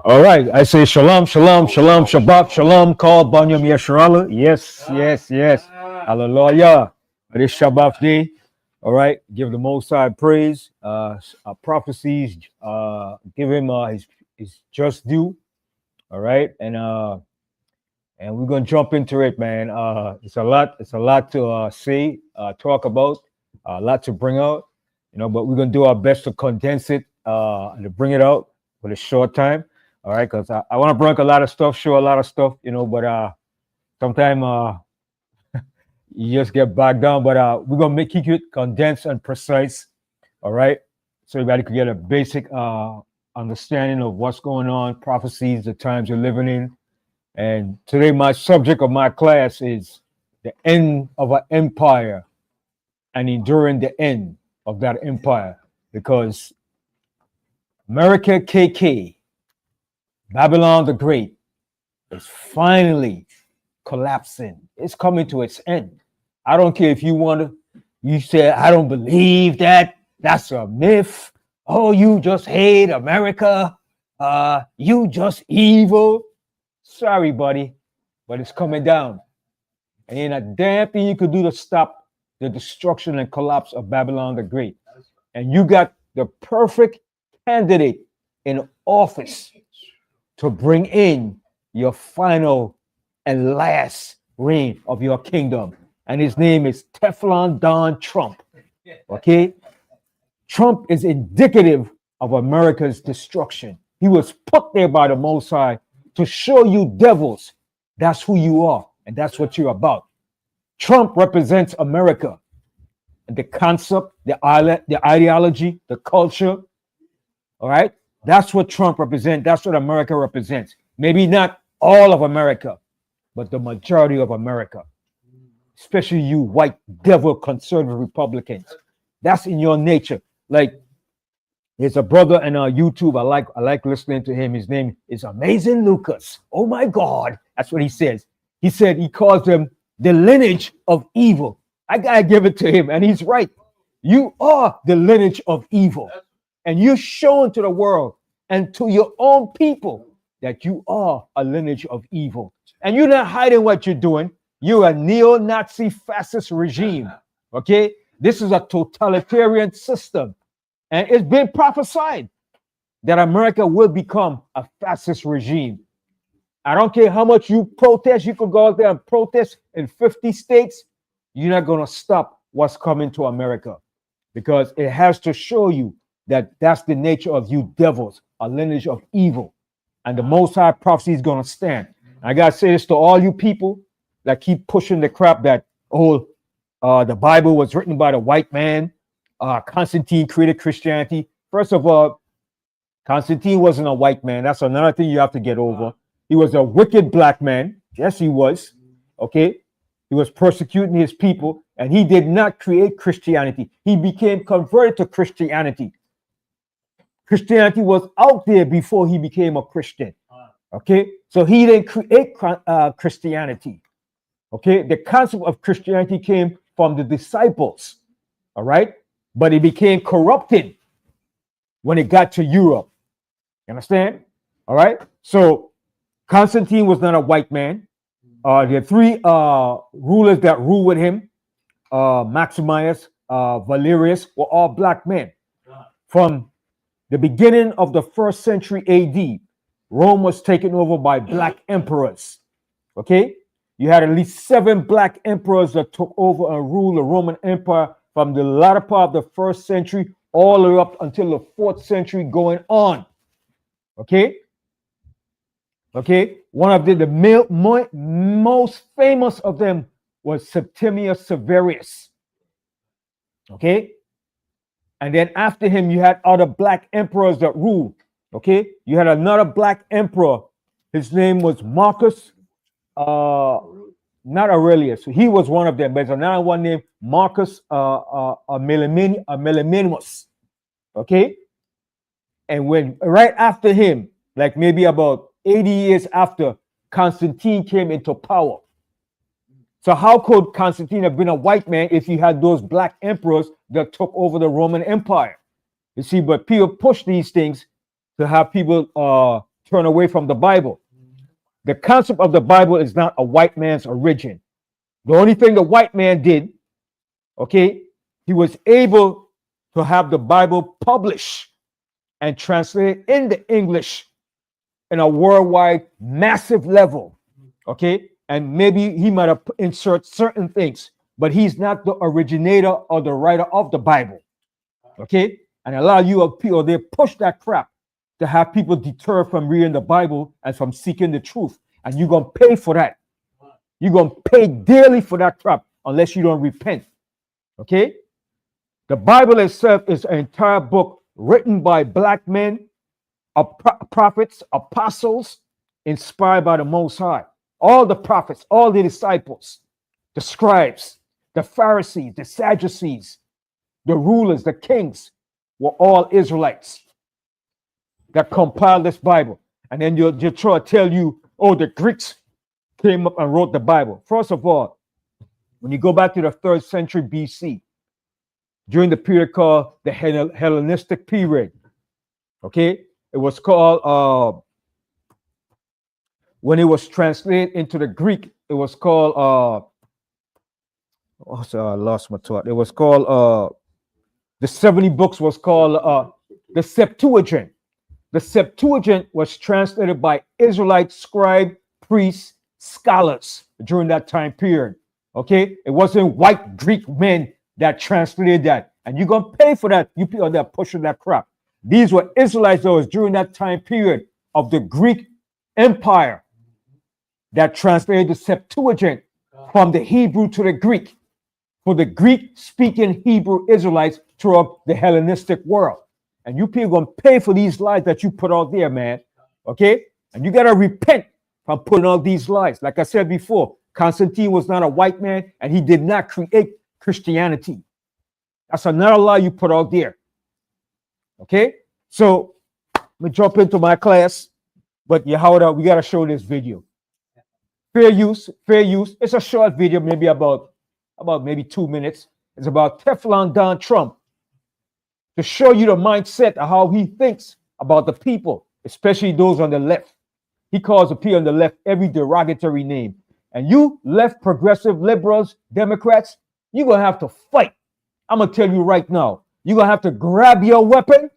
All right, I say shalom, shalom, shalom, shabbat, shalom, call Banyam Yesharala. Yes, yes, yes. Hallelujah. This Shabbat day. All right, give the Most High praise. Prophecies, give him his just due. All right, and we're gonna jump into it, man. It's a lot to say, talk about, a lot to bring out, but we're gonna do our best to condense it, and to bring it out with a short time. All right, because I want to bring a lot of stuff, show a lot of stuff, but sometimes you just get bogged down. But we're gonna keep it condensed and precise. All right, so everybody could get a basic understanding of what's going on, prophecies, the times you're living in. And today, my subject of my class is the end of an empire and enduring the end of that empire, because America KK, Babylon the Great, is finally collapsing. It's coming to its end. I don't care if you say, I don't believe that. That's a myth. Oh, you just hate America. You just evil. Sorry, buddy, but it's coming down. And ain't a damn thing you could do to stop the destruction and collapse of Babylon the Great. And you got the perfect candidate in office to bring in your final and last reign of your kingdom. And his name is Teflon Don Trump. Okay? Trump is indicative of America's destruction. He was put there by the Most High to show you devils that's who you are and that's what you're about. Trump represents America, and the concept, the ideology, the culture. All right, that's what Trump represents. That's what America represents. Maybe not all of America, but the majority of America, especially you white devil conservative Republicans. That's in your nature. Like, there's a brother on YouTube. I like listening to him. His name is Amazing Lucas. Oh my God, that's what he says. He said he calls them the lineage of evil. I gotta give it to him, and he's right. You are the lineage of evil, and you're showing to the world and to your own people that you are a lineage of evil. And you're not hiding what you're doing. You're a neo-Nazi fascist regime. Okay, this is a totalitarian system. And it's been prophesied that America will become a fascist regime. I don't care how much you protest. You could go out there and protest in 50 states. You're not going to stop what's coming to America, because it has to show you that that's the nature of you devils, a lineage of evil. And the Most High prophecy is going to stand. I got to say this to all you people that keep pushing the crap that, the Bible was written by the white man. Constantine created Christianity. First of all, Constantine wasn't a white man. That's another thing you have to get over. He was a wicked black man. Yes, he was. Okay. He was persecuting his people, and he did not create Christianity. He became converted to Christianity. Christianity was out there before he became a Christian. Okay. So he didn't create Christianity. Okay. The concept of Christianity came from the disciples. All right. But it became corrupted when it got to Europe. You understand? All right. So Constantine was not a white man. The three rulers that ruled with him, Maximus, Valerius, were all black men. From the beginning of the 1st century AD, Rome was taken over by black emperors. Okay. You had at least 7 black emperors that took over and ruled the Roman Empire from the latter part of the 1st century all the way up until the 4th century going on. Okay? Okay? One of the most famous of them was Septimius Severus. Okay? And then after him, you had other black emperors that ruled. Okay? You had another black emperor. His name was Marcus, not Aurelius. So he was one of them. But there's another one named Marcus Melanimus. Okay? And when right after him, like maybe about 80 years after, Constantine came into power. So how could Constantine have been a white man if you had those black emperors that took over the Roman Empire? You see, but people push these things to have people turn away from the Bible. The concept of the Bible is not a white man's origin. The only thing the white man did, okay, he was able to have the Bible published and translated into English in a worldwide massive level, okay? And maybe he might have insert certain things, but he's not the originator or the writer of the Bible, okay? And a lot of you people, they push that crap to have people deter from reading the Bible and from seeking the truth. And you're going to pay for that. You're going to pay dearly for that crap unless you don't repent, okay? The Bible itself is an entire book written by black men, prophets, apostles, inspired by the Most High. All the prophets, all the disciples, the scribes, the Pharisees, the Sadducees, the rulers, the kings were all Israelites that compiled this Bible. And then you'll try to tell you, oh, the Greeks came up and wrote the Bible. First of all, when you go back to the 3rd century BC, during the period called the Hellenistic period, okay, it was called, when it was translated into the Greek, it was called, I lost my thought. It was called, the 70 books was called the Septuagint. The Septuagint was translated by Israelite scribe, priests, scholars during that time period. Okay, it wasn't white Greek men that translated that, and you're gonna pay for that. You people that pushing that crap. These were Israelites that was during that time period of the Greek Empire that translated the Septuagint from the Hebrew to the Greek for the Greek-speaking Hebrew Israelites throughout the Hellenistic world. And you people gonna pay for these lies that you put out there, man. Okay? And you gotta repent from putting out these lies. Like I said before, Constantine was not a white man, and he did not create Christianity. That's another lie you put out there. Okay? So let me jump into my class. But Yehuda, we gotta show this video. Fair use, fair use. It's a short video, maybe about maybe 2 minutes. It's about Teflon Don Trump, to show you the mindset of how he thinks about the people, especially those on the left. He calls the people on the left every derogatory name. And you left progressive liberals, Democrats, you're going to have to fight. I'm going to tell you right now, you're going to have to grab your weapon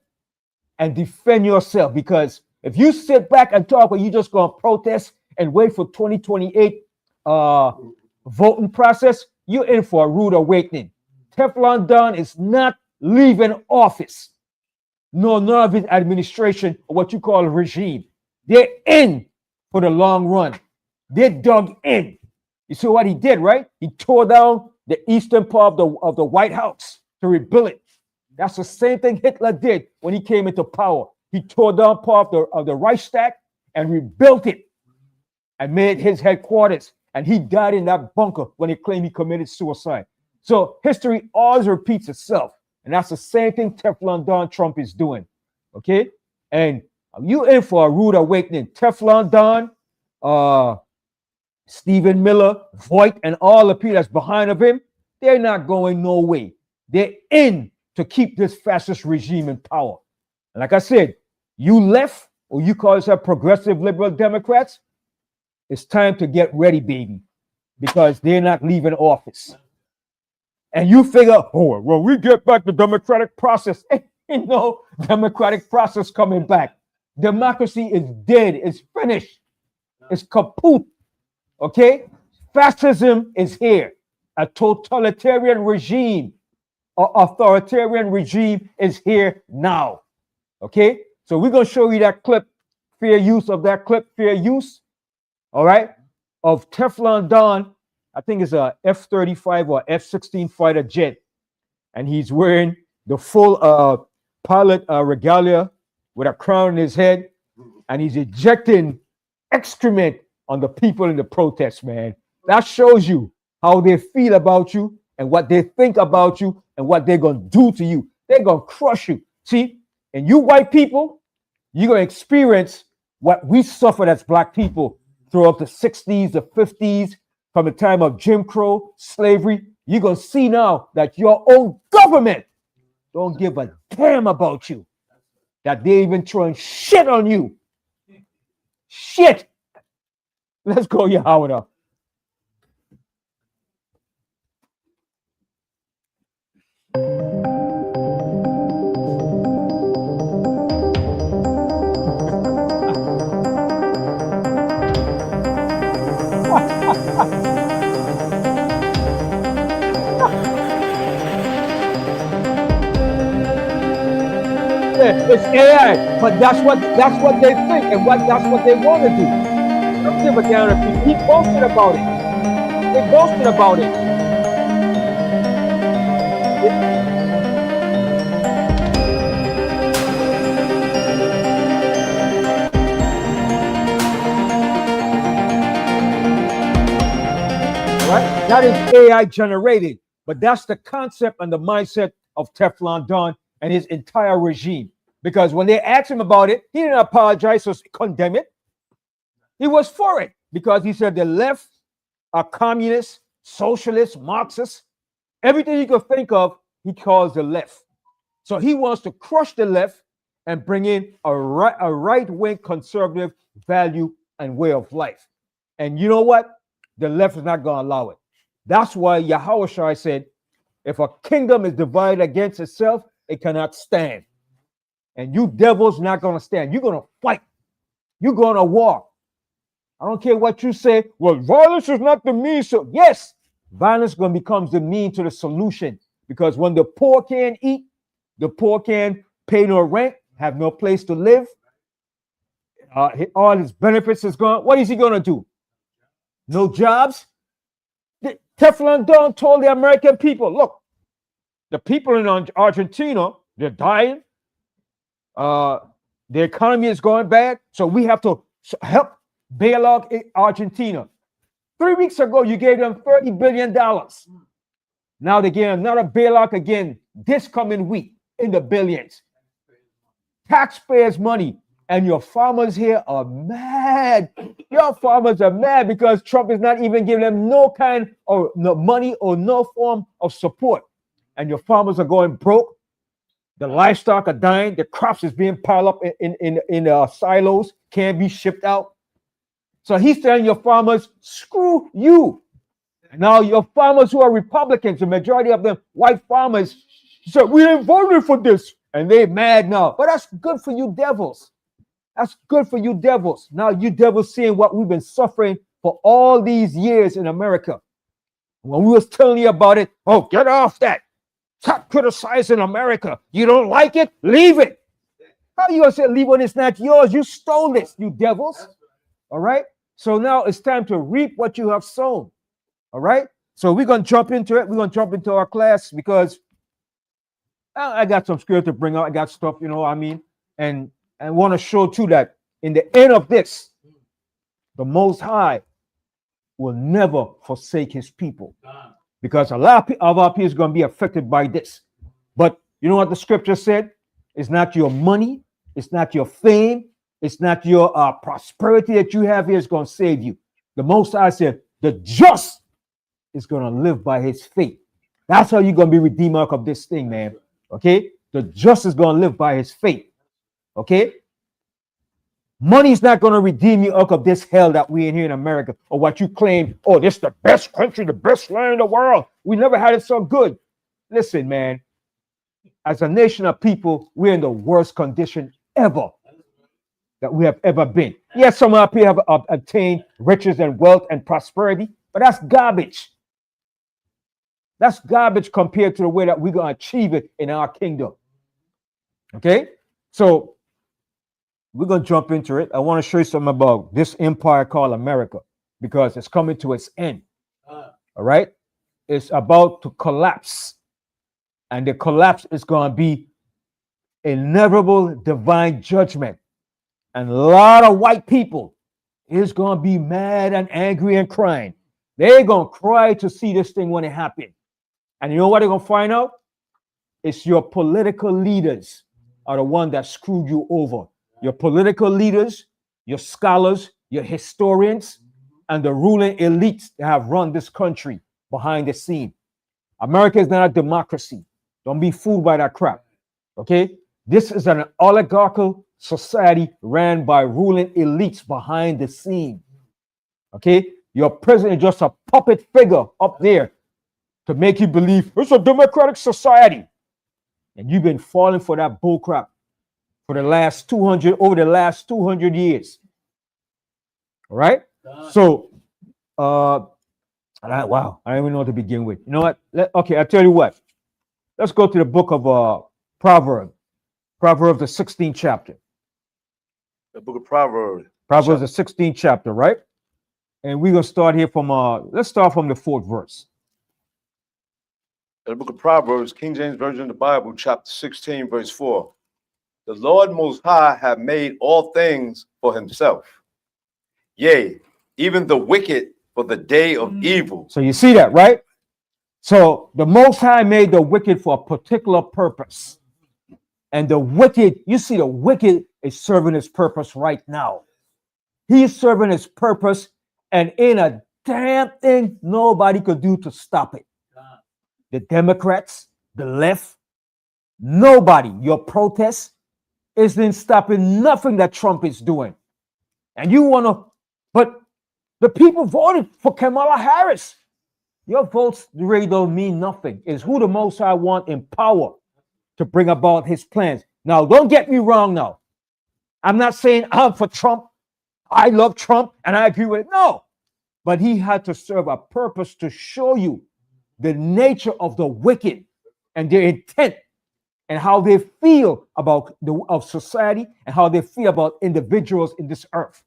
and defend yourself, because if you sit back and talk, or you just going to protest and wait for 2028 voting process, you're in for a rude awakening. Teflon Don is not leaving office. No, none of his administration, or what you call a regime. They're in for the long run. They dug in. You see what he did, right? He tore down the eastern part of the White House to rebuild it. That's the same thing Hitler did when he came into power. He tore down part of the Reichstag and rebuilt it and made his headquarters. And he died in that bunker when he claimed he committed suicide. So history always repeats itself. And that's the same thing Teflon Don Trump is doing. Okay? And you in for a rude awakening. Teflon Don, Stephen Miller, Voight, and all the people that's behind of him, they're not going no way. They're in to keep this fascist regime in power. And like I said, you left, or you call yourself progressive liberal Democrats, it's time to get ready, baby, because they're not leaving office. And you figure, oh, when we get back the democratic process, ain't no democratic process coming back. Democracy is dead, it's finished, it's kaput. Okay? Fascism is here. A totalitarian regime or authoritarian regime is here now. Okay? So we're going to show you that clip, fair use of that clip, fair use, all right, of Teflon Don. I think it's a F-35 or F-16 fighter jet. And he's wearing the full pilot regalia with a crown on his head. And he's ejecting excrement on the people in the protest, man. That shows you how they feel about you and what they think about you and what they're going to do to you. They're going to crush you. See, and you white people, you're going to experience what we suffered as black people throughout the 60s, the 50s, from the time of Jim Crow, slavery. You're going to see now that your own government don't give a damn about you, that they even throwing shit on you. Shit. Let's go, Yahweh. It's AI, but that's what they think, and that's what they want to do. I don't give a damn if he boasted about it. They boasted about it. Right? That is AI generated, but that's the concept and the mindset of Teflon Don and his entire regime. Because when they asked him about it, he didn't apologize or condemn it. He was for it because he said the left are communists, socialists, Marxists. Everything you could think of, he calls the left. So he wants to crush the left and bring in a right-wing conservative value and way of life. And you know what? The left is not going to allow it. That's why Yahweh said, if a kingdom is divided against itself, it cannot stand. And you devils not going to stand. You're going to fight. You're going to war. I don't care what you say. Well, violence is not the means. So yes, violence going to become the mean to the solution. Because when the poor can't eat, the poor can't pay no rent, have no place to live, all his benefits is gone. What is he going to do? No jobs? Teflon Don told the American people, look, the people in Argentina, they're dying. The economy is going bad. So we have to help bail out Argentina. 3 weeks ago, you gave them $30 billion. Now they get another bailout again this coming week in the billions. Taxpayers' money. And your farmers here are mad. Your farmers are mad because Trump is not even giving them no kind of money or no form of support. And your farmers are going broke. The livestock are dying. The crops is being piled up in silos, can't be shipped out. So he's telling your farmers, screw you. Now your farmers who are Republicans, the majority of them white farmers, said, we ain't voting for this. And they're mad now. But that's good for you devils. That's good for you devils. Now you devils seeing what we've been suffering for all these years in America. When we was telling you about it, oh, get off that. Stop criticizing America. You don't like it? Leave it. How you gonna say leave when it's not yours? You stole this, you devils. All right? So now it's time to reap what you have sown. All right? So we're gonna jump into it. We're gonna jump into our class because I got some scripture to bring out. I got stuff, you know what I mean? And I want to show too that in the end of this, the Most High will never forsake his people. Because a lot of our people is going to be affected by this. But you know what the scripture said? It's not your money. It's not your fame. It's not your prosperity that you have here is going to save you. The Most High said, the just is going to live by his faith. That's how you're going to be redeemed out of this thing, man. Okay? The just is going to live by his faith. Okay? Money is not going to redeem you out of this hell that we're in here in America, or what you claim, oh, this is the best country, the best land in the world. We never had it so good. Listen, man, as a nation of people, we're in the worst condition ever that we have ever been. Yes, some of our people have obtained riches and wealth and prosperity, but that's garbage. That's garbage compared to the way that we're going to achieve it in our kingdom. Okay? So, we're going to jump into it. I want to show you something about this empire called America because it's coming to its end. All right? It's about to collapse. And the collapse is going to be inevitable divine judgment. And a lot of white people is going to be mad and angry and crying. They're going to cry to see this thing when it happens. And you know what they're going to find out? It's your political leaders are the one that screwed you over. Your political leaders, your scholars, your historians, and the ruling elites that have run this country behind the scene. America is not a democracy. Don't be fooled by that crap. Okay? This is an oligarchical society ran by ruling elites behind the scene. Okay? Your president is just a puppet figure up there to make you believe it's a democratic society. And you've been falling for that bullcrap for the last 200 years. All right? So, wow, I don't even know what to begin with. You know what? Okay, I'll tell you what. Let's go to the book of Proverbs. Proverbs, the 16th chapter. The book of Proverbs. Proverbs, the 16th chapter, right? And we're going to start here from, let's start from the 4th verse. The book of Proverbs, King James Version of the Bible, chapter 16, verse 4. The Lord Most High have made all things for himself. Yea, even the wicked for the day of evil. So you see that, right? So the Most High made the wicked for a particular purpose. And the wicked, you see, the wicked is serving his purpose right now. He's serving his purpose, and ain't a damn thing nobody could do to stop it. The Democrats, the left, nobody, your protest isn't stopping nothing that Trump is doing. And you want to, but the people voted for Kamala Harris. Your votes really don't mean nothing. It's who the Most High want in power to bring about his plans. Now, don't get me wrong now. I'm not saying I'm for Trump. I love Trump and I agree with it. No. But he had to serve a purpose to show you the nature of the wicked and their intent and how they feel about of society and how they feel about individuals in this earth.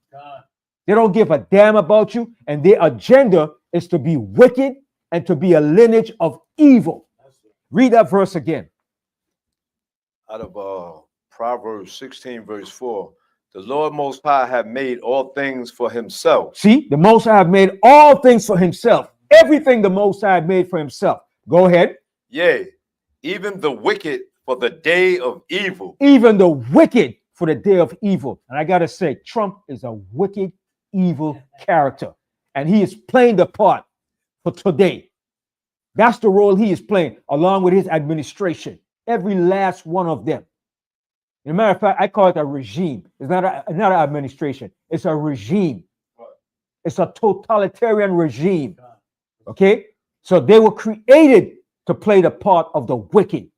They don't give a damn about you, and their agenda is to be wicked and to be a lineage of evil. Read that verse again. Out of Proverbs 16, verse 4. The Lord Most High have made all things for himself. See, the Most High have made all things for himself. Everything the Most High made for himself. Go ahead. Yea, even the wicked for the day of evil. Even the wicked for the day of evil. And I got to say, Trump is a wicked, evil character. And he is playing the part for today. That's the role he is playing, along with his administration. Every last one of them. As a matter of fact, I call it a regime. It's not an administration. It's a regime. It's a totalitarian regime. Okay? So they were created to play the part of the wicked.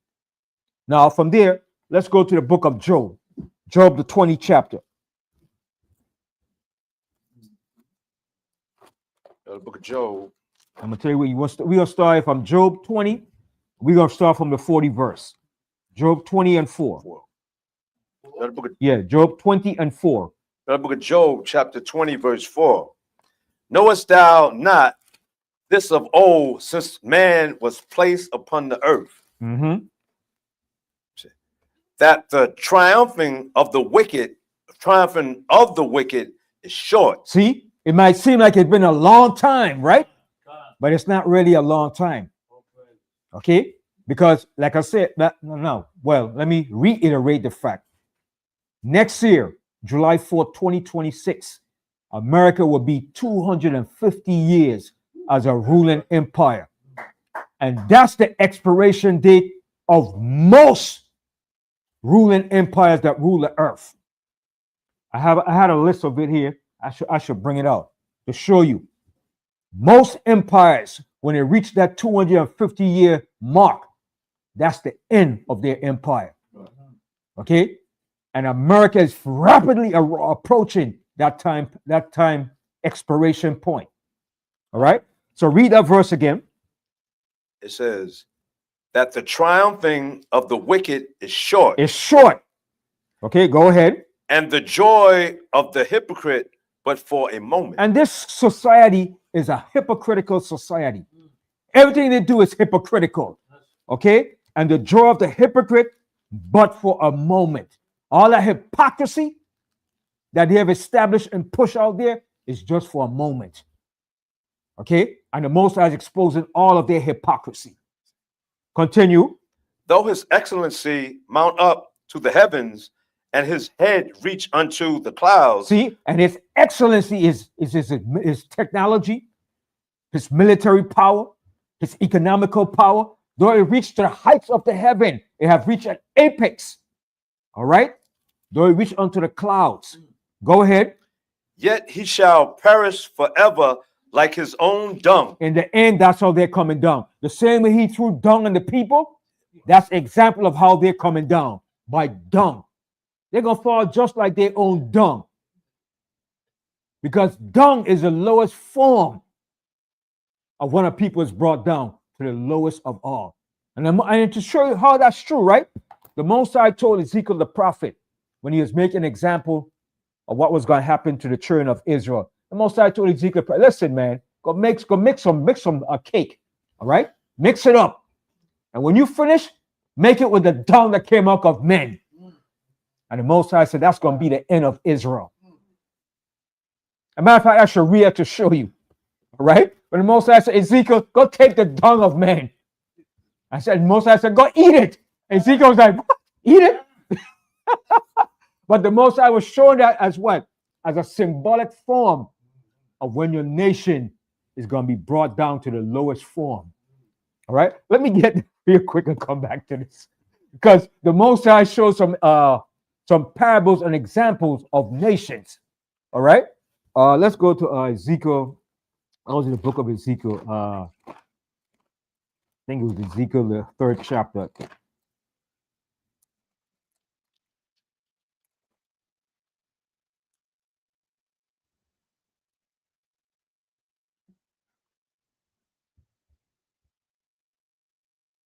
Now, from there, let's go to the book of Job. Job, the 20th chapter. The book of Job. I'm going to tell you what you want. We're going to start from Job 20. We're going to start from the 40th verse. Job 20 and 4. Job 20 and 4. The book of Job, chapter 20, verse 4. Knowest thou not this of old, since man was placed upon the earth, that the triumphing of the wicked is short. See, it might seem like it's been a long time, right? But it's not really a long time. Okay? Because, like I said, well, let me reiterate the fact. Next year, July 4th, 2026, America will be 250 years as a ruling empire. And that's the expiration date of most ruling empires that rule the earth. I had a list of it here. I should bring it out to show you. Most empires, when they reach that 250-year mark, that's the end of their empire. Okay? And America is rapidly approaching that time expiration point. All right? So read that verse again. It says that the triumphing of the wicked is short. It's short. Okay, go ahead. And the joy of the hypocrite, but for a moment. And this society is a hypocritical society. Everything they do is hypocritical. Okay? And the joy of the hypocrite, but for a moment. All that hypocrisy that they have established and pushed out there is just for a moment. Okay? And the Most High is exposing all of their hypocrisy. Continue. Though his excellency mount up to the heavens and his head reach unto the clouds. See, and his excellency is his technology, his military power, his economical power. Though it reached to the heights of the heaven, it have reached an apex. All right? though he reach unto the clouds. Go ahead. Yet he shall perish forever like his own dung. In the end, that's how they're coming down. The same way he threw dung on the people, that's example of how they're coming down, by dung. They're going to fall just like their own dung. Because dung is the lowest form of when a people is brought down to the lowest of all. And to show you how that's true, right? The Most High told Ezekiel the prophet, when he was making an example of what was going to happen to the children of Israel, the Most High told Ezekiel, listen, man, go mix some cake, all right? Mix it up. And when you finish, make it with the dung that came out of men. And the Most High said, that's going to be the end of Israel. As a matter of fact, I should read it to show you, all right? But the Most High said, Ezekiel, go take the dung of men. I said, Most High said, go eat it. Ezekiel was like, what? Eat it? But the Most High was showing that as what? As a symbolic form of when your nation is going to be brought down to the lowest form. All right? Let me get real quick and come back to this. Because the Most High shows some parables and examples of nations. All right? Let's go to Ezekiel. I was in the book of Ezekiel. I think it was Ezekiel, the 3rd chapter.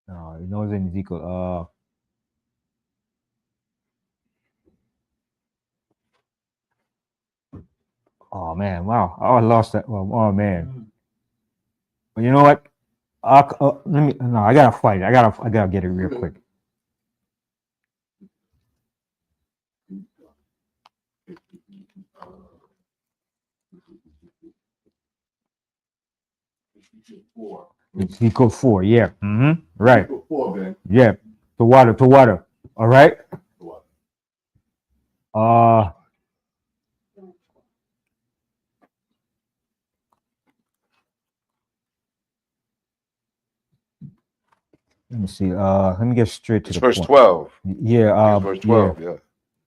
No, it was in Ezekiel. Oh man, wow! Oh, I lost that. Oh man. But you know what? I gotta fight it. I gotta get it real quick. Ezekiel 4, yeah. Mm-hmm. Right. Ezekiel 4, man. Yeah. To water. All right. Let me see. Let me get straight to It's the verse point. 12. Yeah. Verse 12, yeah.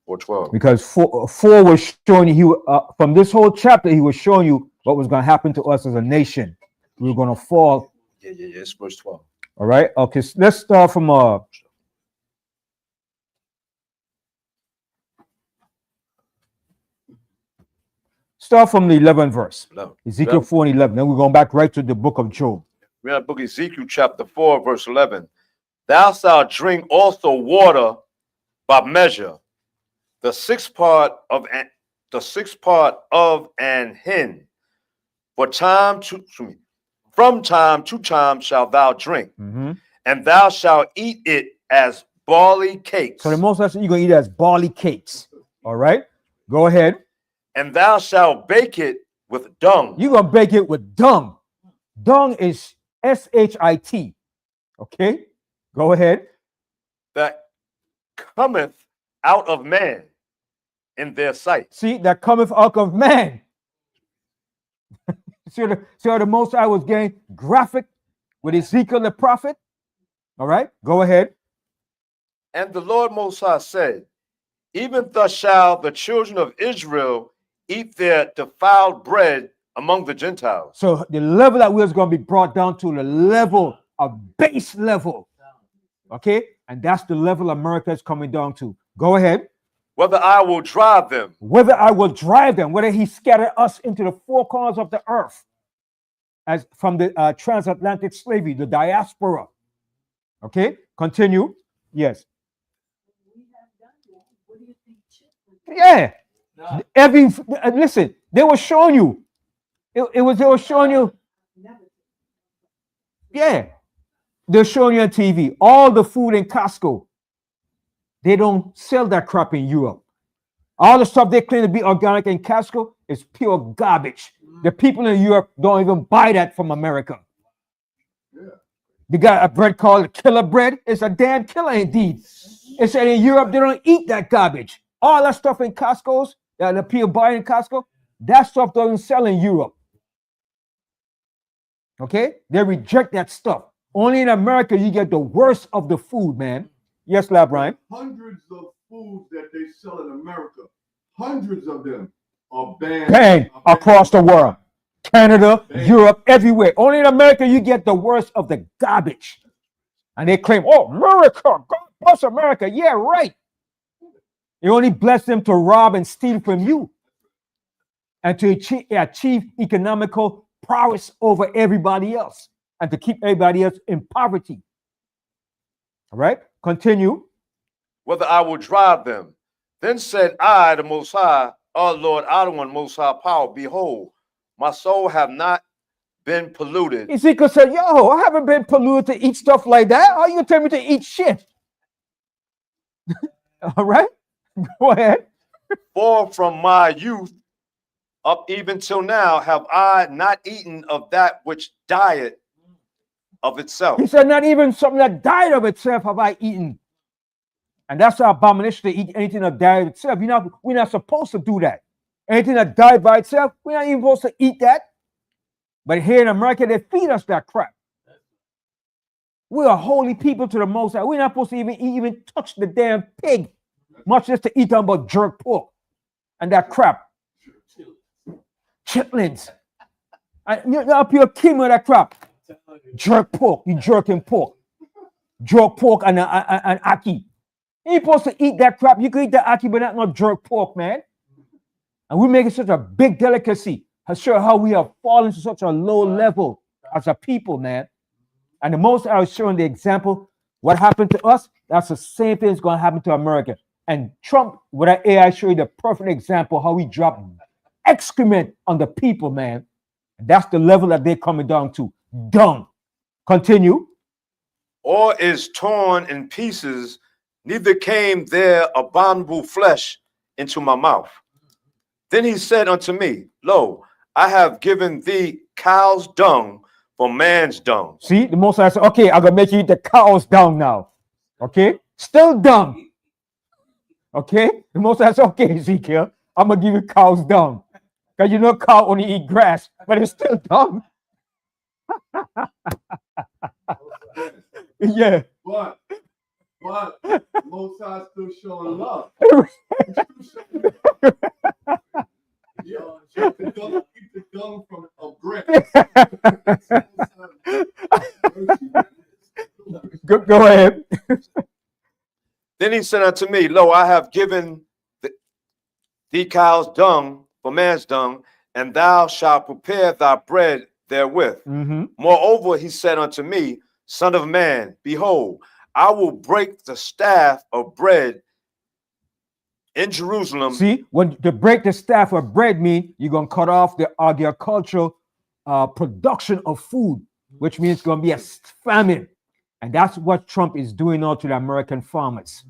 4:12. Because 4 was showing you from this whole chapter, he was showing you what was going to happen to us as a nation. We were going to fall. Yeah. It's verse 12. All right. Okay. So let's start from the 11th verse. No. Ezekiel 4 and 11. Then we're going back right to the book of Job. We're in the book of Ezekiel chapter 4, verse 11. Thou shalt drink also water by measure, the sixth part of an hin. From time to time shalt thou drink, and thou shalt eat it as barley cakes. So the Most High said you're going to eat it as barley cakes. All right. Go ahead. And thou shalt bake it with dung. You're going to bake it with dung. Dung is shit. Okay. Go ahead. That cometh out of man in their sight. See, that cometh out of man. See how the Most High was getting graphic with Ezekiel the prophet? All right, go ahead. And the Lord Most High said, even thus shall the children of Israel eat their defiled bread among the Gentiles. So the level that we're going to be brought down to, the level of base level. Okay, and that's the level America is coming down to. Go ahead. Whether I will drive them. Whether I will drive them, whether he scatter us into the four corners of the earth, as from the transatlantic slavery, the diaspora. Okay, continue. Yes. Yeah. Listen, they were showing you. They were showing you. Yeah. They're showing you on TV. All the food in Costco, they don't sell that crap in Europe. All the stuff they claim to be organic in Costco is pure garbage. The people in Europe don't even buy that from America. Yeah. They got a bread called killer bread. It's a damn killer indeed. It said in Europe they don't eat that garbage. All that stuff in Costco's that the people buy in Costco, that stuff doesn't sell in Europe. Okay? They reject that stuff. Only in America you get the worst of the food, man. Yes, Lab Ryan. Hundreds of foods that they sell in America, hundreds of them are banned. Bang across the world. Canada, Europe, everywhere. Only in America you get the worst of the garbage. And they claim, oh, America, God bless America. Yeah, right. You only bless them to rob and steal from you and to achieve economical prowess over everybody else and to keep everybody else in poverty. All right, continue. Whether I will drive them. Then said I, the Most High, O Lord, I the one Most High power, behold, my soul have not been polluted. Ezekiel said, yo, I haven't been polluted to eat stuff like that. How you gonna tell me to eat shit? All right, go ahead. For from my youth up even till now have I not eaten of that which dieth of itself. He said, not even something that died of itself have I eaten. And that's our abomination to eat anything that died of itself. We're not supposed to do that. Anything that died by itself, we're not even supposed to eat that. But here in America, they feed us that crap. We are holy people to the Most High. We're not supposed to even touch the damn pig, much less to eat them but jerk pork and that crap. Chitlins. And you're up here king with that crap. Jerk pork. You jerking pork. Jerk pork and ackee. You ain't supposed to eat that crap. You can eat the ackee, but not jerk pork, man. And we make it such a big delicacy. I show how we have fallen to such a low level as a people, man. And the most I was showing the example, what happened to us, that's the same thing that's going to happen to America. And Trump, with that AI, show you the perfect example how we drop excrement on the people, man. And that's the level that they're coming down to. Dung. Continue. Or is torn in pieces, neither came there abominable flesh into my mouth. Then he said unto me, lo, I have given thee cow's dung for man's dung. See, the Most High said, okay, I'm going to make you eat the cow's dung now. Okay? Still dung. Okay? The Most High said, okay, Ezekiel, I'm going to give you cow's dung. Because you know cow only eat grass, but it's still dung. Yeah. But Most High still showing love. Keep the dung from a brick. Go ahead. Then he said unto me, lo, I have given thee cow's dung for man's dung, and thou shalt prepare thy bread therewith. Moreover, he said unto me, son of man, behold, I will break the staff of bread in Jerusalem. See, when to break the staff of bread mean you're going to cut off the agricultural production of food, which means it's going to be a famine. And that's what Trump is doing now to the American farmers.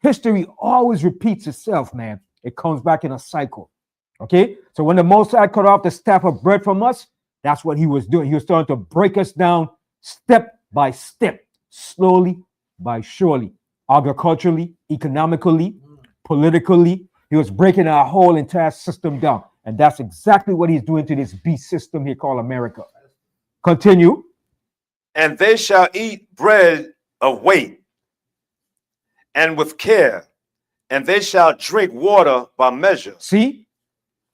History always repeats itself, man. It comes back in a cycle. Okay? So when the Most High cut off the staff of bread from us, that's what he was doing. He was starting to break us down step by step, slowly by surely, agriculturally, economically, politically. He was breaking our whole entire system down. And that's exactly what he's doing to this beast system here called America. Continue. And they shall eat bread of weight and with care, and they shall drink water by measure. See,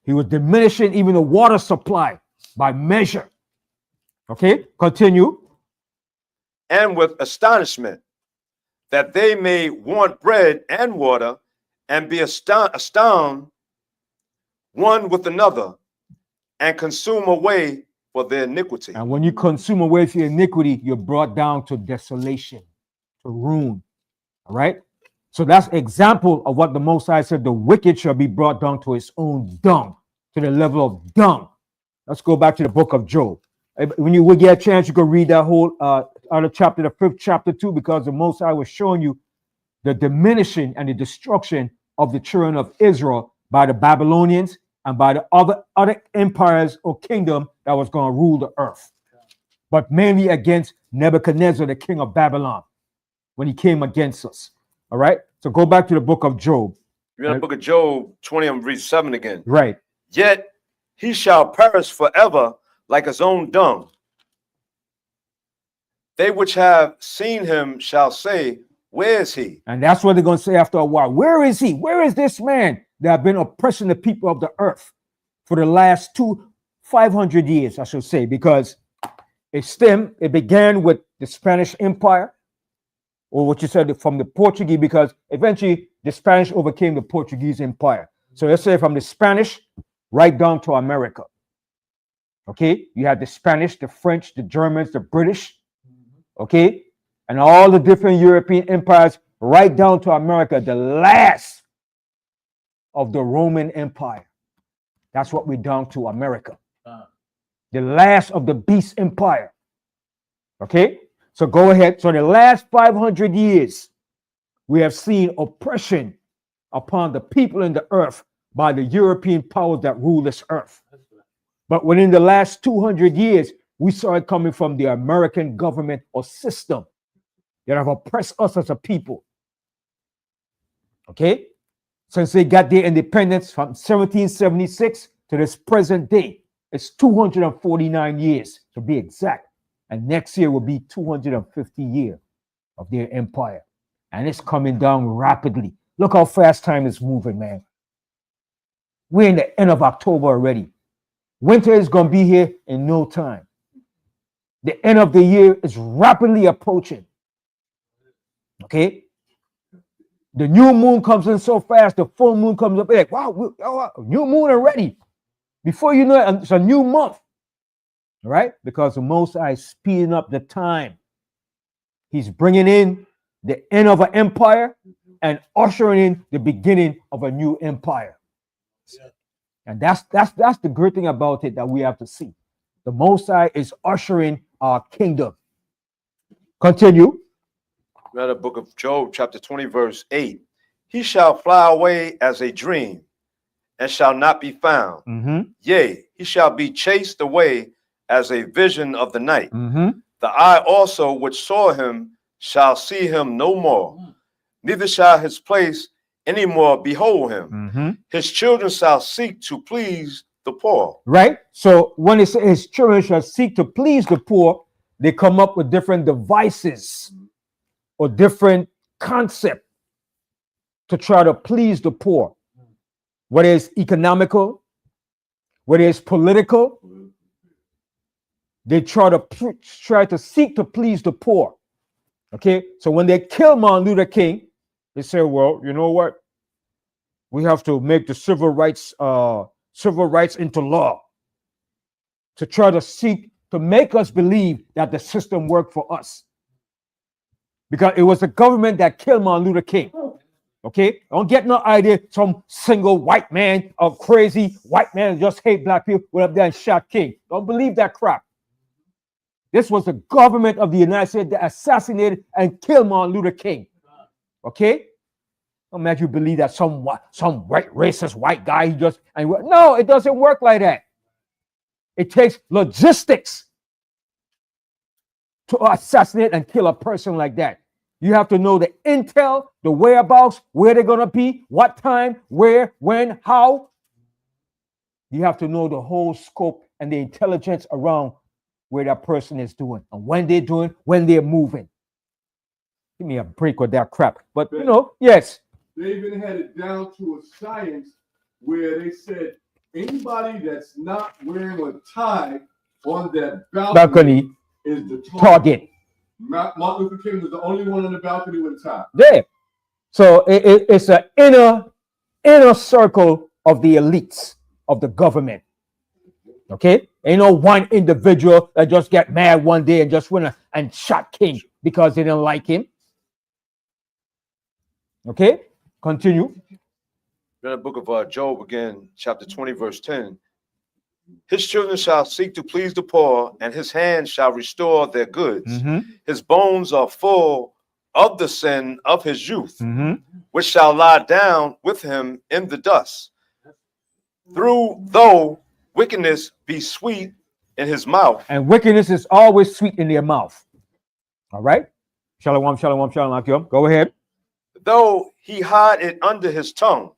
he was diminishing even the water supply by measure. Okay, continue. And with astonishment, that they may want bread and water, and be astounded one with another, and consume away for their iniquity. And when you consume away for your iniquity, you're brought down to desolation, to ruin. All right? So that's an example of what the Most High said, the wicked shall be brought down to his own dung, to the level of dung. Let's go back to the book of Job. When you will get a chance, you can read that whole other chapter, the 5th chapter too, because the Most High was showing you the diminishing and the destruction of the children of Israel by the Babylonians and by the other empires or kingdom that was going to rule the earth. But mainly against Nebuchadnezzar, the king of Babylon, when he came against us. All right? So go back to the book of Job. You're in the book of Job 20, I'm reading 7 again. Right. Yet he shall perish forever like his own dung. They which have seen him shall say, Where is he? And that's what they're going to say after a while. Where is he? Where is this man that have been oppressing the people of the earth for the last 500 years, I should say, because it began with the Spanish Empire, or what you said from the Portuguese, because eventually the Spanish overcame the Portuguese Empire. So let's say from the Spanish right down to America. Okay, you have the Spanish, the French, the Germans, the British, okay, and all the different European empires right down to America, the last of the Roman Empire. That's what we're down to, America. The last of the beast empire. Okay, so go ahead. So the last 500 years, we have seen oppression upon the people in the earth by the European powers that rule this earth. But within the last 200 years, we saw it coming from the American government or system that have oppressed us as a people. Okay, since they got their independence from 1776 to this present day, it's 249 years to be exact. And next year will be 250 years of their empire. And it's coming down rapidly. Look how fast time is moving, man. We're in the end of October already. Winter is going to be here in no time. The end of the year is rapidly approaching. Okay? The new moon comes in so fast, the full moon comes up. Like, wow, new moon already. Before you know it, it's a new month. Right? Because the Most High is speeding up the time. He's bringing in the end of an empire and ushering in the beginning of a new empire. Yeah. And that's the great thing about it that we have to see. The Most High is ushering our kingdom. Continue. Read the book of Job, chapter 20, verse 8. He shall fly away as a dream and shall not be found. Mm-hmm. Yea, he shall be chased away as a vision of the night. Mm-hmm. The eye also which saw him shall see him no more. Neither shall his place any more behold him. Mm-hmm. His children shall seek to please the poor. Right? So when it says his children shall seek to please the poor, they come up with different devices or different concepts to try to please the poor. Whether it's economical, whether it's political, they try to seek to please the poor. Okay, so when they kill Martin Luther King, they say, well, you know what? We have to make the civil rights into law to try to seek to make us believe that the system worked for us. Because it was the government that killed Martin Luther King. Okay, don't get no idea some single white man, a crazy white man just hate black people went up there and shot King. Don't believe that crap. This was the government of the United States that assassinated and killed Martin Luther King. Okay? Don't make you believe that some white racist white guy no, it doesn't work like that. It takes logistics to assassinate and kill a person like that. You have to know the intel, the whereabouts, where they're gonna be, what time, where, when, how. You have to know the whole scope and the intelligence around where that person is doing and when they're doing, when they're moving. Give me a break with that crap. But yes. They even had it down to a science where they said anybody that's not wearing a tie on that balcony is the target. Martin Luther King was the only one on the balcony with a tie. Yeah. So it's an inner circle of the elites of the government. Okay? Ain't no one individual that just get mad one day and just went and shot King because they didn't like him. Okay? Continue. In the book of Job again, chapter 20, verse 10. His children shall seek to please the poor, and his hand shall restore their goods. Mm-hmm. His bones are full of the sin of his youth, mm-hmm. which shall lie down with him in the dust. Though wickedness be sweet in his mouth. And wickedness is always sweet in their mouth. All right? Shalom, shalom, shalom, Akim. Go ahead. Though he hide it under his tongue,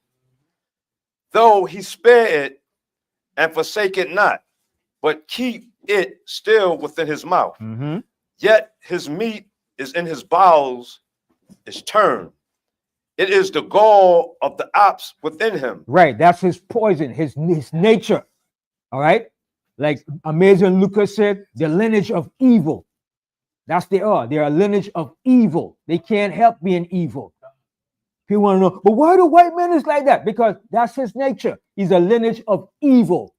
though he spare it and forsake it not, but keep it still within his mouth. Mm-hmm. Yet his meat is in his bowels is turned. It is the gall of the ops within him. Right. That's his poison, his nature. All right. Like Amazing Lucas said, the lineage of evil. That's they are. They're a lineage of evil. They can't help being evil. People want to know, but why the white man is like that? Because that's his nature. He's a lineage of evil.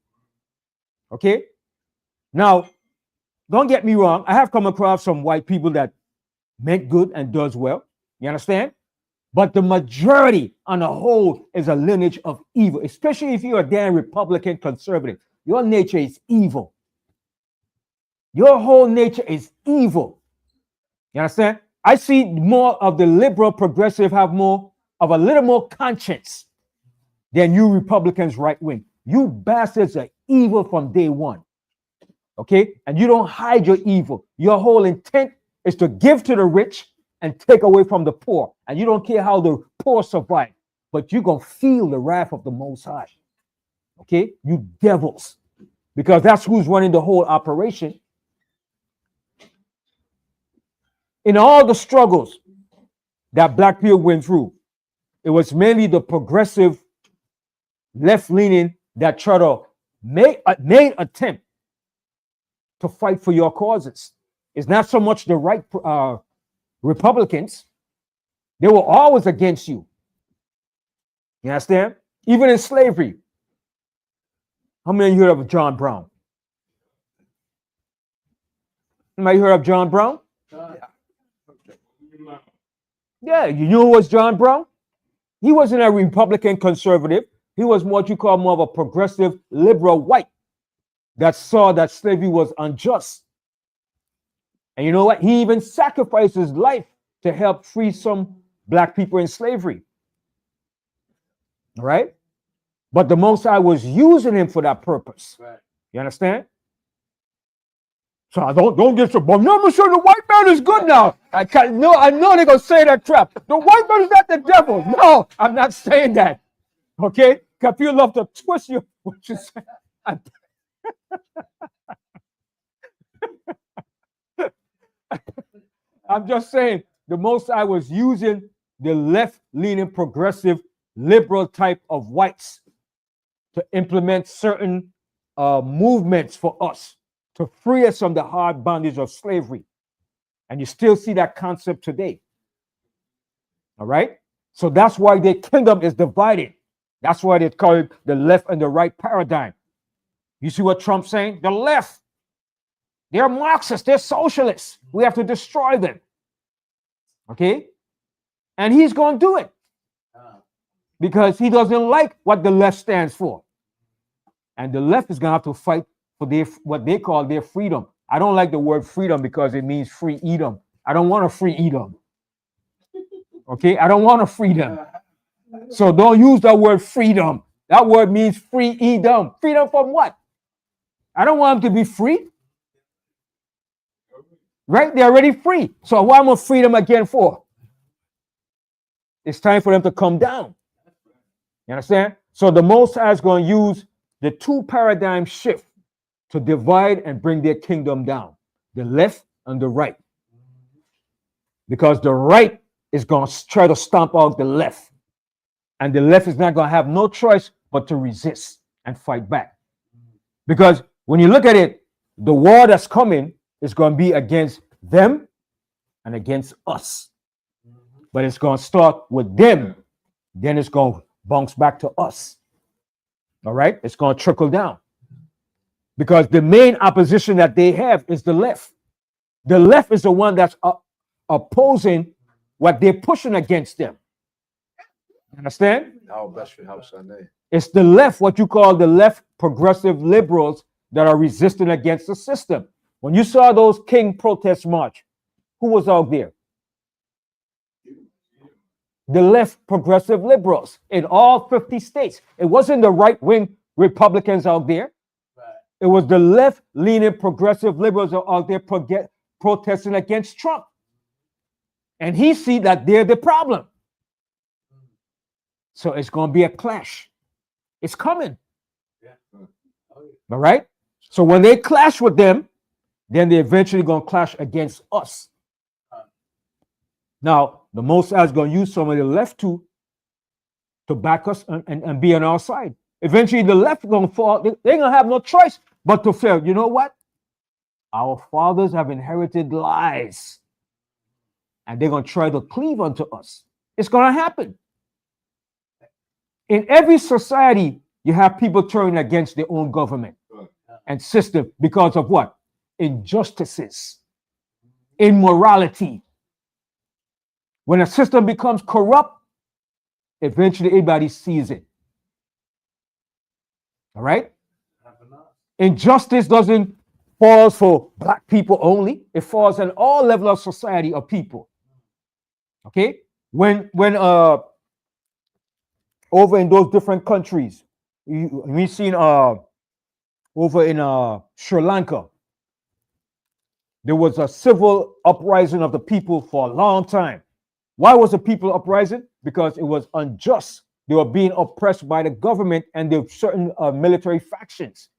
Okay? Now, don't get me wrong. I have come across some white people that meant good and does well. You understand? But the majority on the whole is a lineage of evil, especially if you're a damn Republican conservative. Your nature is evil. Your whole nature is evil. You understand? I see more of the liberal progressive have more of a little more conscience than you Republicans right wing. You bastards are evil from day one. Okay? And you don't hide your evil. Your whole intent is to give to the rich and take away from the poor. And you don't care how the poor survive, but you're going to feel the wrath of the Most High. Okay? You devils. Because that's who's running the whole operation. In all the struggles that black people went through, it was mainly the progressive left-leaning that tried to made attempt to fight for your causes. It's not so much the right Republicans. They were always against you. You understand? Even in slavery. How many of you heard of John Brown? Anybody heard of John Brown? Yeah, you know who was John Brown? He wasn't a Republican conservative. He was what you call more of a progressive liberal white that saw that slavery was unjust. And you know what? He even sacrificed his life to help free some black people in slavery. All right? But the Most High was using him for that purpose. Right. You understand? So I don't get so, but never sure the white man is good now. I know they're gonna say that crap. The white man is not the devil. No, I'm not saying that. Okay? Because you love to twist what you say. I'm just saying the Most High was using the left-leaning, progressive, liberal type of whites to implement certain movements for us, to free us from the hard bondage of slavery. And you still see that concept today. All right? So that's why their kingdom is divided. That's why they call it the left and the right paradigm. You see what Trump's saying? The left. They're Marxists. They're socialists. We have to destroy them. Okay? And he's going to do it. Because he doesn't like what the left stands for. And the left is going to have to fight for what they call their freedom. I don't like the word freedom because it means free Edom. I don't want a free Edom. Okay? I don't want a freedom. So don't use that word freedom. That word means free Edom. Freedom from what? I don't want them to be free. Right? They're already free. So why am I freedom again for? It's time for them to come down. You understand? So the Most High is going to use the two paradigm shift to divide and bring their kingdom down. The left and the right. Because the right is going to try to stomp out the left. And the left is not going to have no choice but to resist and fight back. Because when you look at it, the war that's coming is going to be against them and against us. But it's going to start with them. Then it's going to bounce back to us. All right? It's going to trickle down. Because the main opposition that they have is the left. The left is the one that's opposing what they're pushing against them. Understand? It's the left, what you call the left progressive liberals that are resisting against the system. When you saw those King protest march, who was out there? The left progressive liberals in all 50 states. It wasn't the right-wing Republicans out there. It was the left-leaning progressive liberals out there protesting against Trump. And he see that they're the problem. So it's going to be a clash. It's coming. All right? So when they clash with them, then they're eventually going to clash against us. Now, the Most High is going to use some of the left to back us and be on our side. Eventually, the left is going to fall. They're going to have no choice but to say, you know what? Our fathers have inherited lies. And they're going to try to cleave unto us. It's going to happen. In every society, you have people turning against their own government and system because of what? Injustices, immorality. When a system becomes corrupt, eventually everybody sees it. All right? Injustice doesn't fall for black people only. It falls on all levels of society of people. Okay? When over in those different countries, we've seen over in Sri Lanka, there was a civil uprising of the people for a long time. Why was the people uprising? Because it was unjust. They were being oppressed by the government and there were certain military factions.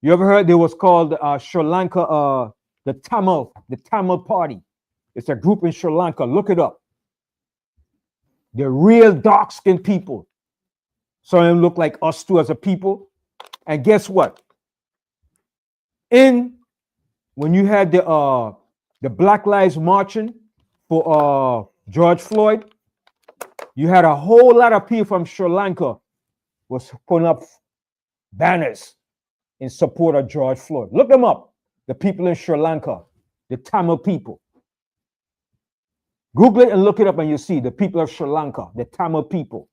You ever heard there was called Sri Lanka, the Tamil Party? It's a group in Sri Lanka. Look it up. They're real dark-skinned people. Some of them look like us too as a people. And guess what? When you had the Black Lives marching for George Floyd, you had a whole lot of people from Sri Lanka was putting up banners in support of George Floyd. Look them up. The people in Sri Lanka, the Tamil people. Google it and look it up and you see the people of Sri Lanka, the Tamil people.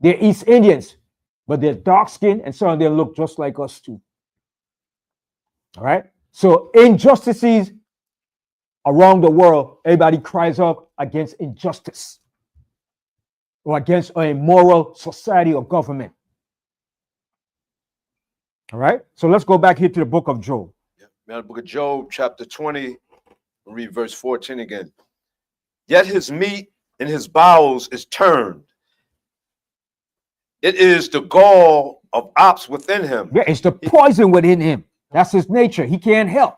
They're East Indians, but they're dark skinned and some of them look just like us too. All right? So injustices around the world, everybody cries out against injustice or against an immoral society or government. All right? So let's go back here to the book of Job. Yeah. Now, the book of Job, chapter 20, read verse 14 again. Yet his meat in his bowels is turned. It is the gall of ops within him. Yeah, it's the poison within him. That's his nature. He can't help.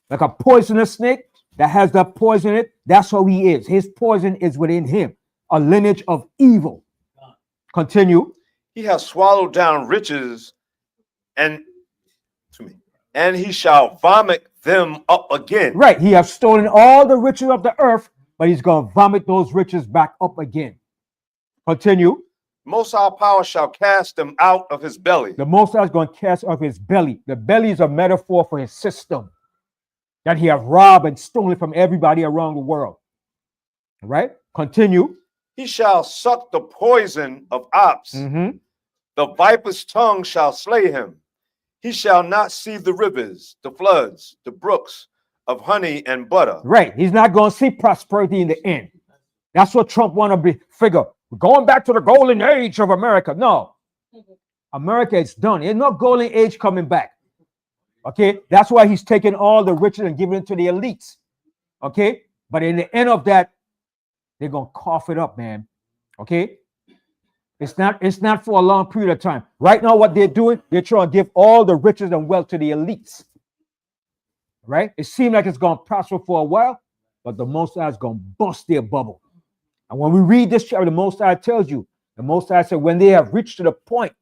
Like a poisonous snake that has that poison in it, that's how he is. His poison is within him, a lineage of evil. Continue. He has swallowed down riches, and he shall vomit them up again. Right. He has stolen all the riches of the earth, but he's going to vomit those riches back up again. Continue. Most High power shall cast them out of his belly. The Most High is going to cast out of his belly. The belly is a metaphor for his system that he has robbed and stolen from everybody around the world. All right? Continue. He shall suck the poison of ops. Mm-hmm. The viper's tongue shall slay him. He shall not see the rivers, the floods, the brooks of honey and butter. Right. He's not going to see prosperity in the end. That's what Trump want to be figure. We're going back to the golden age of America. No. America is done. There's no golden age coming back. Okay? That's why he's taking all the riches and giving it to the elites. Okay? But in the end of that, they're going to cough it up, man. Okay? It's not for a long period of time. Right now, what they're doing, they're trying to give all the riches and wealth to the elites. Right? It seems like it's going to prosper for a while, but the Most High is going to bust their bubble. And when we read this chapter, the Most High tells you, the Most High said, when they have reached to the point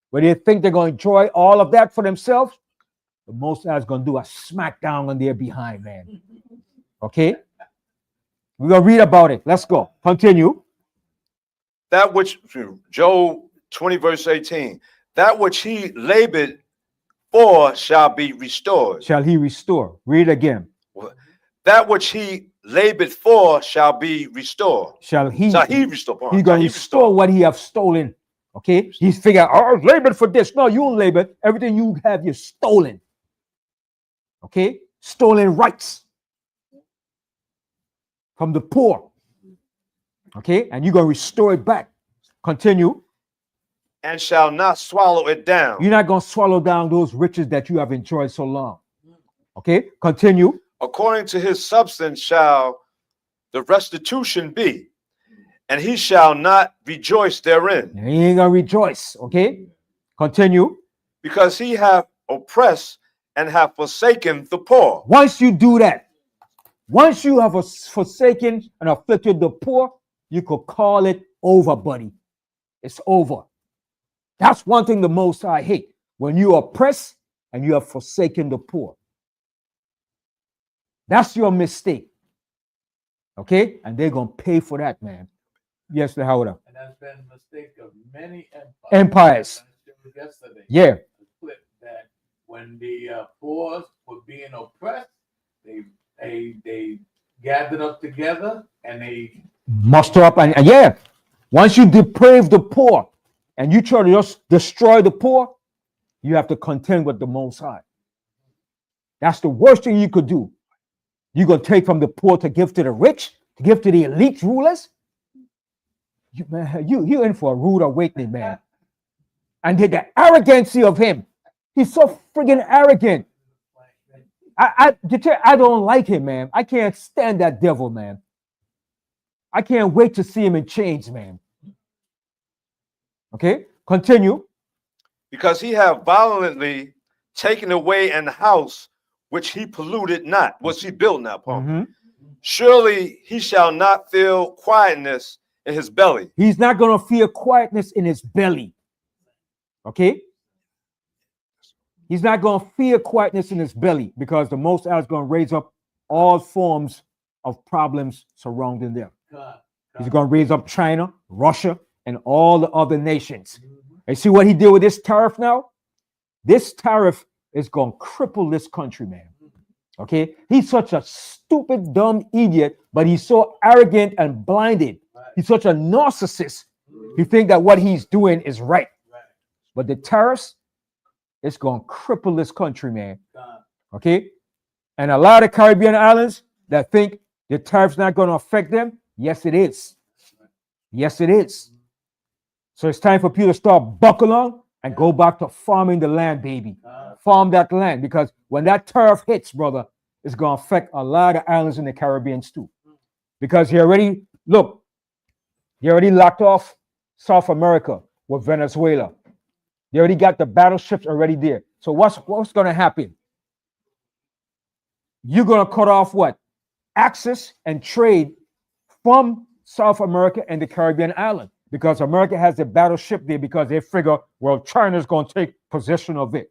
where they think they're going to enjoy all of that for themselves, the Most High is going to do a smackdown on their behind, man. Okay? We're going to read about it. Let's go. Continue. That which, Job 20, verse 18, that which he labored for shall be restored. Shall he restore? Read again. That which he labored for shall be restored. Shall he restore? He's going to restore what he have stolen. Okay? He's figured, oh, I labored for this. No, you don't labor. Everything you have, you're stolen. Okay? Stolen rights from the poor. Okay? And you're going to restore it back. Continue. And shall not swallow it down. You're not going to swallow down those riches that you have enjoyed so long. Okay? Continue. According to his substance shall the restitution be, and he shall not rejoice therein. And he ain't going to rejoice. Okay? Continue. Because he hath oppressed and hath forsaken the poor. Once you do that, Once you have forsaken and afflicted the poor, you could call it over, buddy. It's over. That's one thing the Most High hate. When you oppress and you have forsaken the poor. That's your mistake. Okay? And they're going to pay for that, man. Yes, the Howard. And that's been a mistake of many Empires. Yesterday. Yeah. Clip that when the poor were being oppressed, they gathered up together and they Muster up and yeah. Once you deprave the poor and you try to just destroy the poor, you have to contend with the Most High. That's the worst thing you could do. You're going to take from the poor to give to the rich, to give to the elite rulers. You in for a rude awakening, man. And the arrogancy of him. He's so friggin' arrogant. I don't like him, man. I can't stand that devil, man. I can't wait to see him in chains, man. Okay, continue. Because he have violently taken away an house which he polluted not, which he built not upon. Mm-hmm. Surely he shall not feel quietness in his belly. He's not going to feel quietness in his belly. Okay? He's not going to feel quietness in his belly because the Most High is going to raise up all forms of problems surrounding them. He's going to raise up China, Russia, and all the other nations. And see what he did with this tariff now? This tariff is going to cripple this country, man. Okay? He's such a stupid, dumb idiot, but he's so arrogant and blinded. He's such a narcissist. He thinks that what he's doing is right. But the tariffs, it's going to cripple this country, man. Okay? And a lot of Caribbean islands that think the tariff's not going to affect them, yes, it is. Yes, it is. So it's time for people to start buckle on and go back to farming the land, baby. Farm that land, because when that tariff hits, brother, it's going to affect a lot of islands in the Caribbean too. Because he already locked off South America with Venezuela. They already got the battleships already there. So what's going to happen? You're going to cut off what? Access and trade from South America and the Caribbean island. Because America has a battleship there because they figure, well, China's going to take possession of it.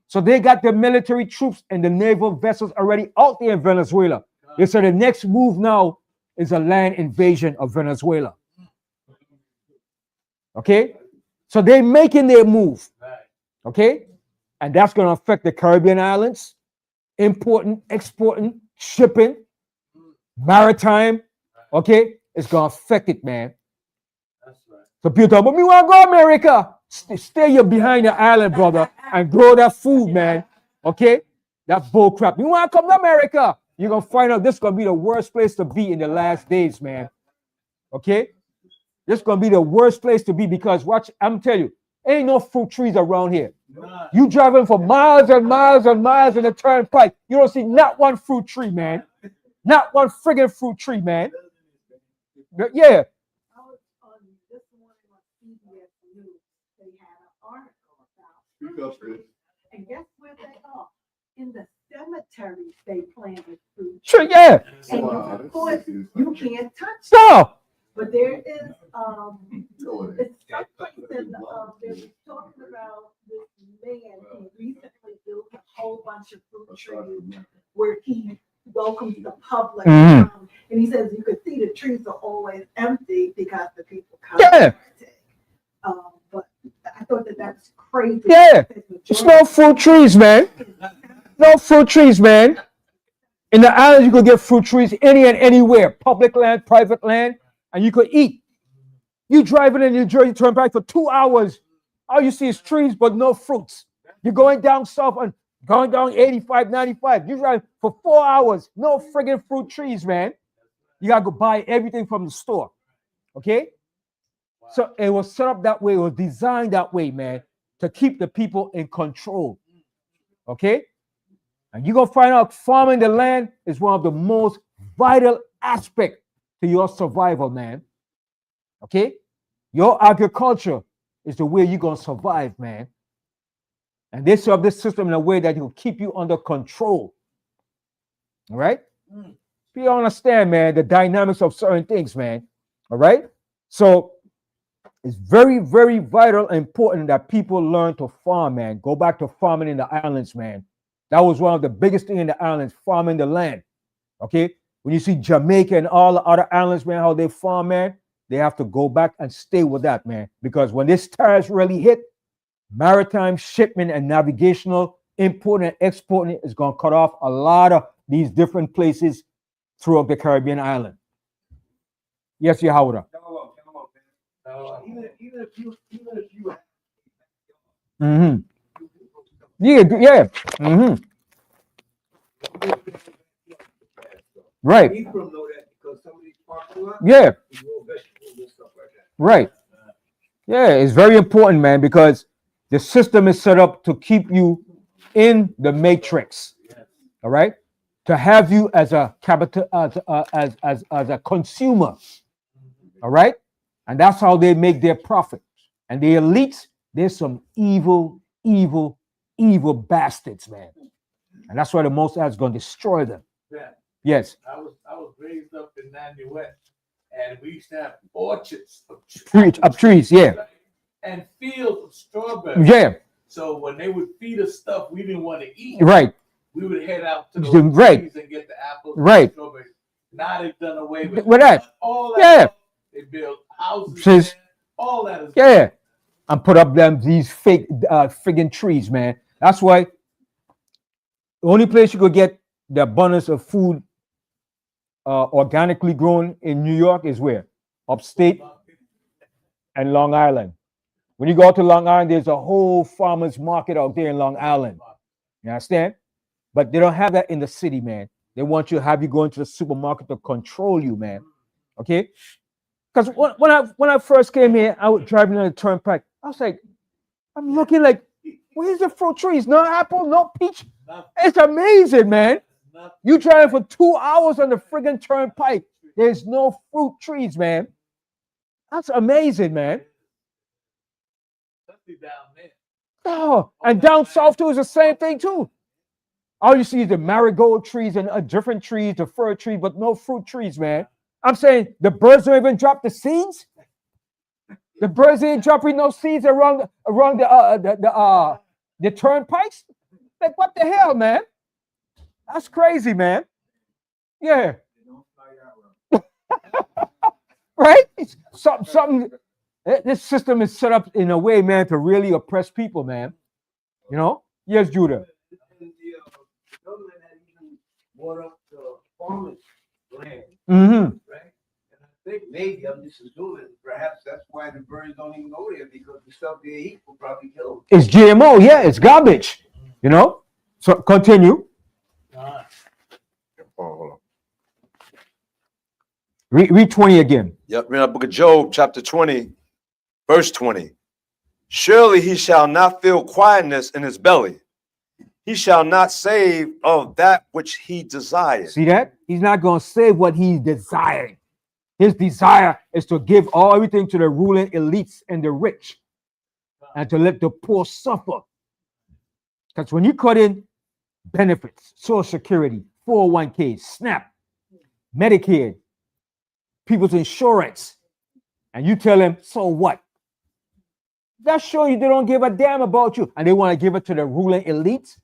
So they got the military troops and the naval vessels already out there in Venezuela. They said the next move now is a land invasion of Venezuela. Okay? So they're making their move. Okay? And that's going to affect the Caribbean islands, importing, exporting, shipping, maritime. Okay? It's going to affect it, man. So people talk, but me want to go America. Stay here behind the island, brother, and grow that food, man. Okay? That's bull crap. You want to come to America? You're going to find out this is going to be the worst place to be in the last days, man. Okay? This is going to be the worst place to be because, watch, I'm telling you, ain't no fruit trees around here. You driving for miles and miles and miles in the turnpike. You don't see not one fruit tree, man. Not one friggin' fruit tree, man. Yeah. And guess where they are? In the cemeteries, they planted fruit. Sure, yeah. And of course, you can't touch No. them. But there is, it's someplace in, they were talking about this man who recently built a whole bunch of fruit trees where he welcomes the public. Mhm. And he says you could see the trees are always empty because the people come. Yeah. But I thought that was crazy. Yeah. It's no fruit trees, man. No fruit trees, man. In the islands, you could get fruit trees any and anywhere. Public land, private land, and you could eat. You driving in New Jersey Turnpike for 2 hours. All you see is trees, but no fruits. You're going down south and going down 85, 95. You drive for 4 hours. No friggin' fruit trees, man. You got to go buy everything from the store. Okay? So it was set up that way. It was designed that way, man, to keep the people in control. Okay? And you're going to find out farming the land is one of the most vital aspects to your survival, man. Okay? Your agriculture is the way you're going to survive, man. And they set up this system in a way that will keep you under control. All right? People understand, man, the dynamics of certain things, man. All right. So it's very, very vital and important that people learn to farm, man. Go back to farming in the islands, man. That was one of the biggest things in the islands, farming the land. Okay. When you see Jamaica and all the other islands, man, how they farm, man, they have to go back and stay with that, man. Because when this tariffs really hit, maritime shipment and navigational importing and exporting is going to cut off a lot of these different places throughout the Caribbean island. Yes, Yehuda. Even if you Mm-hmm. Yeah, yeah. Mm-hmm. Right. need to know that because some of these parking lots, Yeah. you grow vegetables and stuff like that. Right. Yeah, it's very important, man, because the system is set up to keep you in the matrix. All right, to have you as a capital, as a consumer. All right, and that's how they make their profit. And the elites, there's some evil, evil, evil bastards, man. And that's why the Most High is going to destroy them. Yeah. Yes. I was raised up in Nanuet, and we used to have orchards of Trees, yeah. and fields of strawberries. Yeah. So when they would feed us stuff we didn't want to eat, Right. we would head out to those Right. trees and get the apples Right. and strawberries. Now they've done away with that. all that. Yeah. They build houses. Says- there. All that is Yeah. And put up these fake friggin' trees, man. That's why the only place you could get the abundance of food organically grown in New York is where? Upstate and Long Island. When you go to Long Island, there's a whole farmer's market out there in Long Island. You understand? But they don't have that in the city, man. They want you to have you go into the supermarket to control you, man. Okay? Because when I first came here, I was driving on the turnpike. I was like, I'm looking like, where's the fruit trees? No apple, no peach. It's amazing, man. You driving for 2 hours on the friggin' turnpike. There's no fruit trees, man. That's amazing, man. Especially down there. Oh, and down south too is the same thing too. All you see is the marigold trees and different trees, the fir tree, but no fruit trees, man. I'm saying the birds don't even drop the seeds. The birds ain't dropping no seeds around the turnpikes. Like what the hell, man? That's crazy, man. Yeah. Right? It's something. This system is set up in a way, man, to really oppress people, man. You know? Yes, Judah. And the government had even bought up the farmers' land, Mm-hmm. right? And I think maybe I'm just assuming perhaps that's why the birds don't even go there because the stuff they eat will probably kill them. It's GMO, yeah, it's garbage. You know? So continue. Hold on. Read 20 again. Yep, in the book of Job, chapter 20, verse 20. Surely he shall not feel quietness in his belly. He shall not save of that which he desires. See that? He's not going to say what he's desiring. His desire is to give everything to the ruling elites and the rich and to let the poor suffer. Because when you cut in benefits, Social Security, 401k, SNAP, Medicaid, people's insurance, and you tell them, so what? That's showing you they don't give a damn about you. And they want to give it to the ruling elites.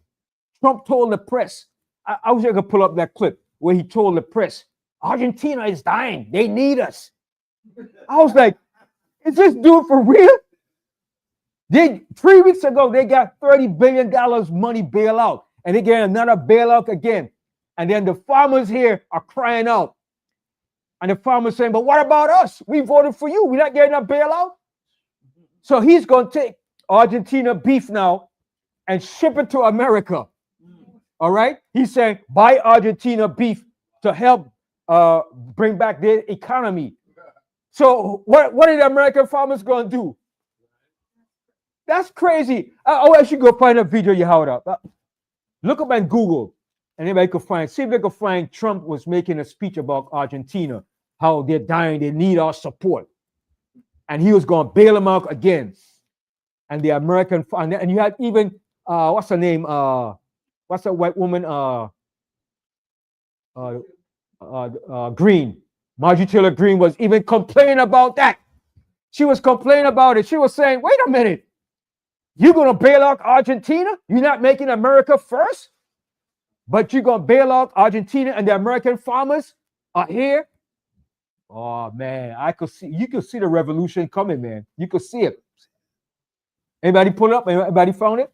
Trump told the press, I wish I could pull up that clip where he told the press, Argentina is dying. They need us. I was like, is this dude for real? 3 weeks ago, they got $30 billion money bailout. And they get another bailout again. And then the farmers here are crying out. And the farmers saying, but what about us? We voted for you. We're not getting a bailout. So he's going to take Argentina beef now and ship it to America. All right? He's saying, buy Argentina beef to help bring back their economy. So what are the American farmers going to do? That's crazy. I should go find a video you had up. Look up on Google, and anybody could find. See if they could find Trump was making a speech about Argentina, how they're dying, they need our support, and he was going to bail them out again. And the American, and you had even what's her name? What's that white woman? Greene. Marjorie Taylor Greene was even complaining about that. She was complaining about it. She was saying, wait a minute. You're going to bail out Argentina? You're not making America first? But you're going to bail out Argentina and the American farmers are here? Oh, man, you could see the revolution coming, man. You could see it. Anybody pull it up? Anybody found it?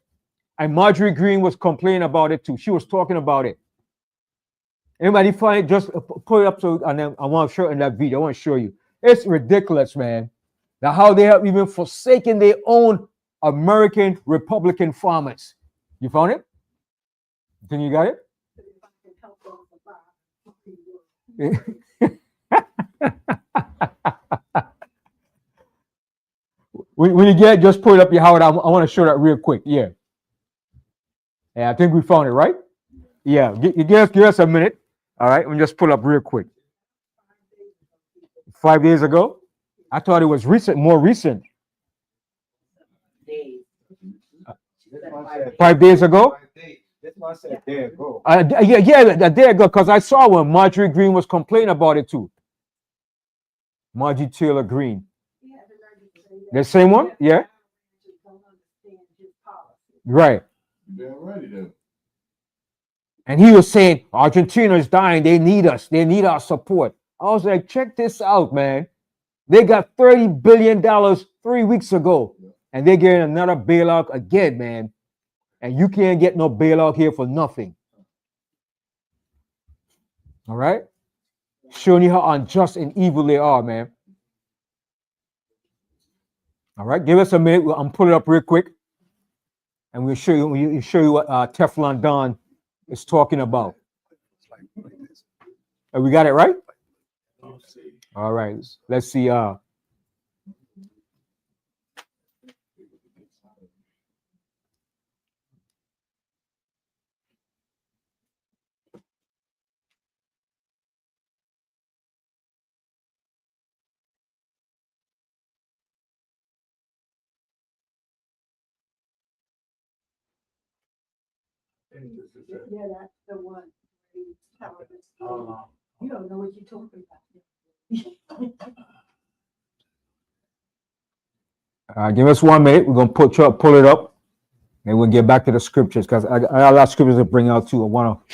And Marjorie Greene was complaining about it too. She was talking about it. Anybody find it? Just pull it up and then I want to show it in that video. I want to show you. It's ridiculous, man. Now, how they have even forsaken their own American Republican farmers. You found it? Then you got it? When you get it, just pull it up, Howard. I want to show that real quick. Yeah. Yeah, I think we found it, right? Yeah. Give us a minute. All right. Let me just pull up real quick. 5 days ago? I thought it was recent, more recent. 5 days ago? That's why I said a day ago. A day ago, because I saw when Marjorie Greene was complaining about it too. Marjorie Taylor Greene. The same one? Yeah. Right. Yeah, ready then. And he was saying, Argentina is dying. They need us. They need our support. I was like, check this out, man. They got $30 billion 3 weeks ago. And they're getting another bailout again, man. And you can't get no bailout here for nothing. All right? Showing you how unjust and evil they are, man. All right, give us a minute. I'm pulling it up real quick. And we'll show you what Teflon Don is talking about. We got it right? All right, let's see. Yeah, that's the one. You don't know what you're talking about. Give us 1 minute. We're going to pull it up. And we'll get back to the scriptures because I got a lot of scriptures to bring out too. All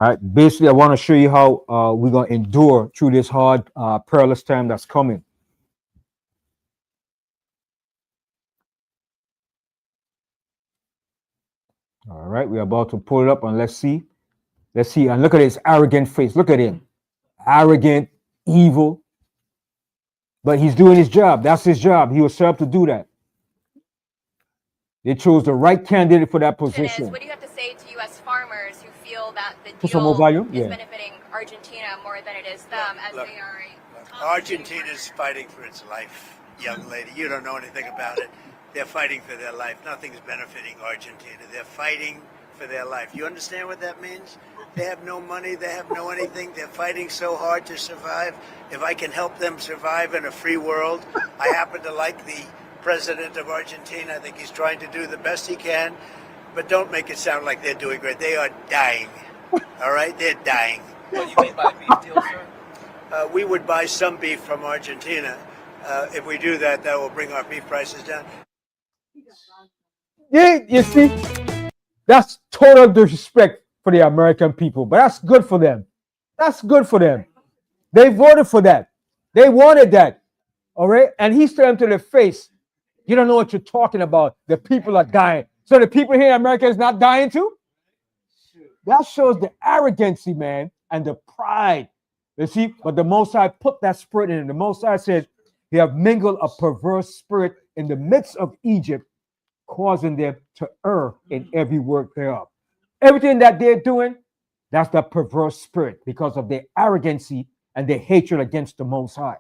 right. Basically, I want to show you how we're going to endure through this hard, perilous time that's coming. All right. We're about to pull it up and let's see. Let's see. And look at his arrogant face. Look at him. Arrogant, evil. But he's doing his job. That's his job. He was set up to do that. They chose the right candidate for that position. What do you have to say to U.S. farmers who feel that the Put some more deal volume? is Yeah. benefiting Argentina more than it is them, as Look, they are Argentina's fighting for its life, young lady. You don't know anything about it. They're fighting for their life. Nothing's benefiting Argentina. They're fighting for their life. You understand what that means? They have no money. They have no anything. They're fighting so hard to survive. If I can help them survive in a free world, I happen to like the president of Argentina. I think he's trying to do the best he can. But don't make it sound like they're doing great. They are dying. All right? They're dying. What do you mean by beef deal, sir? We would buy some beef from Argentina. If we do that, that will bring our beef prices down. Yeah, you see, that's total disrespect for the American people, but that's good for them. That's good for them. They voted for that. They wanted that. All right? And he said to their face, you don't know what you're talking about. The people are dying. So the people here in America is not dying too? That shows the arrogancy, man, and the pride. You see, but the Most High put that spirit in him. The Most High said, they have mingled a perverse spirit in the midst of Egypt, causing them to err in every work thereof. Everything that they're doing, that's the perverse spirit because of their arrogancy and their hatred against the Most High.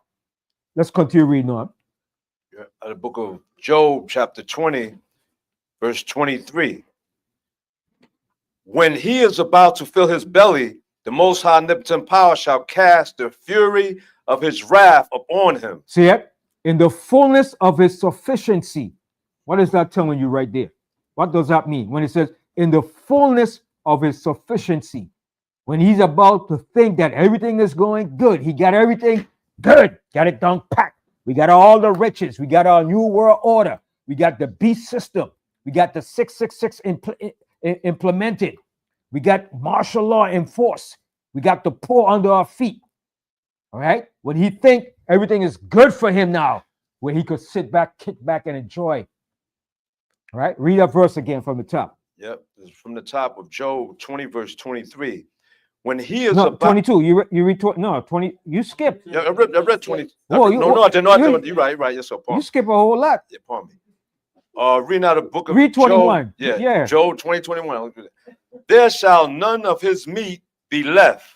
Let's continue reading on. The book of Job, chapter 20, verse 23. When he is about to fill his belly, the Most High Omnipotent Power shall cast the fury of his wrath upon him. See it? In the fullness of his sufficiency. What is that telling you right there? What does that mean? When it says, in the fullness of his sufficiency. when he's about to think that everything is going good, he got everything good, got it done packed. We got all the riches. We got our new world order. We got the beast system. We got the 666 implemented. We got martial law enforced. We got the poor under our feet. All right? When he think everything is good for him now, where he could sit back, kick back, and enjoy. All right? Read that verse again from the top. Yep. This is from the top of Job 20, verse 23. When he is No, about 22. You read no 20. You skipped. Yeah, I read 20. Oh, no, I did not. you- You're right. Yes, sir. You Pardon. skip a whole lot. Yeah, pardon me. Reading out the book of Read 21. Job, Yeah. Job 20, 21. There shall none of his meat be left.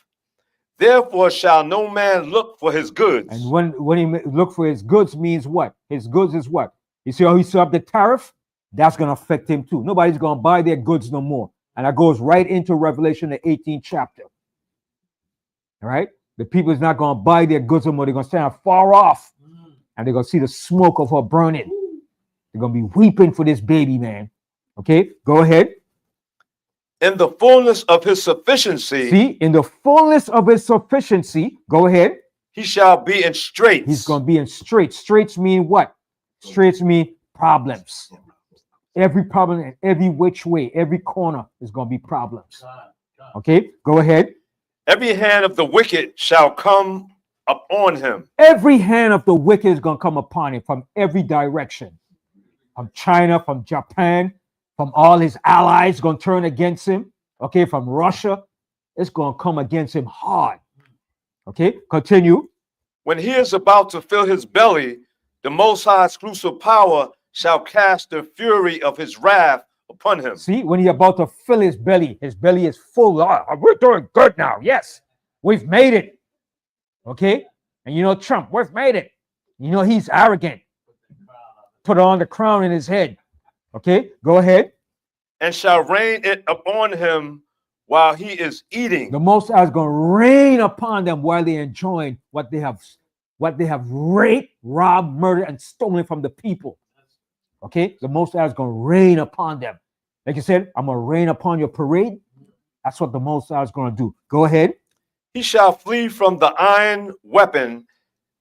Therefore shall no man look for his goods. And when he look for his goods means what? His goods is what? You see how he set up the tariff? That's going to affect him too. Nobody's going to buy their goods no more. And that goes right into Revelation, the 18th chapter. All right? The people is not going to buy their goods no more. They're going to stand far off. And they're going to see the smoke of her burning. They're going to be weeping for this baby, man. Okay? Go ahead. In the fullness of his sufficiency, See, in the fullness of his sufficiency, go ahead. he shall be in straits. He's going to be in straits. Straits mean what? Straits mean problems. Every problem in every which way, every corner is going to be problems. Okay, go ahead. Every hand of the wicked shall come upon him. Every hand of the wicked is going to come upon him from every direction. From China, from Japan, from all his allies going to turn against him. Okay, from Russia, it's going to come against him hard. Okay, continue. When he is about to fill his belly, the Most High exclusive power shall cast the fury of his wrath upon him. See, when he's about to fill his belly is full. Oh, we're doing good now. Yes, we've made it. Okay, and you know Trump, we've made it. You know he's arrogant. Put on the crown in his head. Okay, go ahead. And shall rain it upon him while he is eating. The Most High is going to rain upon them while they're enjoying what they have raped, robbed, murdered, and stolen from the people. Okay, the Most High is going to rain upon them. Like you said, I'm going to rain upon your parade. That's what the Most High is going to do. Go ahead. He shall flee from the iron weapon,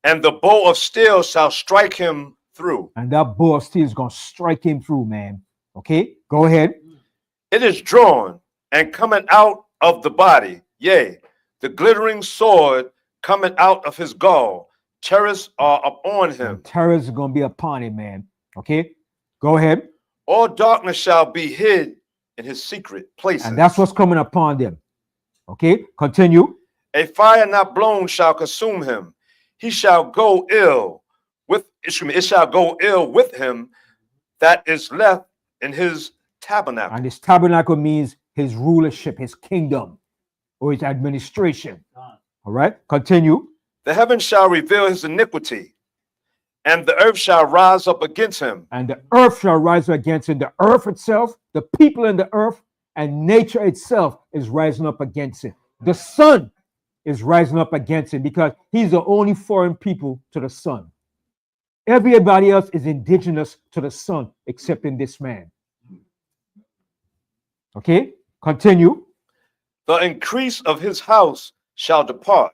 and the bow of steel shall strike him through. And that bow of steel is going to strike him through, man. Okay, go ahead. It is drawn and coming out of the body, yea, the glittering sword coming out of his gall. Terrors are upon him. Terrors is going to be upon him, man. Okay, go ahead. All darkness shall be hid in his secret places. And that's what's coming upon them. Okay, continue. A fire not blown shall consume him. He shall go ill with, it shall go ill with him that is left in his tabernacle. And his tabernacle means his rulership, his kingdom, or his administration. All right, continue. The heavens shall reveal his iniquity, and the earth shall rise up against him. And the earth shall rise against him. The earth itself, the people in the earth, and nature itself is rising up against him. The sun is rising up against him because he's the only foreign people to the sun. Everybody else is indigenous to the sun except in this man. Okay, continue. The increase of his house shall depart,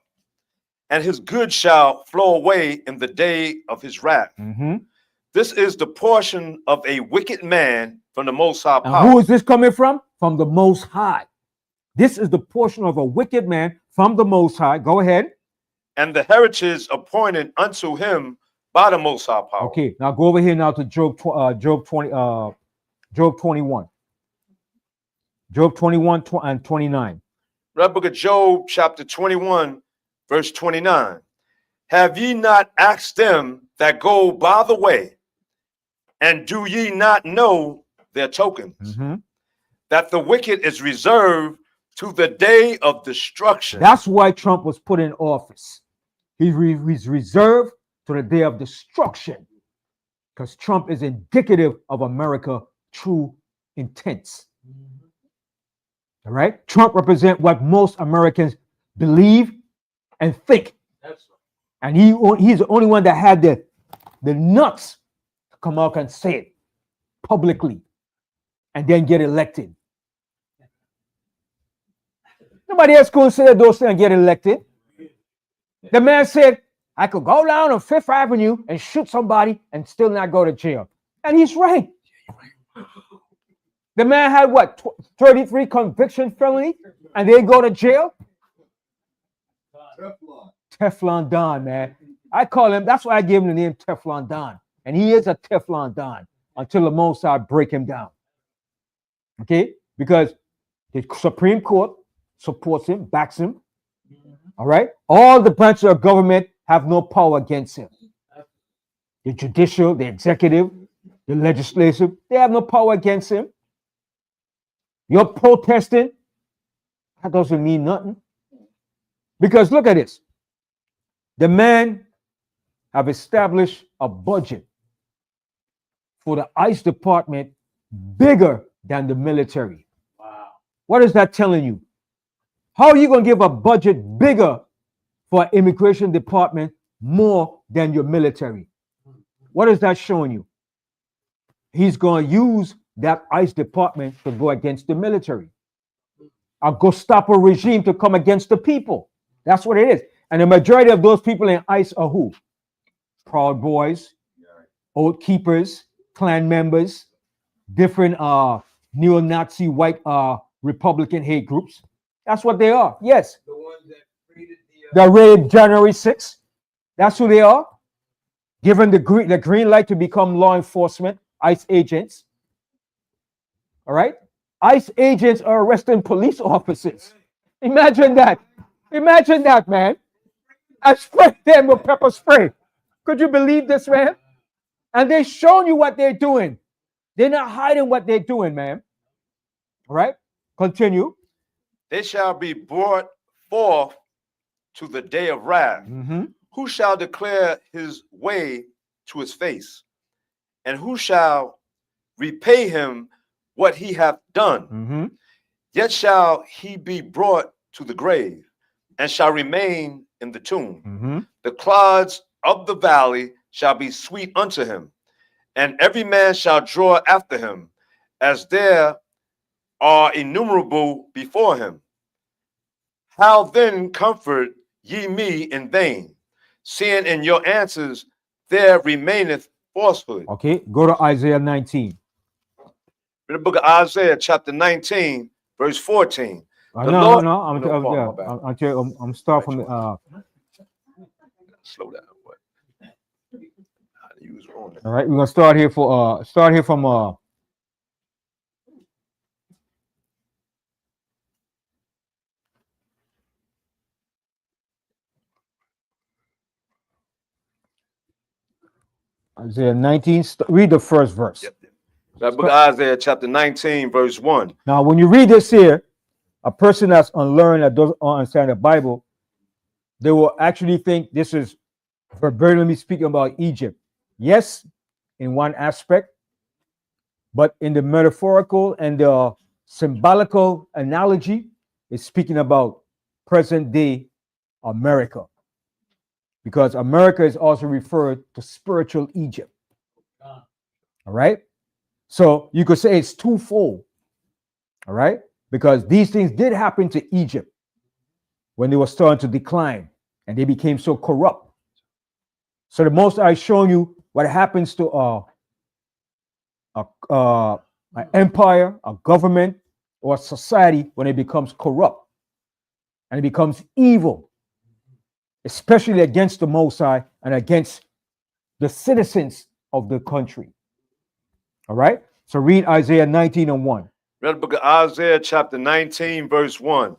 and his goods shall flow away in the day of his wrath. This is the portion of a wicked man from the Most High power. And who is this coming from? From the Most High. This is the portion of a wicked man from the Most High. Go ahead. And the heritage appointed unto him by the Most High power. Okay, now go over here now to Job 21. Job 21 and 29. Right, book of Job, chapter 21, verse 29. Have ye not asked them that go by the way, and do ye not know their tokens? That the wicked is reserved to the day of destruction. That's why Trump was put in office. He's reserved to the day of destruction because Trump is indicative of America's true intents. All right? Trump represents what most Americans believe and think. And he's the only one that had the nuts to come out and say it publicly and then get elected. Somebody else couldn't say those things and get elected. The man said, I could go down on Fifth Avenue and shoot somebody and still not go to jail. And he's right. The man had what, 33 conviction felony, and they go to jail? Teflon. Teflon Don, man. I call him, that's why I gave him the name Teflon Don. And he is a Teflon Don until the Most High break him down. Okay? Because the Supreme Court supports him, backs him. All right? All the branches of government have no power against him. The judicial, the executive, the legislative, they have no power against him. You're protesting, that doesn't mean nothing. Because look at this. The man have established a budget for the ICE department bigger than the military. Wow. What is that telling you? How are you going to give a budget bigger for an immigration department more than your military? What is that showing you? He's going to use that ICE department to go against the military. A Gestapo regime to come against the people. That's what it is. And the majority of those people in ICE are who? Proud Boys, Oath Keepers, Klan members, different neo-Nazi white Republican hate groups. That's what they are. Yes. The ones that created The raid January 6th. That's who they are. Given the green light to become law enforcement, ICE agents. All right? ICE agents are arresting police officers. Imagine that. Imagine that, man. I sprayed them with pepper spray. Could you believe this, man? And they're showing you what they're doing. They're not hiding what they're doing, man. All right? Continue. They shall be brought forth to the day of wrath. Mm-hmm. Who shall declare his way to his face? And who shall repay him what he hath done? Mm-hmm. Yet shall he be brought to the grave, and shall remain in the tomb. Mm-hmm. The clods of the valley shall be sweet unto him, and every man shall draw after him, as there are innumerable before him. How then comfort ye me in vain, seeing in your answers there remaineth falsehood? Okay, go to Isaiah 19. In the book of Isaiah, chapter 19, verse 14. No, The no, Lord- no. No, my bad. I'm starting from Slow down. What? You was wrong. all right, we're gonna start here from Isaiah 19. Read the first verse. Yep. That book of Isaiah, chapter 19, verse 1. Now, when you read this here, a person that's unlearned, that doesn't understand the Bible, they will actually think this is verbatimly speaking about Egypt. Yes, in one aspect, but in the metaphorical and the symbolical analogy, it's speaking about present day America. Because America is also referred to spiritual Egypt. All right? So you could say it's twofold. All right? Because these things did happen to Egypt when they were starting to decline and they became so corrupt. So the Most High is showing you what happens to an empire, a government, or a society when it becomes corrupt and it becomes evil, especially against the Most High and against the citizens of the country. All right? So read Isaiah 19 and 1. Read the book of Isaiah, chapter 19, verse 1.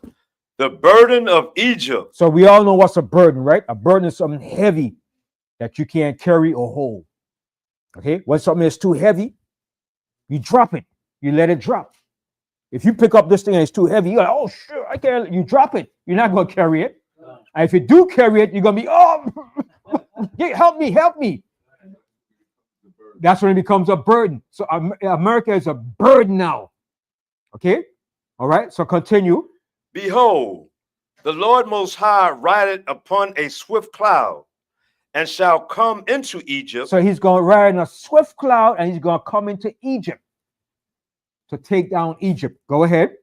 The burden of Egypt. So we all know what's a burden, right? A burden is something heavy that you can't carry or hold. Okay? When something is too heavy, you drop it. You let it drop. If you pick up this thing and it's too heavy, you're like, oh, sure, I can't. You drop it. You're not going to carry it. And if you do carry it, you're going to be, oh, help me, help me. That's when it becomes a burden. So America is a burden now. Okay? All right? So continue. Behold, the Lord Most High rideth upon a swift cloud, and shall come into Egypt. So he's going to ride in a swift cloud and he's going to come into Egypt to take down Egypt. Go ahead.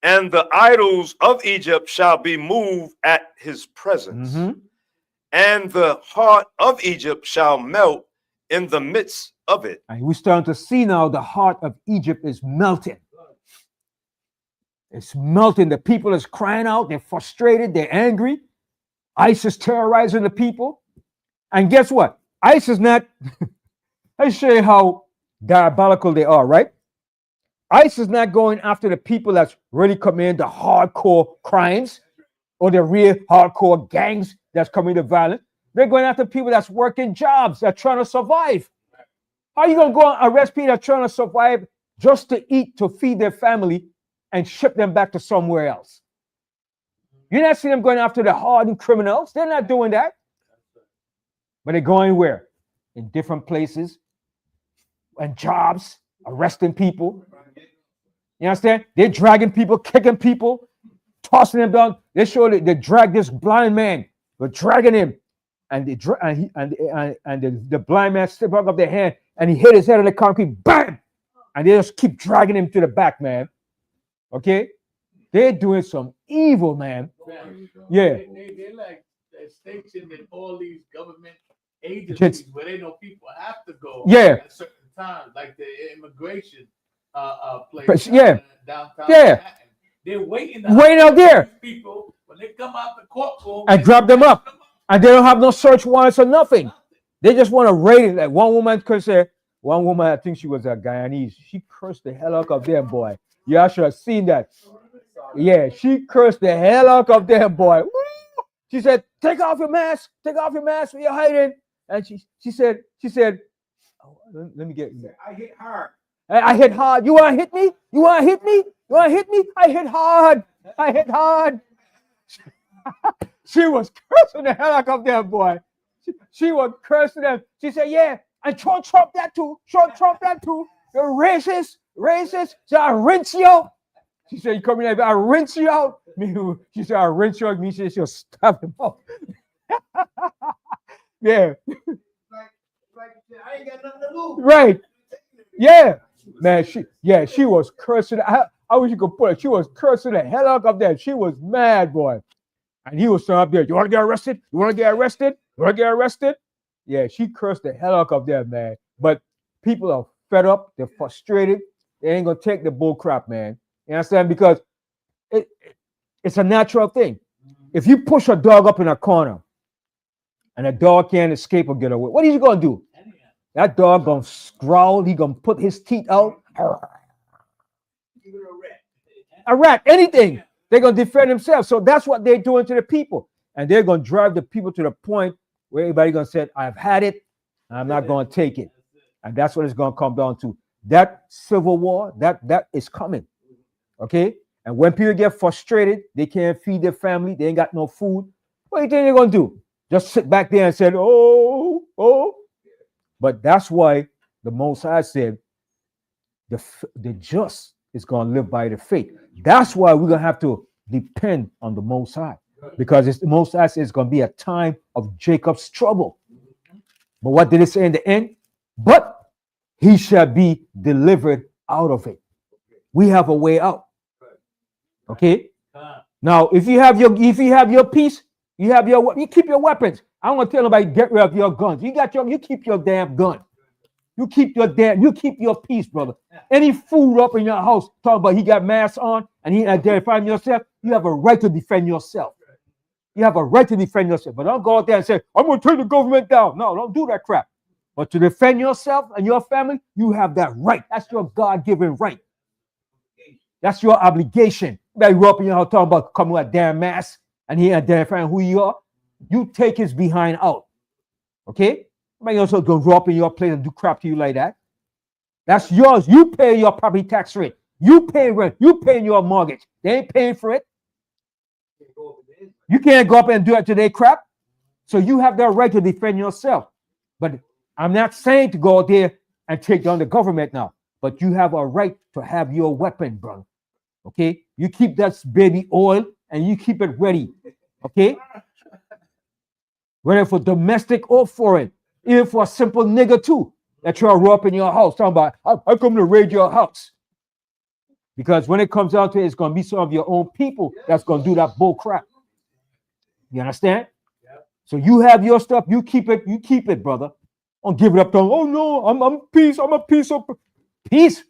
And the idols of Egypt shall be moved at his presence. Mhm. And the heart of Egypt shall melt in the midst of it. And we're starting to see now the heart of Egypt is melting. It's melting. The people is crying out. They're frustrated. They're angry. ISIS terrorizing the people. And guess what? ISIS not, I show you how diabolical they are, right? ISIS not going after the people that's really committing the hardcore crimes or the real hardcore gangs that's committing the violence. They're going after people that's working jobs, that's trying to survive. How are you going to go and arrest people that's trying to survive just to eat, to feed their family, and ship them back to somewhere else? You're not seeing them going after the hardened criminals. They're not doing that. But they're going where? In different places and jobs, arresting people. You understand? They're dragging people, kicking people, tossing them down. They show that they drag this blind man. They're dragging him. And the blind man stepped up their hand and he hit his head on the concrete. Bam! And they just keep dragging him to the back, man. Okay? They're doing some evil, man. Yeah. They like they're stationed in all these government agencies where they know people have to go at certain times, like the immigration place yeah. downtown. Yeah. Manhattan. They're waiting out there. People when they come out the courtroom and grab them up. And they don't have no search warrants or nothing. They just want to raid it. Like one woman could say, one woman, I think she was a Guyanese, she cursed the hell out of them, boy. You should have seen that. Yeah, she cursed the hell out of them, boy. She said, take off your mask, where you're hiding. And she said, oh, let me get you. I hit hard. I hit hard. You want to hit me? You want to hit me? You want to hit me? I hit hard. I hit hard. She was cursing the hell out of them, boy. She was cursing them. She said, yeah, and show Trump that too. Show Trump that too. You're racist. So I rinse you out. She said, you come in, I rinse you out. She said, I rinse you out. Me, she'll stab him up. Yeah. I ain't got nothing to lose. Right. Yeah. Man, she was cursing. I wish you could put it. She was cursing the hell out of them. She was mad, boy. And he was up there. You want to get arrested? You want to get arrested? You want to get arrested? Yeah, she cursed the hell out of them, man. But people are fed up. They're frustrated. They ain't going to take the bull crap, man. You understand? Because it's a natural thing. If you push a dog up in a corner and a dog can't escape or get away, what are you going to do? That dog going to growl. He going to put his teeth out. A rat, anything. They're going to defend themselves. So that's what they're doing to the people. And they're going to drive the people to the point where everybody's going to say, I've had it. I'm not going to take it. And that's what it's going to come down to. That civil war, that is coming. Okay? And when people get frustrated, they can't feed their family, they ain't got no food. What do you think they're going to do? Just sit back there and say, oh. But that's why the Most High said the just is going to live by the faith. That's why we're going to have to depend on the Most High. Because it's the Most High says it's going to be a time of Jacob's trouble. But what did it say in the end? But he shall be delivered out of it. We have a way out. Okay? Now, if you have your peace, you keep your weapons. I don't want to tell nobody get rid of your guns. You keep your damn gun. You keep your peace, brother. Any food up in your house, talk about he got masks on and he identifying yourself, you have a right to defend yourself. You have a right to defend yourself. But don't go out there and say, I'm going to turn the government down. No, don't do that crap. But to defend yourself and your family, you have that right. That's your God-given right. That's your obligation. You grew up in your house talking about coming with a damn mask and he identifying who you are. You take his behind out. Okay? Nobody else is going to grow up in your place and do crap to you like that. That's yours. You pay your property tax rate. You pay rent. You paying your mortgage. They ain't paying for it. You can't go up and do it to their crap. So you have that right to defend yourself. But I'm not saying to go out there and take down the government now. But you have a right to have your weapon, bro. Okay? You keep that baby oil and you keep it ready. Okay? Whether for domestic or foreign. Even for a simple nigger too. That you're up in your house. Talking about, I come to raid your house. Because when it comes down to it, it's going to be some of your own people that's going to do that bull crap. You understand? So you have your stuff, you keep it, brother. Don't give it up to them. Oh no, I'm peace. I'm a peace of peace.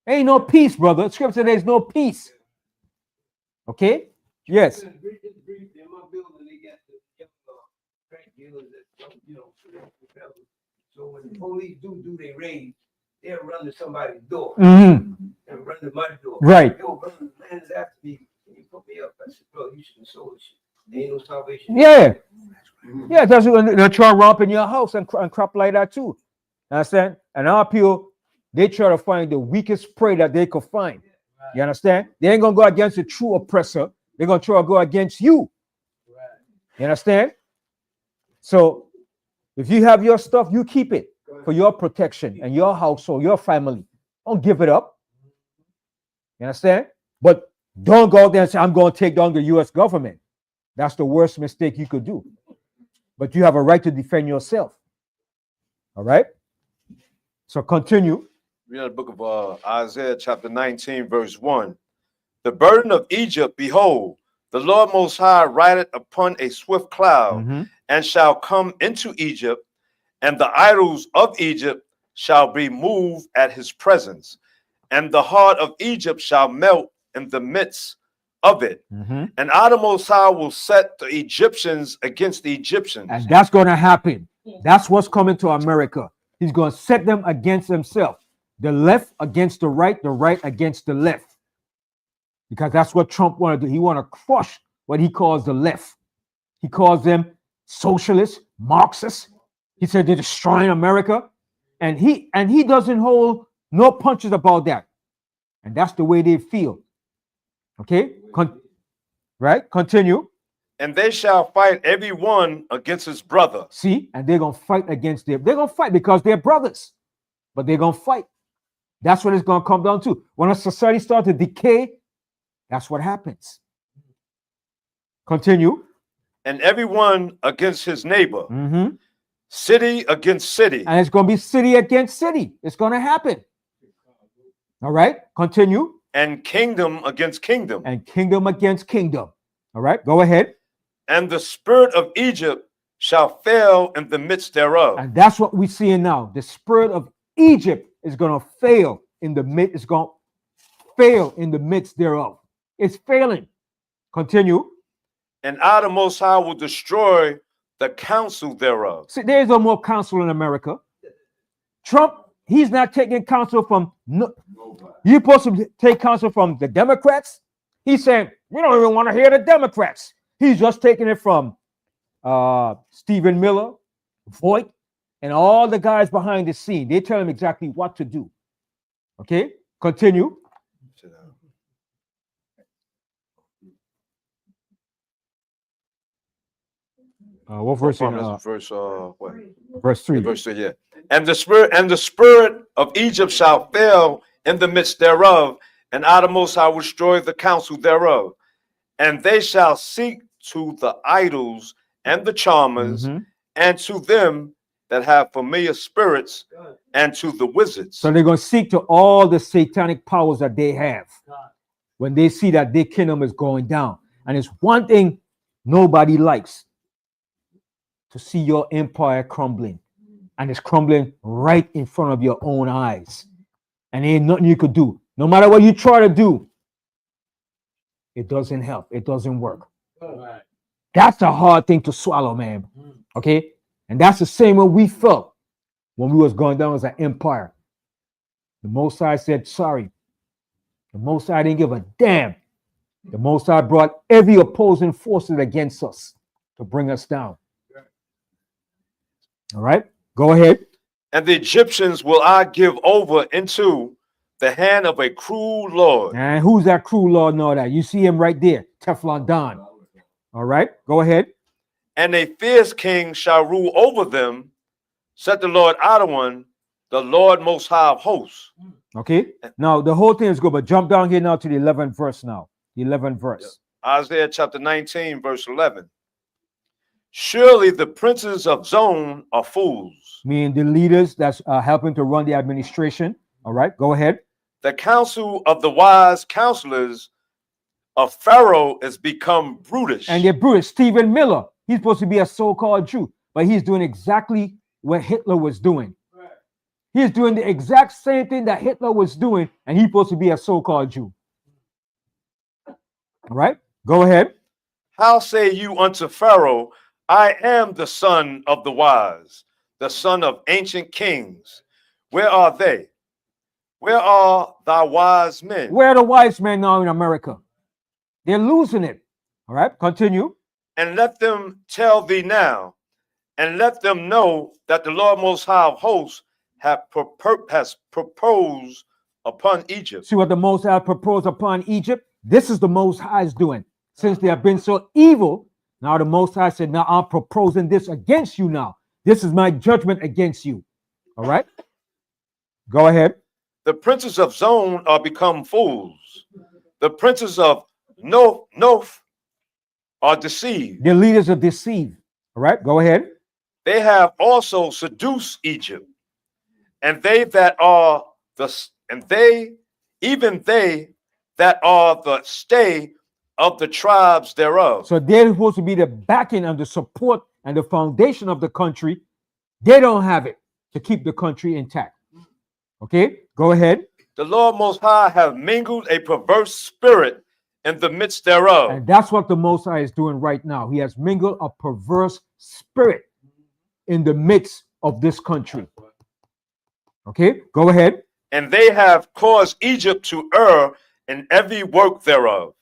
Ain't no peace, brother. Scripture, there's no peace. Okay? Yes. In my building, they got the young crack dealers that, so when the police do their raids, they'll run to somebody's door and run to my door. Right. Yo, brother, man is after me. Can you put me up? I said, bro, you shouldn't sold this shit. There ain't no salvation. Yeah. Yeah, that's what they're trying to romp in your house and crap like that too. Understand? And our people, they try to find the weakest prey that they could find. You understand? They ain't gonna go against the true oppressor. They're gonna try to go against you. You understand? So if you have your stuff, you keep it for your protection and your household, your family. Don't give it up. You understand? But don't go out there and say, I'm going to take down the U.S. government. That's the worst mistake you could do. But you have a right to defend yourself. All right? So continue. Read the book of Isaiah chapter 19, verse 1. The burden of Egypt, behold, the Lord Most High rideth upon a swift cloud, and shall come into Egypt, and the idols of Egypt shall be moved at his presence, and the heart of Egypt shall melt in the midst of it. And I, the Most High, will set the Egyptians against the Egyptians. And that's going to happen. That's what's coming to America. He's going to set them against himself. The left against the right against the left. Because that's what Trump wanted to do. He want to crush what he calls the left. He calls them socialists, Marxists. He said they're destroying America. And he doesn't hold no punches about that. And that's the way they feel. Okay? Right? Continue. And they shall fight every one against his brother. See? And they're going to fight against them. They're going to fight because they're brothers. But they're going to fight. That's what it's going to come down to. When a society starts to decay, that's what happens. Continue. And everyone against his neighbor. City against city. And it's going to be city against city. It's going to happen. All right. Continue. And kingdom against kingdom. And kingdom against kingdom. All right. Go ahead. And the spirit of Egypt shall fail in the midst thereof. And that's what we're seeing now. The spirit of Egypt is going to fail in the midst. It's going to fail in the midst thereof. It's failing. Continue. And I, the Most High, will destroy the counsel thereof. See, there's no more counsel in America. Trump, he's not taking counsel from. You're supposed to take counsel from the Democrats. He's saying we don't even want to hear the Democrats. He's just taking it from Stephen Miller, Voight, and all the guys behind the scene. They tell him exactly what to do. Okay, continue. What verse? Verse 3. Verse 3, yeah. And the spirit of Egypt shall fail in the midst thereof, and I, the Most High, will destroy the counsel thereof. And they shall seek to the idols and the charmers, and to them that have familiar spirits, and to the wizards. So they're going to seek to all the satanic powers that they have when they see that their kingdom is going down. And it's one thing nobody likes, to see your empire crumbling. And it's crumbling right in front of your own eyes. And there ain't nothing you could do. No matter what you try to do, it doesn't help. It doesn't work. That's a hard thing to swallow, man. Okay? And that's the same way we felt when we was going down as an empire. The Most High said, sorry. The Most High didn't give a damn. The Most High brought every opposing forces against us to bring us down. All right, go ahead. And the Egyptians will I give over into the hand of a cruel Lord. And who's that cruel Lord? Know that? You see him right there, Teflon Don. All right, go ahead. And a fierce king shall rule over them, said the Lord Adonai, the Lord Most High of hosts. Okay, now the whole thing is good, but jump down here now to the 11th verse now. The 11th verse. Isaiah chapter 19, verse 11. Surely the princes of Zone are fools. Meaning the leaders that's helping to run the administration. All right, go ahead. The counsel of the wise counselors of Pharaoh is become brutish. And they're brutish. Stephen Miller, he's supposed to be a so-called Jew, but he's doing exactly what Hitler was doing. He's doing the exact same thing that Hitler was doing, and he's supposed to be a so-called Jew. All right, go ahead. How say you unto Pharaoh, I am the son of the wise, the son of ancient kings? Where are they? Where are thy wise men? Where are the wise men now in America? They're losing it. All right, continue. And let them tell thee now, and let them know that the Lord Most High of hosts has proposed upon Egypt. See what the Most High proposed upon Egypt? This is the Most High's doing. Since they have been so evil, now the Most High said, now I'm proposing this against you now. This is my judgment against you. All right? Go ahead. The princes of Zon are become fools. The princes of Noth are deceived. The leaders are deceived. All right, go ahead. They have also seduced Egypt, and they that are even they that are the stay of the tribes thereof. So they're supposed to be the backing and the support and the foundation of the country. They don't have it to keep the country intact. Okay, go ahead. The Lord Most High have mingled a perverse spirit in the midst thereof. And that's what the Most High is doing right now. He has mingled a perverse spirit in the midst of this country. Okay, go ahead. And they have caused Egypt to err in every work thereof,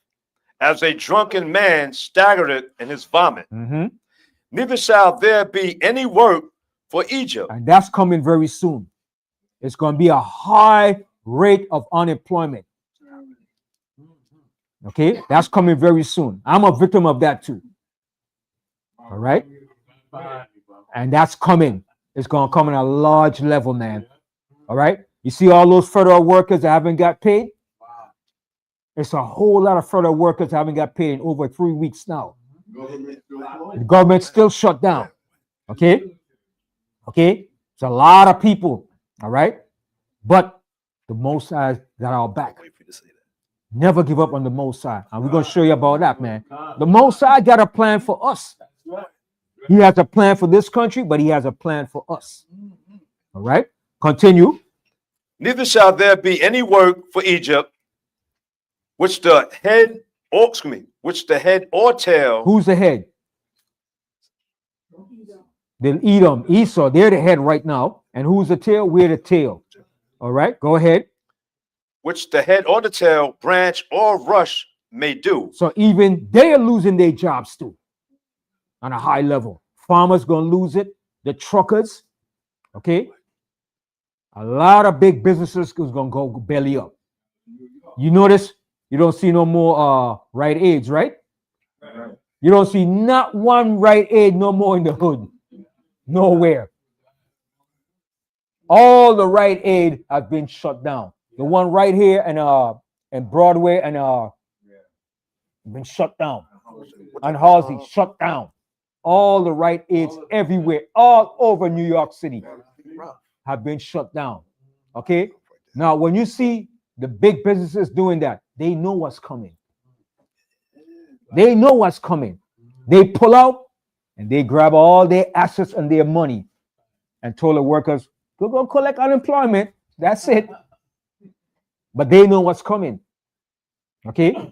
as a drunken man staggered in his vomit. Neither shall there be any work for Egypt. And that's coming very soon. It's going to be a high rate of unemployment. Okay, that's coming very soon. I'm a victim of that too. All right, and that's coming. It's going to come in a large level, man. All right, you see all those federal workers that haven't got paid? It's a whole lot of federal workers that haven't got paid in over 3 weeks now. The government's still shut down. Okay, it's a lot of people. All right, but the Most High got our back. Never give up on the Most High. And we're going to show you about that, man. The Most High got a plan for us. He has a plan for this country, but he has a plan for us. All right, continue. Neither shall there be any work for Egypt, which the head or tail. Who's the head? Then Edom, Esau, they're the head right now. And who's the tail? We're the tail. All right, go ahead. Which the head or the tail, branch or rush may do. So even they are losing their jobs too on a high level. Farmers going to lose it. The truckers, okay? A lot of big businesses is going to go belly up. You notice you don't see no more Rite Aids, right? You don't see not one Rite Aid no more in the hood. Nowhere. All the Rite Aid have been shut down. The one right here and Broadway and been shut down. And Halsey shut down. All the Rite Aids everywhere, all over New York City have been shut down. Okay? Now, when you see the big businesses doing that, they know what's coming. They know what's coming. They pull out and they grab all their assets and their money and told the workers, go collect unemployment. That's it. But they know what's coming. Okay?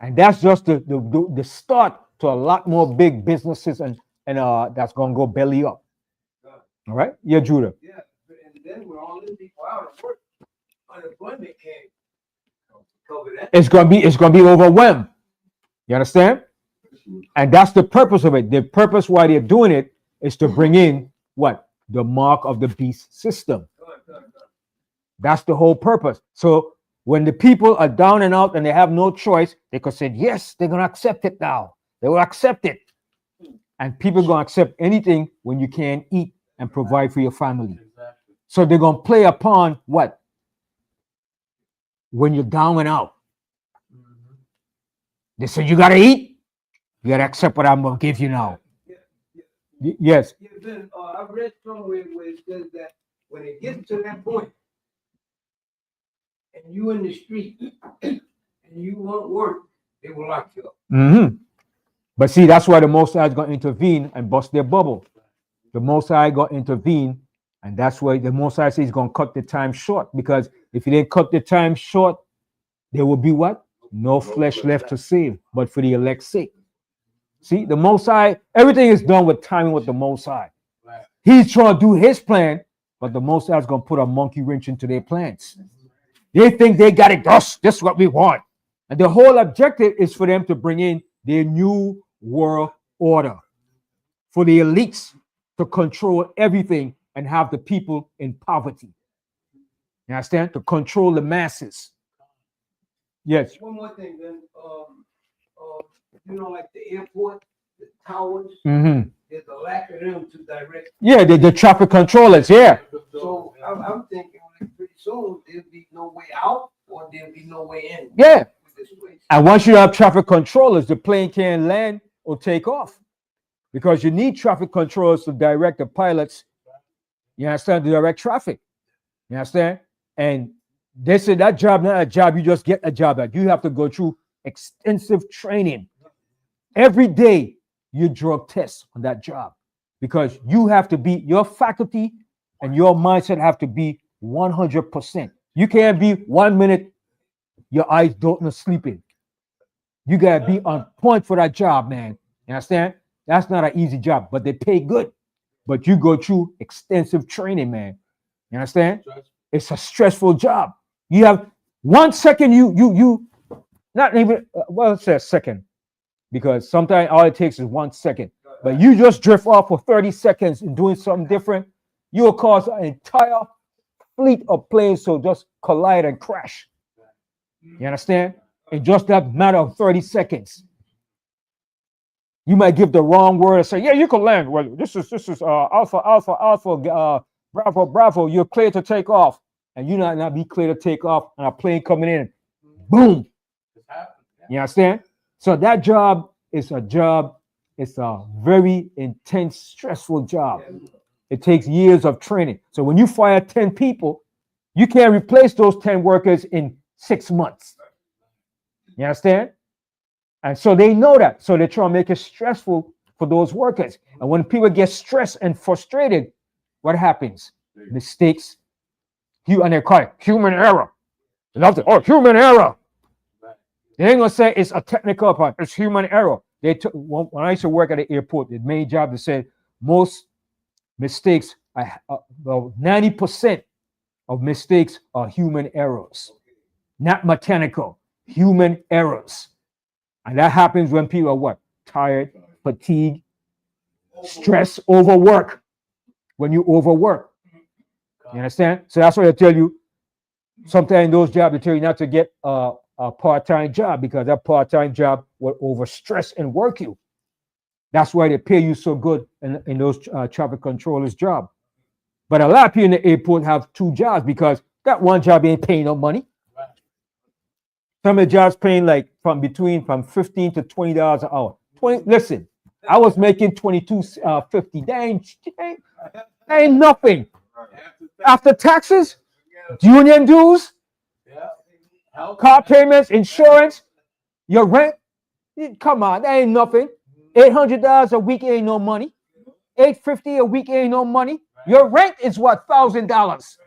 And that's just the start to a lot more big businesses and that's going to go belly up. All right? Yeah, Judah. Yeah, and then we're all in people out of work. Unemployment can't cover that. It's going to be overwhelmed. You understand? And that's the purpose of it. The purpose why they're doing it is to bring in what? The mark of the beast system. That's the whole purpose. So when the people are down and out and they have no choice, they could say, yes, they're going to accept it now. They will accept it. And people are going to accept anything when you can't eat and provide for your family. So they're going to play upon what? When you're down and out. They say, you got to eat. You got to accept what I'm going to give you now. Yes. Yeah, then, I've read somewhere where it says that when it gets to that point, and you in the street and you won't work, they will lock you up. Mm-hmm. But see, that's why the Most High is going to intervene and bust their bubble. The Most High going to intervene, and that's why the Most High says he's going to cut the time short. Because if he didn't cut the time short, there will be what? No flesh left to save, but for the elect's sake. See, the Most High, everything is done with timing with the Most High. He's trying to do his plan, but the Most High is going to put a monkey wrench into their plans. They think they got it. This is what we want. And the whole objective is for them to bring in their new world order, for the elites to control everything and have the people in poverty. You understand? To control the masses. Yes. One more thing, then. You know, like the airport, the towers, Mm-hmm. there's a lack of them to direct. Yeah, the traffic controllers. Yeah. So I'm thinking like pretty soon there'll be no way out or there'll be no way in. Yeah. With this place. And once you have traffic controllers, the plane can't land or take off, because you need traffic controllers to direct the pilots. You understand? To direct traffic. You understand? And they say that job not a job you just get a job at. You have to go through extensive training. Every day you drug tests on that job, because you have to be, your faculty and your mindset have to be 100%. You can't be 1 minute your eyes don't sleeping. You gotta be on point for that job, man. You understand? That's not an easy job, but they pay good. But you go through extensive training, man. You understand? It's a stressful job. You have 1 second, you not even well, say a second, because sometimes all it takes is 1 second. But you just drift off for 30 seconds and doing something different, you'll cause an entire fleet of planes to just collide and crash. You understand? In just that matter of 30 seconds. You might give the wrong word and say, yeah, you can land. Well, this is Alpha, Bravo, you're clear to take off. And you not be clear to take off, and a plane coming in, boom. You understand? So that job is a job, it's a very intense, stressful job. It takes years of training. So when you fire 10 people, you can't replace those 10 workers in 6 months. You understand? And so they know that. So they try to make it stressful for those workers. And when people get stressed and frustrated, what happens? Mistakes. And they call it human error. They love to, human error. They ain't gonna say it's a technical part. It's human error. When I used to work at the airport, the main job, they said most mistakes, 90% of mistakes are human errors, not mechanical. Human errors. And that happens when people are what? Tired, fatigued, stress, overwork. When you overwork. You understand? So that's why I tell you, sometimes in those jobs, they tell you not to get a part-time job, because that part-time job will overstress and work you. That's why they pay you so good in those traffic controllers' job. But a lot of people in the airport have 2 jobs, because that one job ain't paying no money. Some of the jobs paying like from $15 to $20 an hour. Listen, I was making $22.50. That ain't nothing. After taxes, union dues, car payments, insurance, your rent. Come on, that ain't nothing. $800 a week ain't no money. $850 a week ain't no money. Your rent is what, $1,000.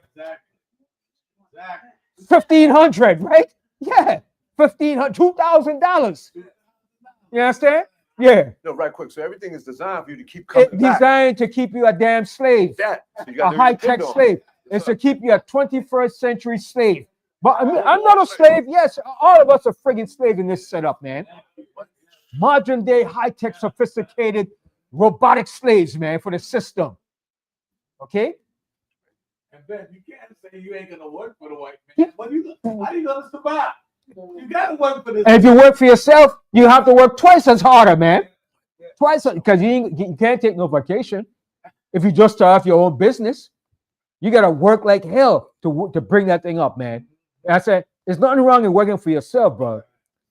$1,500, right? Yeah, $1,500, $2,000. You understand? Yeah. No, right quick. So everything is designed for you to keep coming back. Designed to keep you a damn slave. So a high-tech slave. It's to keep you a 21st century slave. But I mean, I'm not a slave. Yes, all of us are friggin' slaves in this setup, man. Modern day, high-tech, sophisticated, robotic slaves, man, for the system. Okay? And Ben, you can't say you ain't gonna work for the white man. How are you gonna survive? You gotta work for this. And if you work for yourself, you have to work twice as harder, man. Twice, because you can't take no vacation. If you just start off your own business, you gotta work like hell to bring that thing up, man. And I said, there's nothing wrong in working for yourself, bro.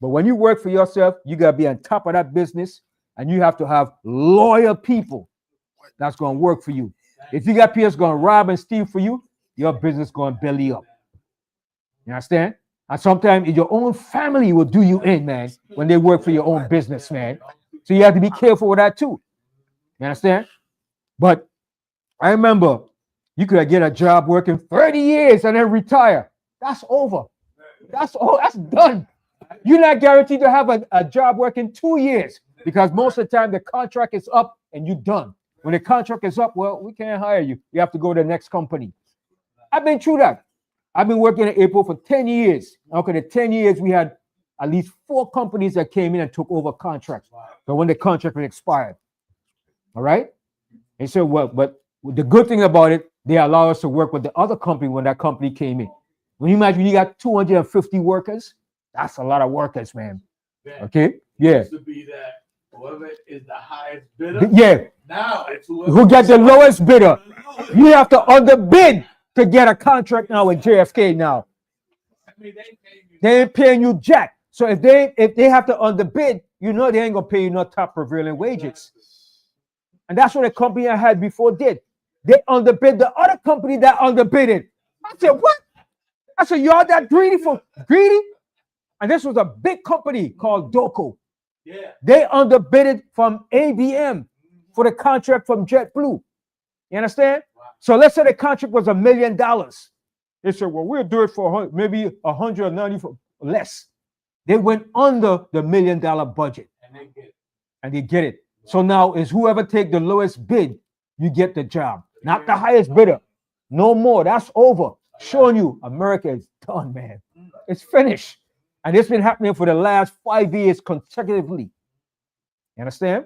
But when you work for yourself, you gotta be on top of that business, and you have to have loyal people that's gonna work for you. If you got people that's gonna rob and steal for you, your business gonna belly up. You understand? And sometimes your own family will do you in, man, when they work for your own business, man. So you have to be careful with that too. You understand? But I remember you could get a job working 30 years and then retire. That's over. That's all. That's done. You're not guaranteed to have a job working 2 years because most of the time the contract is up and you're done. When the contract is up, well, we can't hire you. You have to go to the next company. I've been through that. I've been working at April for 10 years. Okay, the 10 years we had at least 4 companies that came in and took over contracts. So when the contract was expired, all right? And so, well, but the good thing about it, they allow us to work with the other company when that company came in. When you imagine you got 250 workers, that's a lot of workers, man. Okay, yeah. Used to be that whoever is the highest bidder. Yeah. Now it's who get the lowest bidder. You have to underbid to get a contract now with JFK now. I mean, They ain't paying you jack. So if they have to underbid, you know they ain't gonna pay you no top prevailing wages. And that's what the company I had before did. They underbid the other company that underbidded. I said, what? I said, y'all that greedy? And this was a big company called Doco. yeah. They underbidded from ABM for the contract from JetBlue. You understand? So let's say the contract was $1 million. They said, well, we'll do it for maybe 190 for less. They went under the $1 million budget. And they get it. So now is whoever take the lowest bid, you get the job. Not the highest bidder. No more. That's over. Showing you America is done, man. It's finished. And it's been happening for the last 5 years consecutively. You understand?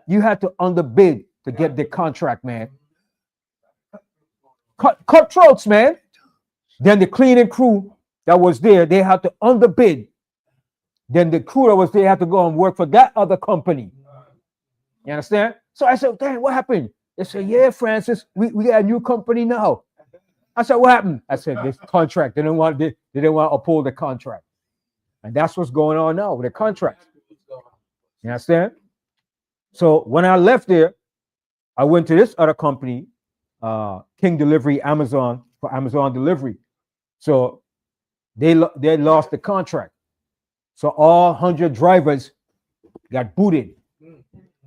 You had to underbid to get the contract, man. Cutthroats, man. Then the cleaning crew that was there, they had to underbid. Then the crew that was there had to go and work for that other company. You understand? So I said, dang, what happened? They said, yeah, Francis, we got a new company now. I said, what happened? I said, this contract. They didn't want to uphold the contract. And that's what's going on now with the contract. You understand? So when I left there, I went to this other company, King Delivery, Amazon, for Amazon delivery. So they lost the contract. So all 100 drivers got booted.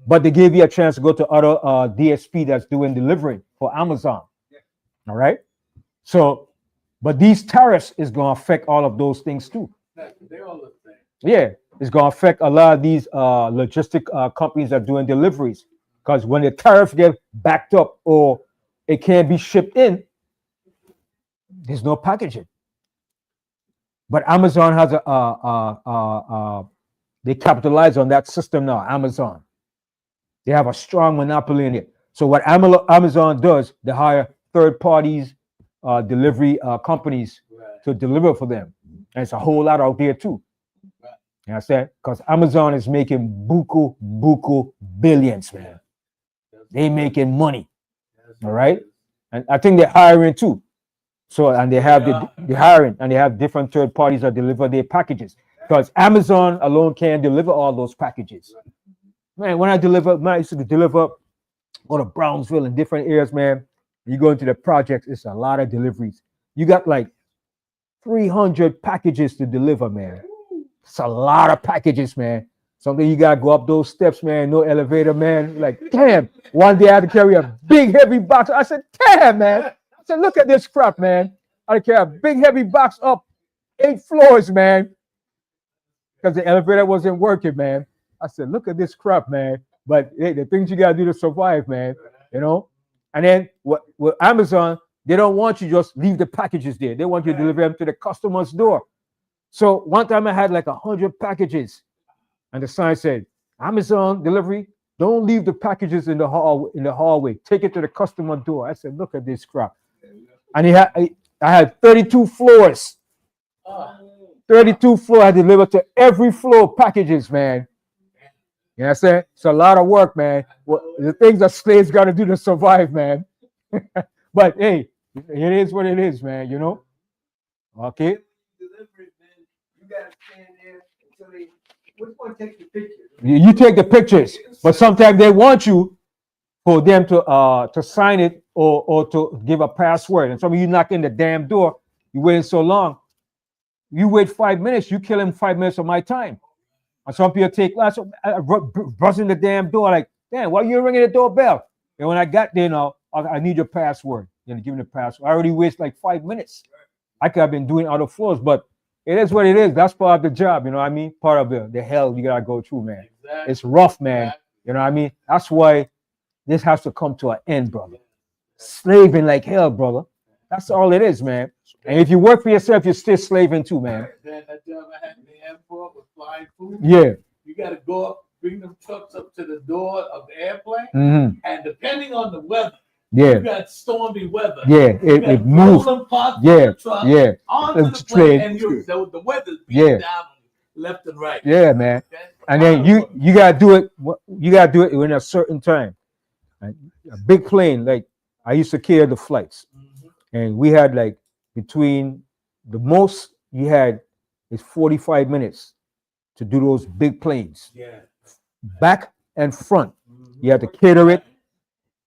But they gave you a chance to go to other DSP that's doing delivery for Amazon. All right? So, but these tariffs is going to affect all of those things too. They're all the same. Yeah, it's going to affect a lot of these logistic companies that are doing deliveries. Because when the tariffs get backed up or it can't be shipped in, there's no packaging. But Amazon has they capitalize on that system now, Amazon. They have a strong monopoly in it. So what Amazon does, they hire third parties, delivery companies to deliver for them. And it's a whole lot out there too. You understand? Because Amazon is making buku billions, man. They making money. All right? And I think they're hiring too. So, and they have the hiring, and they have different third parties that deliver their packages. Because Amazon alone can't deliver all those packages. Man, when I used to deliver go to Brownsville and different areas, man. You go into the projects, it's a lot of deliveries. You got like 300 packages to deliver, man. It's a lot of packages, man. Something you gotta go up those steps, man. No elevator, man. Like, damn. One day I had to carry a big heavy box. I said, damn, man. I said, look at this crap, man. I had to carry a big heavy box up 8 floors, man. Because the elevator wasn't working, man. I said, look at this crap, man. But hey, the things you gotta do to survive, man. You know? And then with Amazon, they don't want you to just leave the packages there. They want you to deliver them to the customer's door. So one time I had like 100 packages. And the sign said, Amazon delivery, don't leave the packages in the hallway. Take it to the customer door. I said, look at this crap. And I had 32 floors. 32 floors. I delivered to every floor packages, man. You know what I'm saying? It's a lot of work, man. Well, the things that slaves got to do to survive, man. But hey, it is what it is, man, you know? Okay. Delivery, man, you gotta stand there until they. Which one takes the pictures? You take the pictures, but sometimes they want you for them to sign it or to give a password. And some of you knock in the damn door, You waiting so long. You wait 5 minutes, you kill him 5 minutes of my time. And some people take lots of buzzing the damn door, like, damn, why you ringing the doorbell? And when I got there, I need your password. Give me the password. I already wasted like 5 minutes. I could have been doing other floors, but it is what it is. That's part of the job, you know what I mean? Part of the hell you gotta go through, man. Exactly. It's rough, man. You know what I mean? That's why this has to come to an end, brother. Slaving like hell, brother. That's all it is, man. And if you work for yourself, you're still slaving too, man. That job I had in the airport with flying food. Yeah. You got to go up, bring them trucks up to the door of the airplane, Mm-hmm. and depending on the weather, Yeah. you got stormy weather. Yeah. It moves. Yeah. Truck Yeah. onto the plane, and the weather's beating down left and right. Yeah, man. Okay? And then you gotta do it. You gotta do it in a certain time. A big plane, like I used to carry the flights, and we had like between the most you had is 45 minutes to do those big planes. Yeah. Back and front. You have to cater it.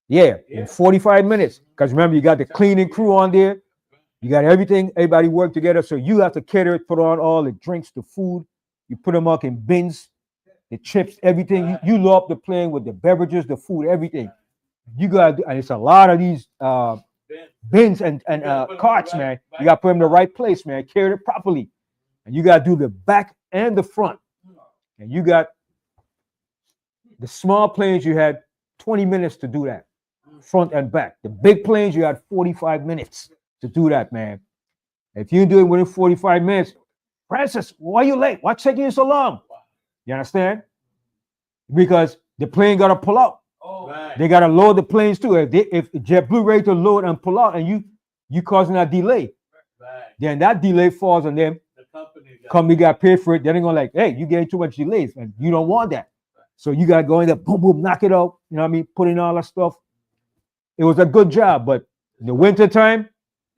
Yeah, in 45 minutes. Because remember, you got the cleaning crew on there. You got everything, everybody work together. So you have to cater it, put on all the drinks, the food. You put them up in bins, the chips, everything. You load up the plane with the beverages, the food, everything. You got to do, and it's a lot of these bins and carts, man. You got to put them in the right place, man. Carry it properly. And you got to do the back and the front. And you got the small planes, you had 20 minutes to do that, front and back. The big planes, you had 45 minutes to do that, man. If you do it within 45 minutes, Francis, why are you late? Why taking you so long? You understand? Because the plane got to pull out. Right. They got to load the planes too. If JetBlue ready to load and pull out, and you causing a delay, then that delay falls on them. The company got paid for it. They're gonna like, hey, you getting too much delays, and you don't want that. So you got to go in there, boom, boom, knock it out. You know what I mean? Put in all that stuff. It was a good job, but in the winter time,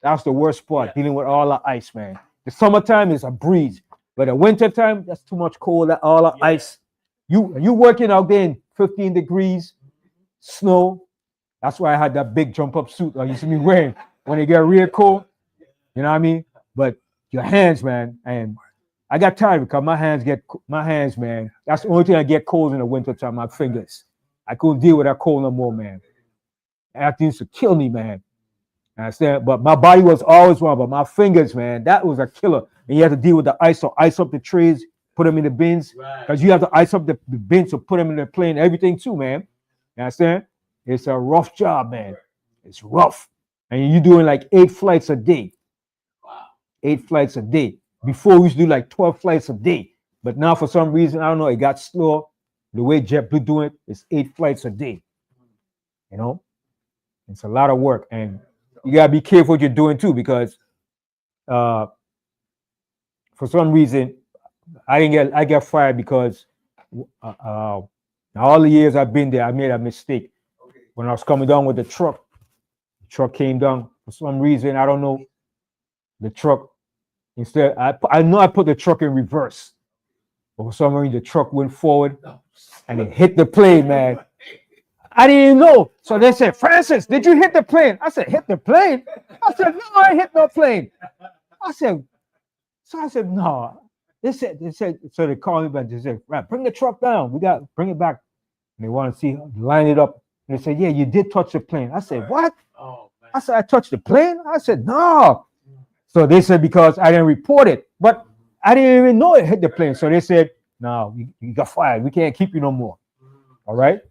that's the worst part, dealing with all the ice, man. The summertime is a breeze, but the winter time, that's too much cold, all the ice. You working out there in 15 degrees, snow. That's why I had that big jump up suit I used to be wearing when it get real cold. You know what I mean? But your hands, man, and I got tired because my hands, man. That's the only thing I get cold in the winter time. My fingers. I couldn't deal with that cold no more, man. That used to kill me, man. Understand? But my body was always wrong. But my fingers, man, that was a killer. And you have to deal with the ice. So ice up the trays, put them in the bins. Because you have to ice up the bins to put them in the plane, everything too, man. You understand? It's a rough job, man. It's rough. And you're doing like 8 flights a day. Wow. 8 flights a day. Before we used to do like 12 flights a day. But now for some reason, I don't know, it got slow. The way JetBlue doing it, it's 8 flights a day. You know? It's a lot of work. And you gotta be careful what you're doing too, because for some reason I got fired because all the years I've been there, I made a mistake. When I was coming down with the truck came down for some reason. I don't know. The truck, instead, I know I put the truck in reverse, but for some reason the truck went forward and it hit the plane, man. I didn't even know. So they said, Francis, did you hit the plane? I said, hit the plane? I said, no, I hit no plane. I said, no. They said, so they called me back. They said, right, bring the truck down. We got bring it back. And they want to see, line it up. And they said, yeah, you did touch the plane. I said, what? Oh, man. I said, I touched the plane? I said, no. So they said, because I didn't report it. But I didn't even know it hit the plane. So they said, no, you got fired. We can't keep you no more. All right?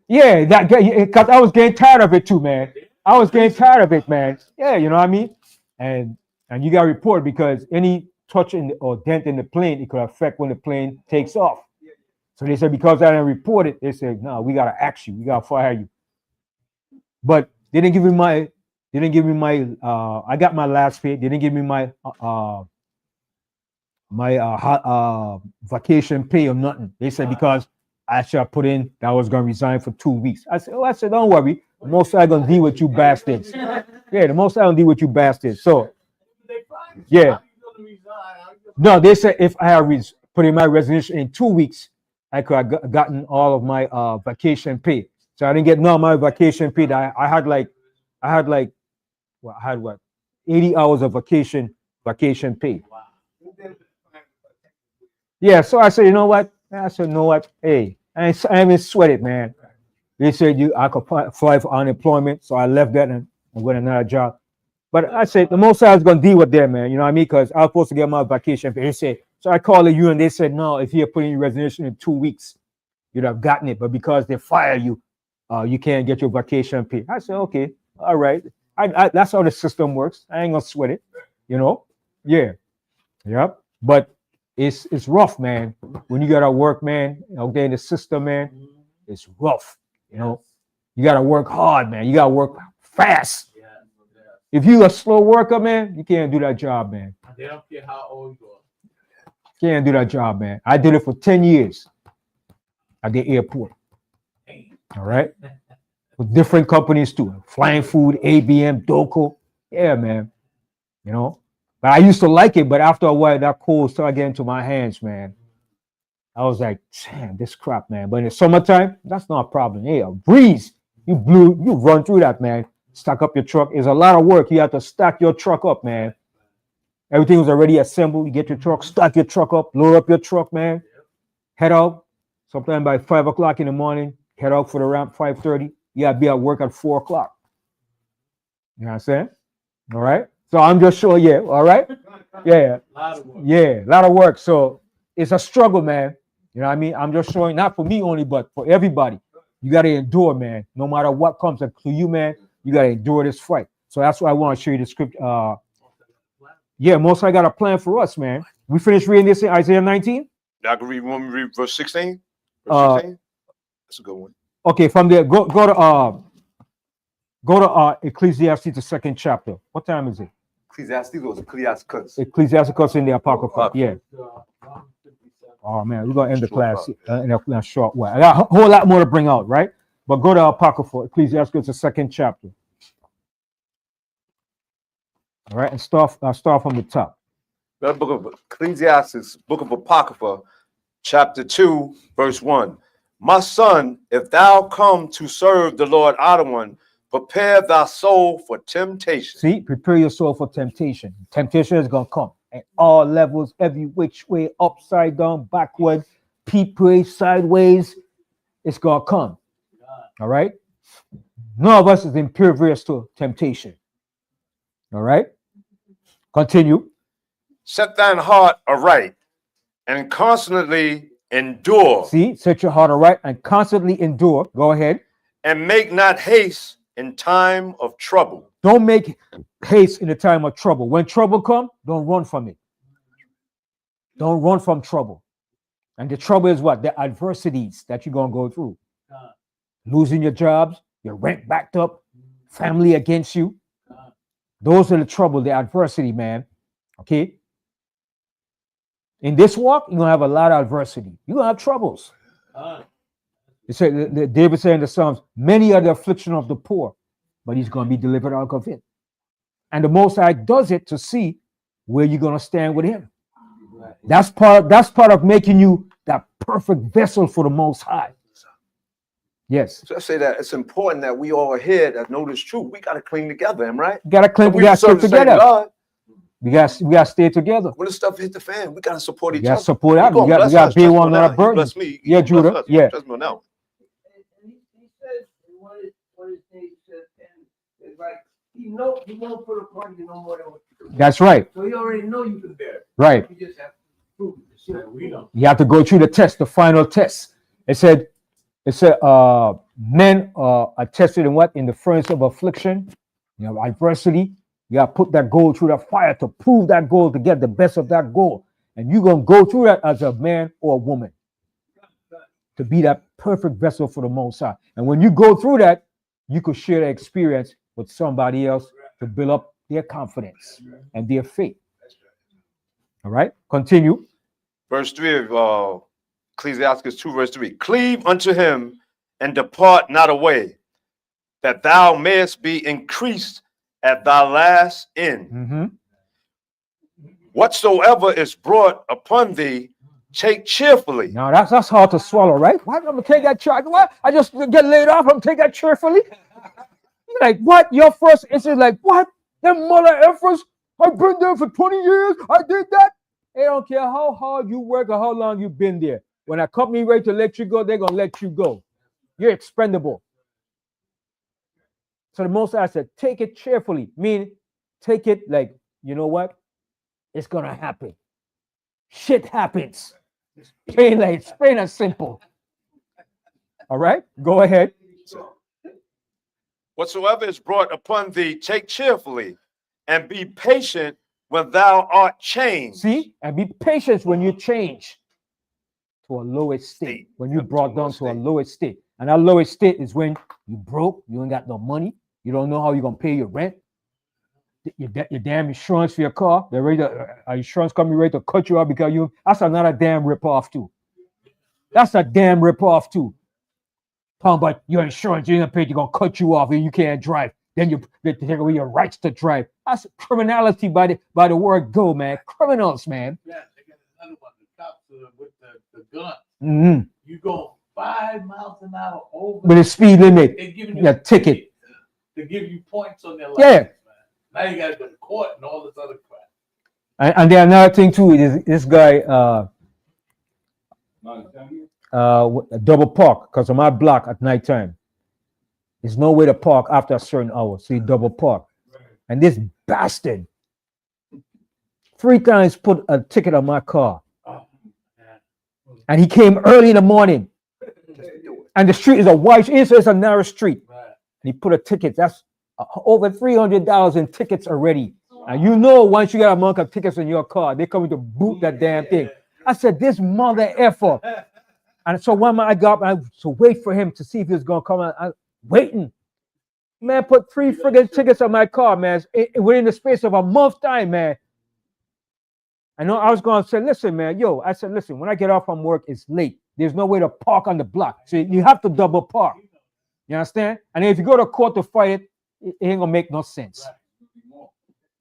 Yeah, because I was getting tired of it too, man. I was getting tired of it, man. Yeah, you know what I mean? And you got to report, because any touch or dent in the plane, it could affect when the plane takes off. So they said, because I didn't report it, they said, no, we got to axe you. We got to fire you. But they didn't give me my, I got my last pay. They didn't give me my vacation pay or nothing. They said, because I should have put in that I was going to resign for 2 weeks. I said, don't worry. The most I'm going to deal with you bastards. Yeah, the most I'm going to deal with you bastards. So, yeah. No, they said if I had put in my resignation in 2 weeks, I could have gotten all of my vacation pay. So I didn't get none of my vacation pay. I had 8 80 hours of vacation pay. Yeah, so I said, you know what? Hey, I haven't sweated, man. They said I could apply for unemployment, so I left that and went another job. But I said the most I was gonna deal with them, man. You know what I mean? Because I was supposed to get my vacation pay. They said, so I called the union. They said, no, if you put in your resignation in 2 weeks, you'd have gotten it. But because they fire you, you can't get your vacation pay. I said, okay, all right. That's how the system works. I ain't gonna sweat it, you know. Yeah, yep. But it's rough, man. When you gotta work, man. Okay, in the system, man, it's rough. You know, you gotta work hard, man. You gotta work fast. If you a slow worker, man, you can't do that job, man. They don't care how old you are. Can't do that job, man. I did it for 10 years at the airport. All right. With different companies too. Flying Food, ABM, Doco. Yeah, man. You know. But I used to like it, but after a while, that cold started getting to my hands, man. I was like, damn, this crap, man. But in the summertime, that's not a problem. Hey, a breeze. You run through that, man. Stack up your truck. It's a lot of work. You have to stack your truck up, man. Everything was already assembled. You get your truck, stack your truck up, load up your truck, man. Head out. Sometime by 5 o'clock in the morning. Head out for the ramp 5:30. You gotta be at work at 4 o'clock. You know what I'm saying? All right. So I'm just showing, yeah. All right. Yeah. Yeah. A lot of work. So it's a struggle, man. You know what I mean? I'm just showing, not for me only, but for everybody. You got to endure, man. No matter what comes to you, man, you got to endure this fight. So that's why I want to show you the script. Yeah, Most High got a plan for us, man. We finished reading this in Isaiah 19. I can read one, read verse 16. Verse 16? That's a good one. Okay, from there, go to Ecclesiastes, the 2nd chapter. What time is it? Ecclesiastes or Ecclesiastes? Ecclesiastes in the Apocrypha. Yeah. Oh man, we're gonna end the class in a short while. I got a whole lot more to bring out, right? But go to Apocrypha, Ecclesiastes, the 2nd chapter. All right, and start from the top. The book of Ecclesiastes, book of Apocrypha, chapter 2, verse 1. My son, if thou come to serve the Lord Adonai, prepare thy soul for temptation. See, prepare your soul for temptation. Temptation is gonna come at all levels, every which way, upside down, backward, peep-way, sideways. It's gonna come. All right. None of us is impervious to temptation. All right. Continue. Set thine heart aright and constantly endure. See, set your heart aright and constantly endure. Go ahead. And make not haste in time of trouble. Don't make haste in the time of trouble. When trouble comes, don't run from it. Don't run from trouble. And the trouble is what? The adversities that you're going to go through. Losing your jobs, your rent backed up, family against you. Those are the trouble, the adversity, man. Okay? In this walk, you're going to have a lot of adversity. You're going to have troubles. It said, David said in the Psalms, many are the affliction of the poor, but he's going to be delivered out of it. And the Most High does it to see where you're going to stand with him. That's part of making you that perfect vessel for the Most High. Yes. So I say that it's important that we all here that know this truth. We got to cling together, am right? We got to cling. We got to stick together. We got to stay together. When the stuff hit the fan, we got to support each other. We got to support out. We got to be one another burden. Bless me. Yeah, Judah. Yeah. Bless me now. And he says, what his name says, and it's like, he won't put a party no more than what you do. That's right. So he already know you can bear it. Right. You just have to prove it. So we know. You have to go through the test, the final test. It said, men are tested in what? In the furnace of affliction, adversity. You got to put that gold through that fire to prove that gold, to get the best of that gold. And you're going to go through that as a man or a woman to be that perfect vessel for the Most High. And when you go through that, you could share the experience with somebody else to build up their confidence and their faith. All right, continue. Verse 3 of Ecclesiastes 2, verse 3. Cleave unto him and depart not away, that thou mayest be increased at thy last end. Mm-hmm. Whatsoever is brought upon thee, take cheerfully. Now that's hard to swallow, right? What? I'm gonna take that charge. What? I just get laid off. I'm gonna take that cheerfully. Like what? Your first instinct, like what? Them mother efforts, I've been there for 20 years. I did that. They don't care how hard you work or how long you've been there. When a company ready to let you go, they're going to let you go. You're expendable. So the Most High said, take it cheerfully. Meaning, take it like, you know what? It's going to happen. Shit happens. Plain and simple. All right? Go ahead. Whatsoever is brought upon thee, take cheerfully, and be patient when thou art changed. See? And be patient when you change to a lower state. When you brought down to a lower state. And that lower state is when you broke, you ain't got no money, you don't know how you're going to pay your rent. Your damn insurance for your car, they're ready to, insurance company ready to cut you out because that's another damn ripoff too. That's a damn ripoff too. Talking about your insurance, you ain't gonna pay, you're gonna cut you off and you can't drive. Then they take away your rights to drive. That's criminality by the word go, man. Criminals, man. Yeah, they got another one. The cops with the gun. Mm-hmm. You go 5 miles an hour over With a speed limit, they giving you a ticket. To give you points on their license, Yeah. man. Now you gotta go to court and all this other crap. And then another thing too is this guy a double park because of my block at nighttime. There's no way to park after a certain hour, so you double park. And this bastard 3 times put a ticket on my car. And he came early in the morning. And the street is a wide, it's a narrow street. And he put a ticket. That's over $300 in tickets already. And you know, once you got a amount of tickets in your car, they're coming to boot that damn thing. I said, this mother effer. And so one man I got, I to wait for him to see if he was gonna come out. I'm waiting. Man, put 3 friggin' tickets on my car, man. Within the space of a month time, man. I know I was gonna say, listen, man, I said, listen, when I get off from work, it's late. There's no way to park on the block. So you have to double park. You understand? And if you go to court to fight it, it ain't gonna make no sense.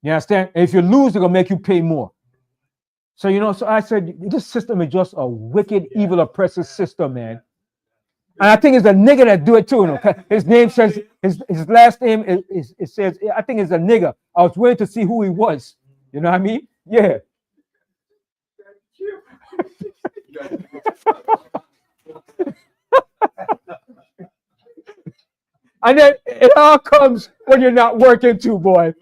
You understand? And if you lose, they're gonna make you pay more. So so I said, this system is just a wicked, evil, oppressive system, man. And I think it's a nigga that do it too. His name says, his last name is it says, I think it's a nigga. I was waiting to see who he was. You know what I mean? Yeah. And then it all comes when you're not working too, boy.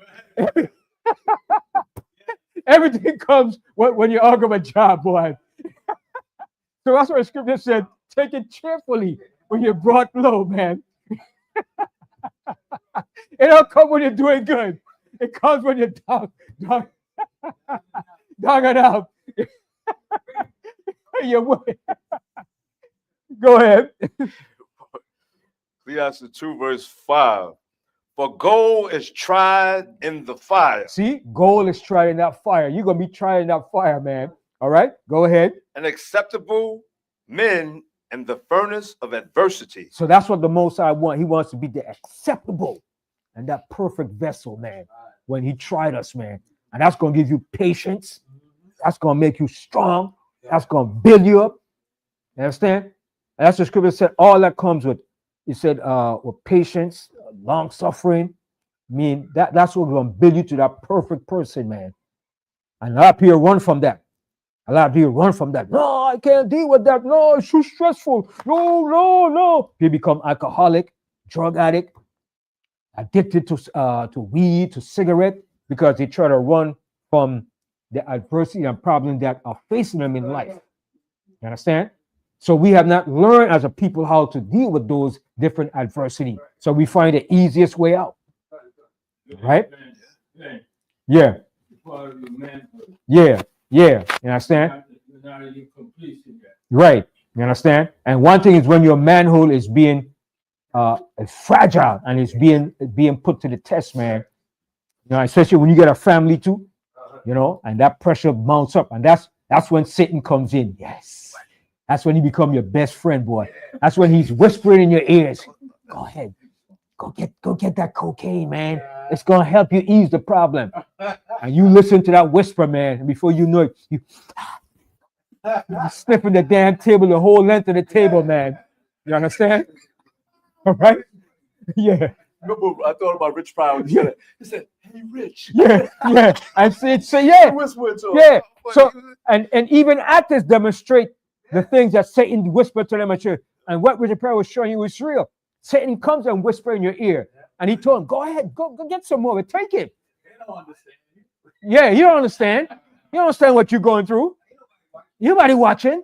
Everything comes when you argue a job, boy. So that's what the scripture said. Take it cheerfully when you're brought low, man. It don't come when you're doing good. It comes when you're dogging out. Go ahead. Ecclesiastes 2 verse 5. For gold is tried in the fire. See, gold is tried in that fire. You're going to be tried in that fire, man. All right, go ahead. And acceptable men in the furnace of adversity. So that's what the Most High wants. He wants to be the acceptable and that perfect vessel, man, when he tried us, man. And that's going to give you patience. That's going to make you strong. That's going to build you up. You understand? And that's what the scripture said. All that comes with, it said, with patience, long suffering. I mean, that's what going to build you to that perfect person, man. And a lot of people run from that. A lot of people run from that. No, I can't deal with that. No, it's too stressful. No. People become alcoholic, drug addict, addicted to weed, to cigarette, because they try to run from the adversity and problem that are facing them in life. You understand? So we have not learned as a people how to deal with those different adversity. So we find the easiest way out. Right? Yeah. Yeah. You understand? Right. You understand? And one thing is when your manhood is being fragile and it's being put to the test, man. Especially when you get a family too, and that pressure mounts up, and that's when Satan comes in. Yes. That's when he become your best friend, boy. That's when he's whispering in your ears. Go ahead. Go get that cocaine, man. It's gonna help you ease the problem. And you listen to that whisper, man. And before you know it, you're sniffing the damn table, the whole length of the table, man. You understand? All right? Yeah. Remember, I thought about Rich Pryor when he said it. He said, "Hey, Rich." Yeah, yeah. And so yeah, Whisper to him. yeah. So and even actors demonstrate the things that Satan whispered to them at church. And what Richard Pryor was showing you was real. Satan comes and whispers in your ear, and he told him, "Go ahead, go get some more, but take it." They don't understand. Yeah, you don't understand. You don't understand what you're going through. Nobody watching.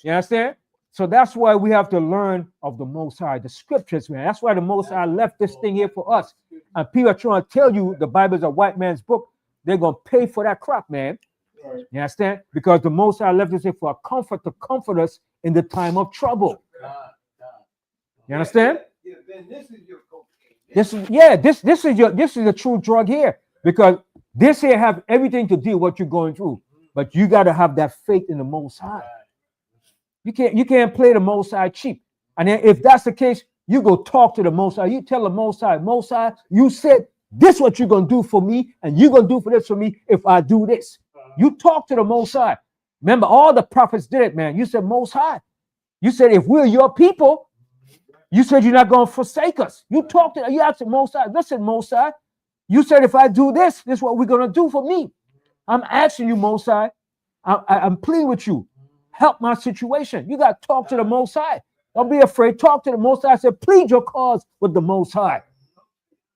You understand? So that's why we have to learn of the Most High, the scriptures, man. That's why the Most High left this thing here for us. And people are trying to tell you the Bible is a white man's book. They're going to pay for that crap, man. You understand? Because the Most High left this here for a comfort to comfort us in the time of trouble. You understand? Yeah, Ben, this is your cocaine. This is a true drug here, because this here have everything to do with what you're going through, but you got to have that faith in the Most High. You can't play the Most High cheap. And then if that's the case, you go talk to the Most High. You tell the Most High, you said this what you're gonna do for me, and you're gonna do for this for me if I do this. You talk to the Most High. Remember, all the prophets did it, man. You said Most High. You said if we're your people, you said you're not gonna forsake us. You asked the Most High. Listen, Most High. You said if I do this is what we're gonna do for me. I'm asking you, Most High. I'm pleading with you. Help my situation. You got to talk to the Most High. Don't be afraid. Talk to the Most High. I said, plead your cause with the Most High.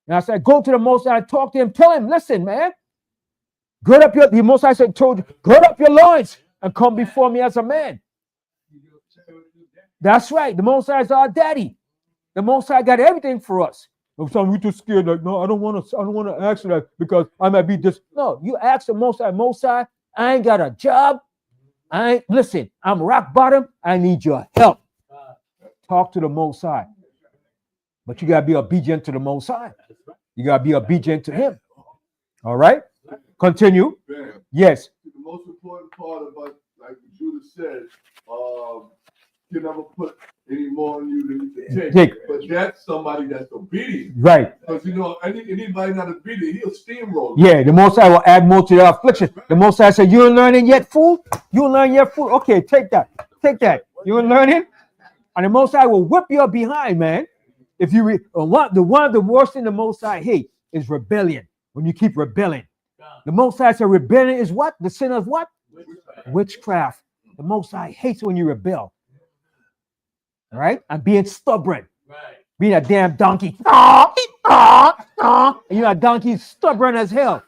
And I said, go to the Most High, talk to him, tell him, listen, man. The Most High said, told you, gird up your loins and come before me as a man. That's right. The Most High is our daddy. The Most High got everything for us. Sometimes we're too scared. Like, no, I don't want to ask you that because I might be this. No, you ask the Most High, I ain't got a job. Listen, I'm rock bottom. I need your help. Talk to the Most High. But you got to be obedient to the Most High. You got to be obedient to him. All right? Continue. Ben, Yes. the most important part about, like Judah said, you never put any more on you than you can take. But that's somebody that's obedient. Right. Because, anybody not obedient, he'll steamroll. Yeah, the Most High will add more to their affliction. The Most High said, you ain't learning yet, fool? You ain't learning yet, fool? Okay, take that. Take that. You ain't learning? And the Most High will whip your behind, man. If you one of the worst thing the Most High hate is rebellion. When you keep rebelling. The Most High said rebellion is what? The sin of what? Witchcraft. The Most High hates when you rebel. All right? And being stubborn. Being a damn donkey. And a donkey stubborn as hell.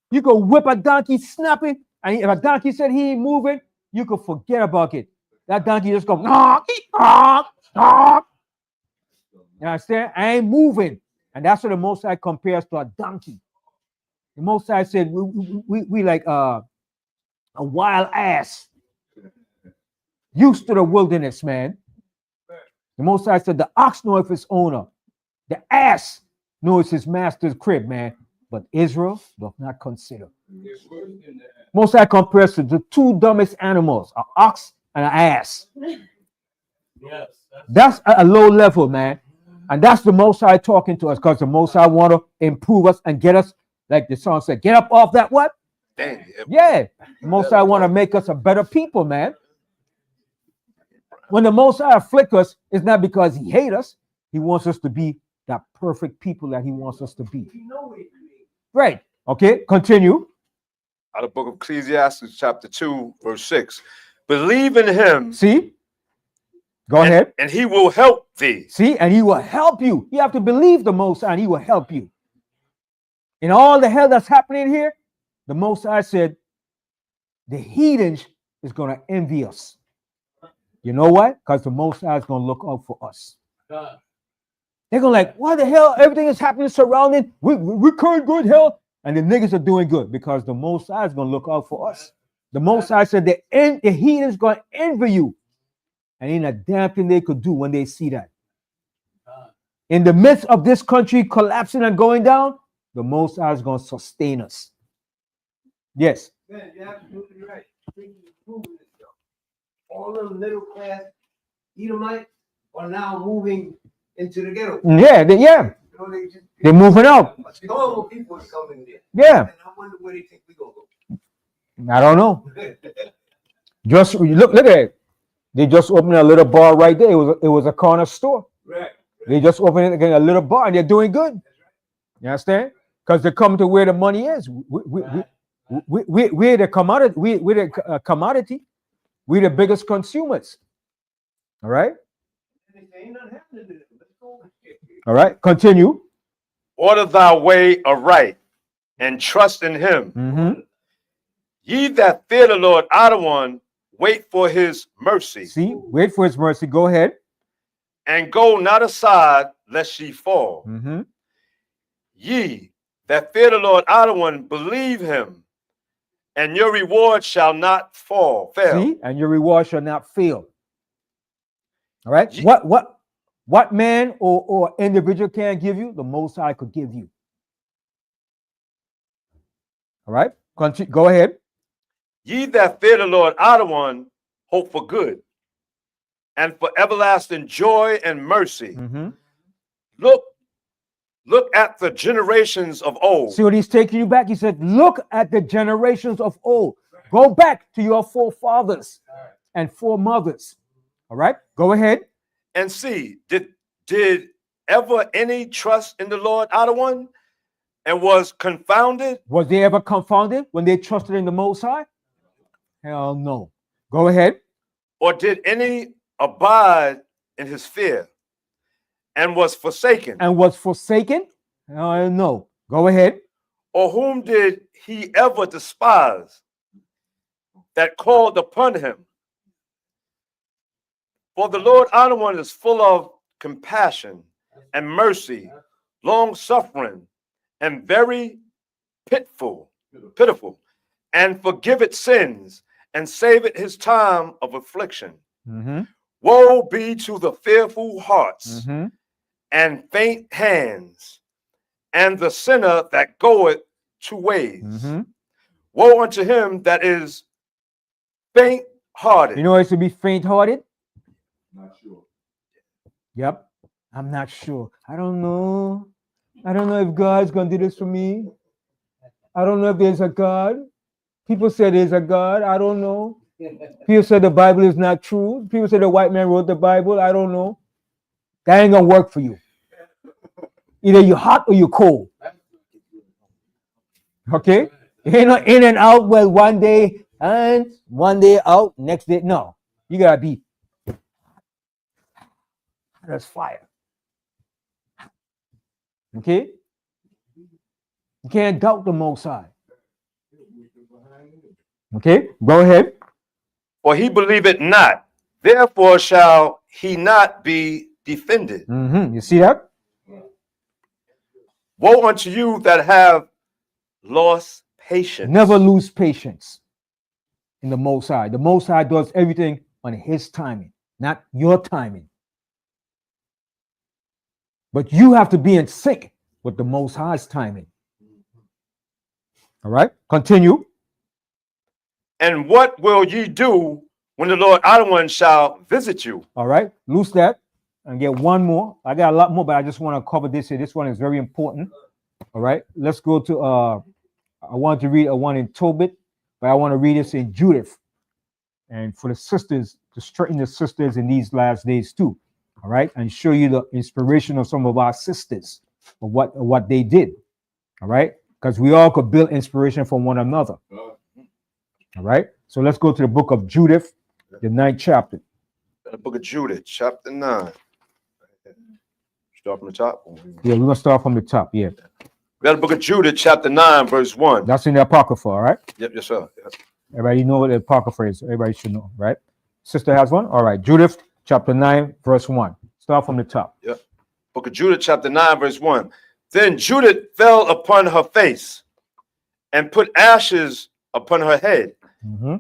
You could whip a donkey snapping, and if a donkey said he ain't moving, you could forget about it. That donkey just go, you understand? I ain't moving. And that's what the Most High compares to a donkey. The Most High said we like a wild ass. Used to the wilderness, man. The Most High said the ox knoweth his owner. The ass knows his master's crib, man. But Israel does not consider. Most High compares to the two dumbest animals, an ox and an ass. Yes. That's a low level, man. And that's the Most High talking to us, because the Most High want to improve us and get us, like the song said, get up off that what? Damn. Yeah. The Most High want to make us a better people, man. When the Most High afflict us, it's not because he hates us. He wants us to be that perfect people that he wants us to be. Right. Okay, continue. Out of the book of Ecclesiastes, chapter 2, verse 6. Believe in him. See? Go ahead. And he will help thee. See? And he will help you. You have to believe the Most High, and he will help you. In all the hell that's happening here, the Most High said, the heathens is going to envy us. You know why? Because the Most High is going to look out for us. They're going to like, what the hell? Everything is happening surrounding. We current good hell. And the niggas are doing good because the Most High is going to look out for us. The Most High said the heathens going to envy you. And ain't a damn thing they could do when they see that. In the midst of this country collapsing and going down, the Most High is going to sustain us. Yes. Man, you're absolutely right. All the middle class Edomites are now moving into the ghetto. Yeah, they're moving out. Normal people are coming there. Yeah. And I wonder where they think we're going to go. I don't know. Just look at it. They just opened a little bar right there. It was a corner store. Right. They just open it again, a little bar, and they're doing good. You understand? Because they come to where the money is. We're the commodity. We're the commodity. We're the biggest consumers. All right. All right. Continue. Order thy way aright and trust in him. Mm-hmm. Ye that fear the Lord out of one, wait for his mercy. See, wait for his mercy. Go ahead. And go not aside lest ye fall. Mm-hmm. Ye that fear the Lord out of one, believe him, and your reward shall not fail. See, and your reward shall not fail. All right. What man or individual can give you, the Most High could give you. All right. Go ahead. Ye that fear the Lord out of one, hope for good, and for everlasting joy and mercy. Mm-hmm. Look at the generations of old. See what he's taking you back? He said, look at the generations of old. Go back to your forefathers and foremothers. All right, go ahead. And see, did ever any trust in the Lord out of one and was confounded? Was they ever confounded when they trusted in the Most High? Hell no. Go ahead. Or did any abide in his fear and was forsaken? And was forsaken? No. Go ahead. Or whom did he ever despise that called upon him? For the Lord out of one is full of compassion and mercy, long suffering, and very pitiful, and forgiveth sins, and saveth his time of affliction. Mm-hmm. Woe be to the fearful hearts Mm-hmm. and faint hands, and the sinner that goeth two ways. Mm-hmm. Woe unto him that is faint-hearted. You know it's to be faint-hearted? Not sure. Yep. I'm not sure. I don't know. I don't know if God's going to do this for me. I don't know if there's a God. People say there's a God. I don't know. People say the Bible is not true. People say the white man wrote the Bible. I don't know. That ain't going to work for you. Either you're hot or you're cold. Okay? It ain't not in and out, well, one day and one day out, next day. No. You got to be. That's fire. Okay? You can't doubt the Most High. Okay? Go ahead. For he believeth not, therefore shall he not be defended. Mm-hmm. You see that? Woe unto you that have lost patience. Never lose patience in the Most High. The Most High does everything on his timing, not your timing. But you have to be in sync with the Most High's timing. All right? Continue. And what will ye do when the Lord out of one shall visit you? All right? Loose that and get one more. I got a lot more, but I just want to cover this here. This one is very important. All right? Let's go to, I want to read a one in Tobit, but I want to read this in Judith. And for the sisters, to straighten the sisters in these last days too. All right, and show you the inspiration of some of our sisters of what they did. All right, because we all could build inspiration from one another. All right, so let's go to the book of Judith, the 9th chapter. The book of Judith, chapter 9. Start from the top. Yeah, we're gonna start from the top. Yeah, We got the book of Judith, chapter 9, verse 1. that's in the Apocrypha. All right. Yep, yes, sir. Yep. Everybody know what the Apocrypha is. Everybody should know, right? Sister has one. All right, Judith. Chapter 9, verse 1. Start from the top. Yep. Book of Judith, chapter 9, verse 1. Then Judith fell upon her face and put ashes upon her head Mm-hmm.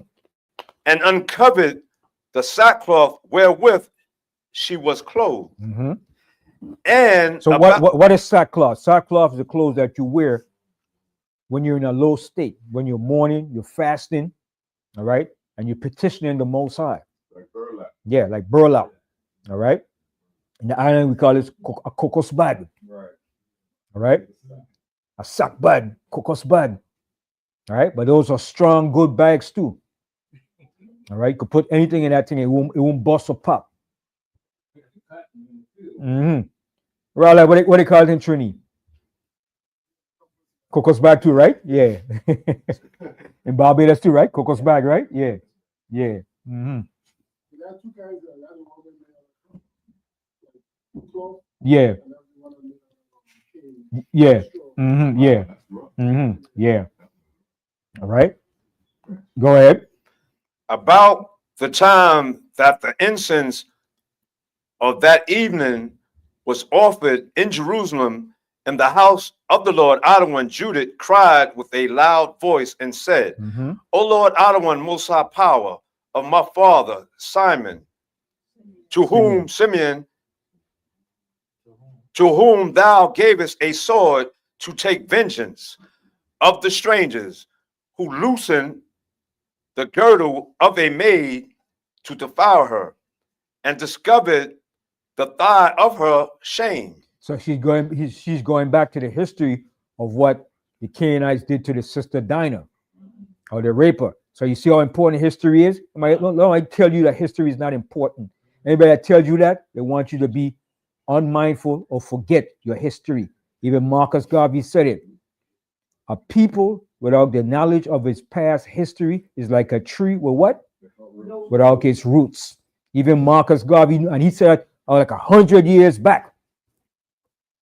and uncovered the sackcloth wherewith she was clothed. Mm-hmm. And So what is sackcloth? Sackcloth is the clothes that you wear when you're in a low state, when you're mourning, you're fasting, all right, and you're petitioning the Most High. Like burlap. Yeah, like burlap. All right. In the island, we call it a cocos bag. Right. All right. A sack bag, cocos bag. All right. But those are strong, good bags too. All right. You could put anything in that thing, it won't bust or pop. Mm-hmm. Well, what they call it in Trini? Cocos bag too, right? Yeah. In Barbados too, right? Cocos bag, right? Yeah. Yeah. Mm-hmm. There are two guys that I don't know like 12, Yeah. and every one of them Yeah. straw. Mm-hmm. Yeah. Mm-hmm. Yeah. All right. Go ahead. About the time that the incense of that evening was offered in Jerusalem, in the house of the Lord, Adonai, Judith cried with a loud voice and said, Mm-hmm. O Lord, Adonai, most high power of my father Simon, to whom Simeon, to whom thou gavest a sword to take vengeance of the strangers who loosen the girdle of a maid to defile her, and discovered the thigh of her shame. So she's going back to the history of what the Canaanites did to the sister Dinah, or the raper. So you see how important history is? I tell you that history is not important. Anybody that tells you that, they want you to be unmindful or forget your history. Even Marcus Garvey said it. A people without the knowledge of its past history is like a tree with what? Without its roots. Even Marcus Garvey, and he said like 100 years back.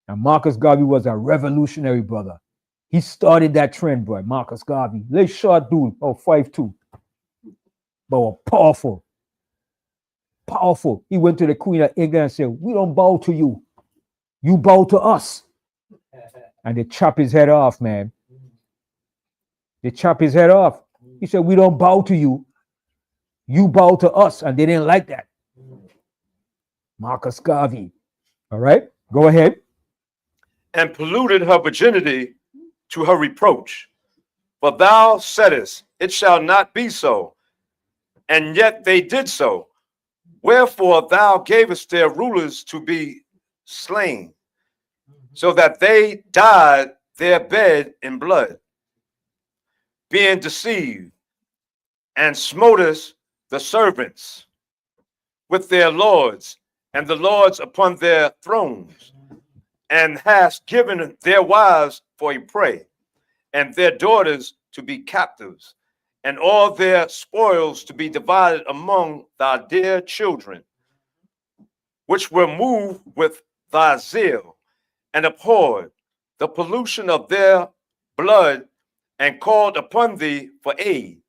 And Marcus Garvey was a revolutionary brother. He started that trend, boy. Marcus Garvey, little short dude, 5'2", but powerful. Powerful. He went to the Queen of England and said, "We don't bow to you. You bow to us." And they chop his head off, man. They chop his head off. He said, "We don't bow to you. You bow to us." And they didn't like that. Marcus Garvey. All right, go ahead. And polluted her virginity to her reproach. For thou saidest, it shall not be so. And yet they did so. Wherefore thou gavest their rulers to be slain, so that they dyed their bed in blood, being deceived, and smotest the servants with their lords, and the lords upon their thrones, and hast given their wives for a prey, and their daughters to be captives, and all their spoils to be divided among thy dear children, which were moved with thy zeal, and abhorred the pollution of their blood, and called upon thee for aid.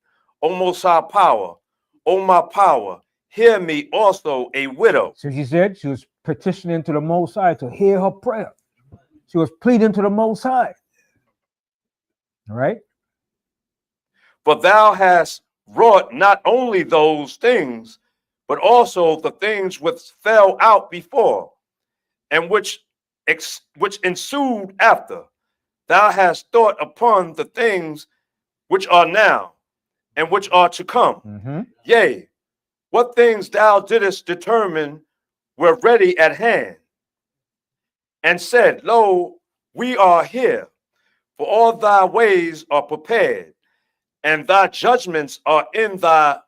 O Most High Power, O my power, hear me also a widow. So she said she was petitioning to the Most High to hear her prayer. She was pleading to the Most High. All right. For thou hast wrought not only those things, but also the things which fell out before, and which ensued after. Thou hast thought upon the things which are now, and which are to come. Mm-hmm. Yea, what things thou didst determine were ready at hand, and said, Lo, we are here, for all thy ways are prepared, and thy judgments are in thy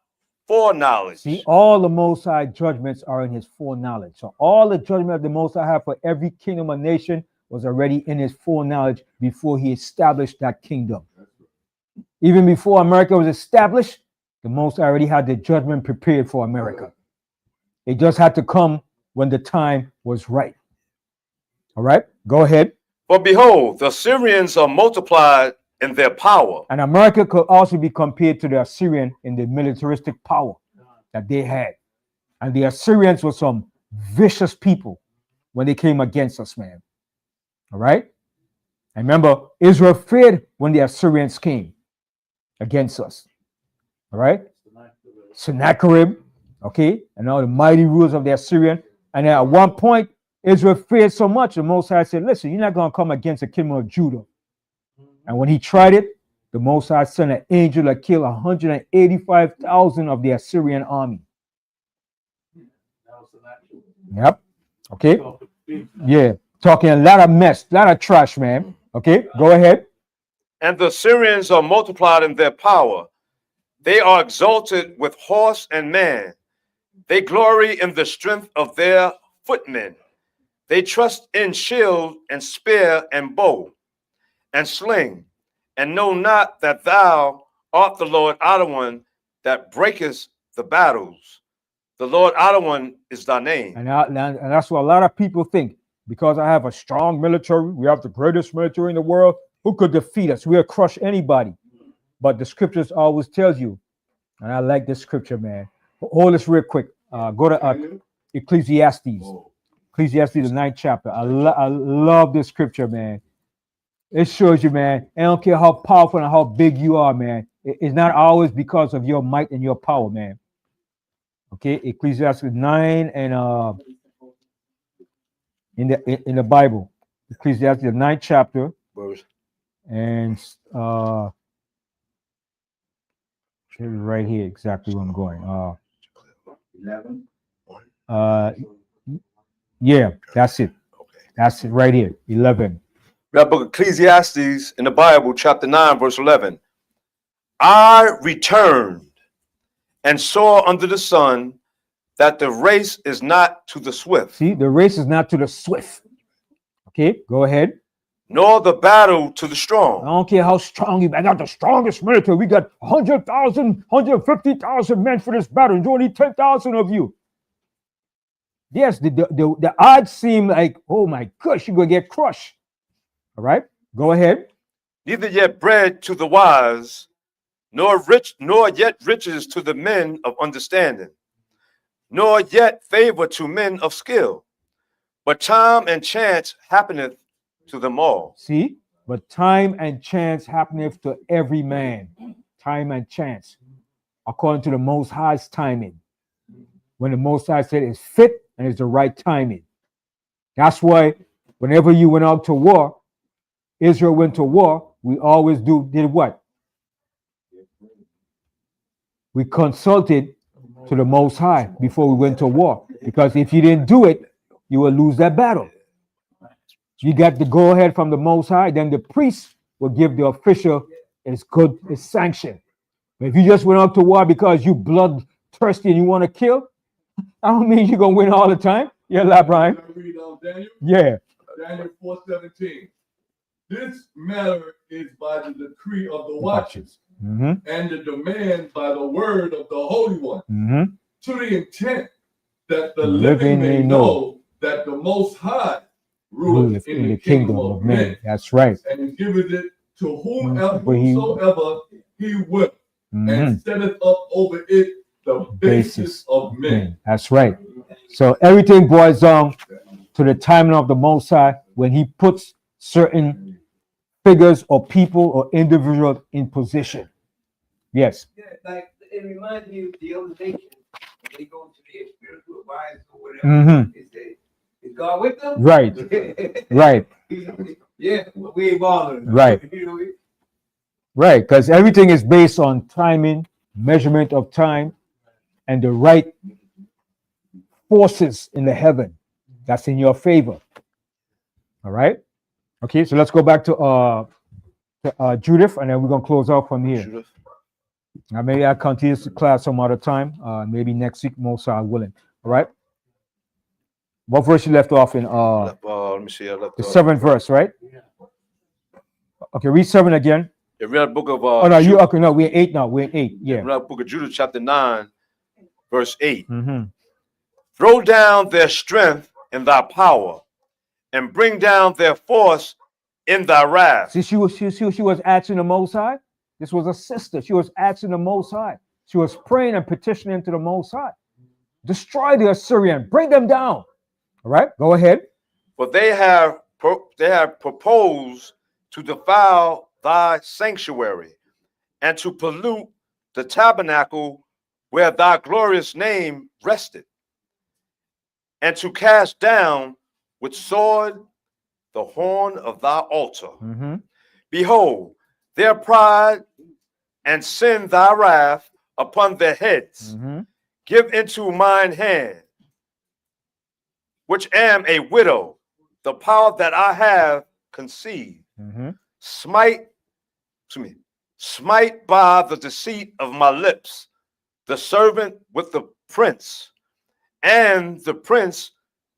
foreknowledge. See, all the Most High judgments are in his foreknowledge. So all the judgment of the Most High have for every kingdom or nation was already in his foreknowledge before he established that kingdom. Even before America was established, the Most High already had the judgment prepared for America. It just had to come when the time was right. All right, go ahead. For behold, the Syrians are multiplied in their power. And America could also be compared to the Assyrian in the militaristic power that they had. And the Assyrians were some vicious people when they came against us, man. All right? And remember, Israel feared when the Assyrians came against us. All right? Sennacherib, okay? And all the mighty rulers of the Assyrian. And at one point, Israel feared so much, the Most High said, listen, you're not going to come against the kingdom of Judah. And when he tried it, the Most High sent an angel that killed 185,000 of the Assyrian army. Yep. Okay. Yeah. Talking a lot of mess, a lot of trash, man. Okay. Go ahead. And the Syrians are multiplied in their power. They are exalted with horse and man. They glory in the strength of their footmen. They trust in shield and spear and bow and sling, and know not that thou art the Lord One that breakest the battles. The Lord One is thy name. And that's what a lot of people think. Because I have a strong military, we have the greatest military in the world. Who could defeat us? We'll crush anybody. But the scriptures always tells you, and I like this scripture, man. Hold this real quick. Go to Ecclesiastes. Ecclesiastes, the 9th chapter. I love this scripture, man. It shows you, man. I don't care how powerful and how big you are, man. It's not always because of your might and your power, man. Okay, Ecclesiastes 9 and in the Bible, Ecclesiastes, the 9th chapter, and right here, exactly where I'm going. 11. Yeah, that's it. That's it right here. 11. That book of Ecclesiastes in the Bible, chapter 9, verse 11. I returned and saw under the sun that the race is not to the swift. See, the race is not to the swift. Okay, go ahead. Nor the battle to the I strong. don't care how strong you. I got the strongest military. We got 100,000, 150,000 men for this battle. There's only 10,000 of you. Yes, the odds seem like, oh my gosh, you're gonna get crushed. All right, go ahead. Neither yet bread to the wise, nor yet riches to the men of understanding, nor yet favor to men of skill. But time and chance happeneth to them all. See, but time and chance happeneth to every man. Time and chance, according to the Most High's timing. When the Most High said it's fit and it's the right timing. That's why whenever you went out to war, Israel went to war, we always did what? We consulted to the Most High before we went to war. Because if you didn't do it, you will lose that battle. You got the go ahead from the Most High, then the priest will give the official its sanction. But if you just went out to war because you bloodthirsty and you want to kill, I don't mean you're gonna win all the time. Yeah, La Brian. Read Daniel. Yeah. Daniel 4:17. This matter is by the decree of the watchers, and the demand by the word of the Holy One, to the intent that the living may know that the Most High ruleth in the kingdom of men. That's right. And giveth it to whomsoever he will, and setteth up over it the basis of men. That's right. So everything boils down to the timing of the Most High when he puts certain figures or people or individuals in position. Yes. Yeah, like it reminds me of the other nation. When they go to their spiritual advisors or whatever. They say, is God with them? Right. Right. Yeah, we ain't bothering. Right. Right. Because everything is based on timing, measurement of time, and the right forces in the heaven that's in your favor. All right. Okay, so let's go back to Judith, and then we're gonna close out from here. Judith. Now maybe I'll continue this class some other time. Maybe next week, most are willing. All right. What verse you left off in? Let me see. I left the 7th verse, right? Okay, read 7 again. You read the book of oh no, you okay? No, we're 8 now. We're in 8. Yeah. Read the book of Judah, chapter 9, verse 8. Throw down their strength in thy power, and bring down their force in thy wrath. See, she was asking the Most High. This was a sister. She was asking the Most High. She was praying and petitioning to the Most High. Destroy the Assyrian. Bring them down. All right, go ahead. For they have proposed to defile thy sanctuary and to pollute the tabernacle where thy glorious name rested, and to cast down with sword the horn of thy altar. Behold, their pride and send thy wrath upon their heads. Give into mine hand, which am a widow, the power that I have conceived. Smite by the deceit of my lips, the servant with the prince, and the prince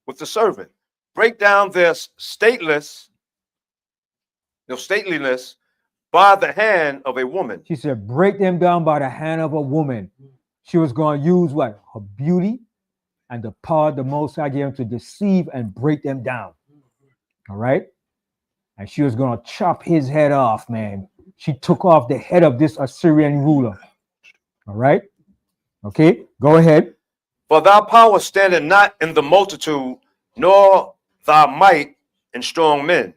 with the servant. break down their stateliness by the hand of a woman. She said, break them down by the hand of a woman. She was going to use what? Her beauty and the power of the Most High gave him to deceive and break them down. All right? And she was going to chop his head off, man. She took off the head of this Assyrian ruler. All right? Okay, go ahead. For thy power standeth not in the multitude, nor thy might in strong men.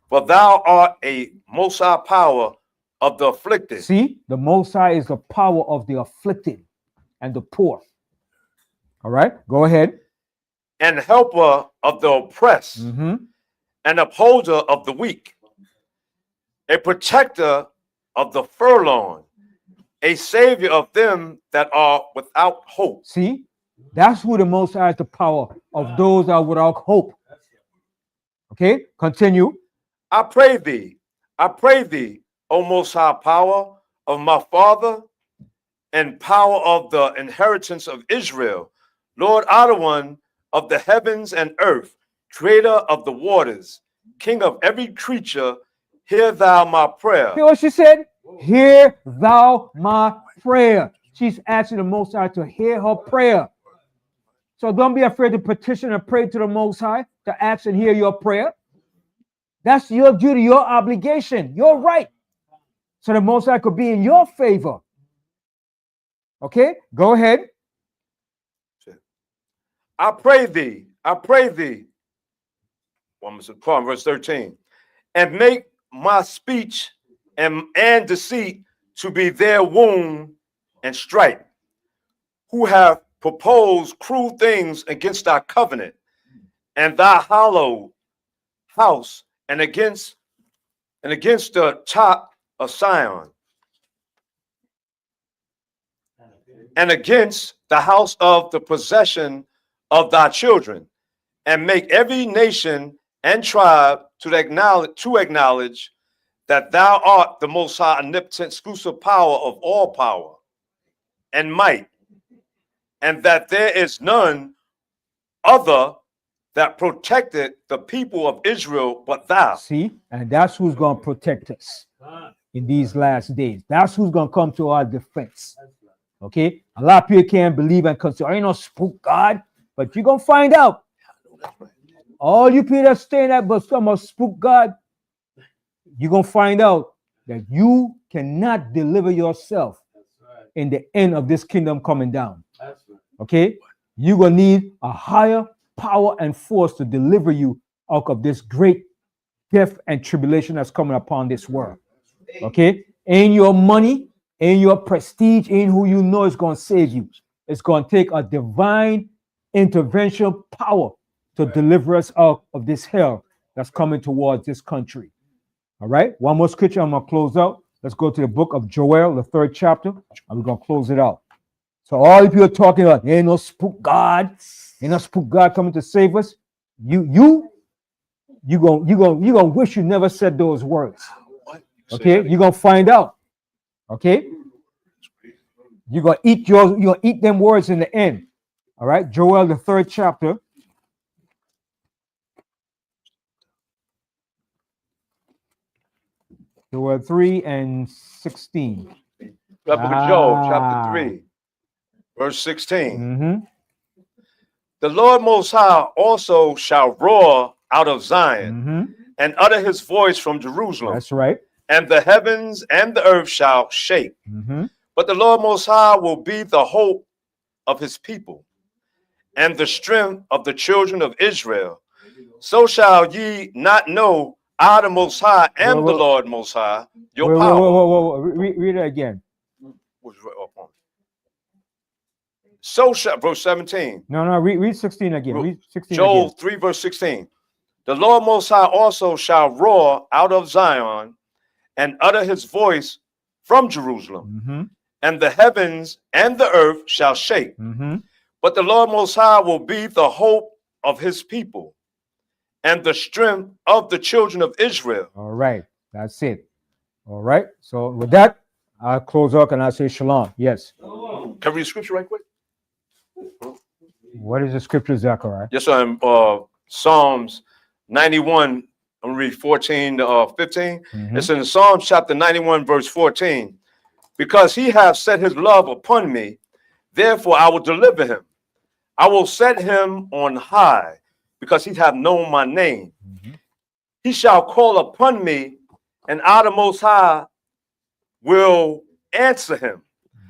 For thou art a most high power of the afflicted. See, the Most High is the power of the afflicted and the poor. All right, go ahead. And helper of the oppressed, and upholder of the weak, a protector of the forlorn, a savior of them that are without hope. See, that's who the Most High is, the power of those that are without hope. Okay, continue. I pray thee, O most high power of my father and power of the inheritance of Israel, Lord One of the heavens and earth, creator of the waters, king of every creature, hear thou my prayer. Hear what she said? Hear thou my prayer. She's asking the Most High to hear her prayer. So don't be afraid to petition and pray to the Most High to ask and hear your prayer. That's your duty, your obligation, your right. So the Most High could be in your favor. Okay, go ahead. I pray thee. Verse 13. And make my speech and deceit to be their wound and stripe, who have proposed cruel things against thy covenant and thy hallowed house, and against the top of Sion, and against the house of the possession of thy children, and make every nation and tribe to acknowledge that thou art the most high, omnipotent, exclusive power of all power and might, and that there is none other that protected the people of Israel but thou. See, and that's who's going to protect us in these last days. That's who's going to come to our defense. Okay, a lot of people can't believe and consider, ain't no spook God, but you're going to find out. All you people that stay in that, but some are spook God, you're going to find out that you cannot deliver yourself in the end of this kingdom coming down. Okay, you're going to need a higher power and force to deliver you out of this great death and tribulation that's coming upon this world. Okay, ain't your money, ain't your prestige, ain't who you know is going to save you. It's going to take a divine intervention power to deliver us out of this hell that's coming towards this country. All right, one more scripture, I'm going to close out. Let's go to the book of Joel, the 3rd chapter, and we're going to close it out. So all you people talking about, ain't no spook God, ain't no spook God coming to save us. You gonna wish you never said those words. Okay, you're gonna find out. Okay, you're gonna eat them words in the end. All right, Joel, the 3rd chapter. Joel 3 and 16. The book of Job, chapter 3, verse 16. The Lord Most High also shall roar out of Zion and utter his voice from Jerusalem. That's right. And the heavens and the earth shall shake. But the Lord Most High will be the hope of his people and the strength of the children of Israel. So shall ye not know I, the Most High, am the Lord Most High, your power. Read it again. So shall, verse 17. No, read 16 again. Read 16 Joel again. 3, verse 16. The Lord Most High also shall roar out of Zion and utter his voice from Jerusalem. And the heavens and the earth shall shake. But the Lord Most High will be the hope of his people and the strength of the children of Israel. All right, that's it. All right, so with that, I'll close up and I'll say shalom. Yes. Can we read scripture right quick? What is the scripture, Zechariah? Yes, sir. Psalms 91, I'm gonna read 14 to 15. Mhm. It's in Psalms chapter 91, verse 14. Because he hath set his love upon me, therefore I will deliver him. I will set him on high, because he hath known my name. Mhm. He shall call upon me, and I, the Most High, will answer him.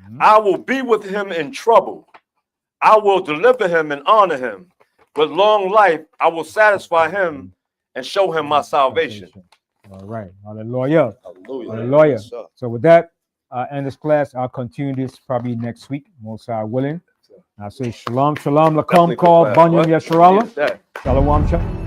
Mhm. I will be with him in trouble. I will deliver him and honor him. With long life, I will satisfy him and show him my salvation. All right. Hallelujah. Hallelujah. Hallelujah. Yes, sir. So with that, end this class. I'll continue this probably next week, most high willing. I say shalom, shalom, lakum, Definitely call, good class. banyam, What? yasharala. Needed that. Shalom, shalom.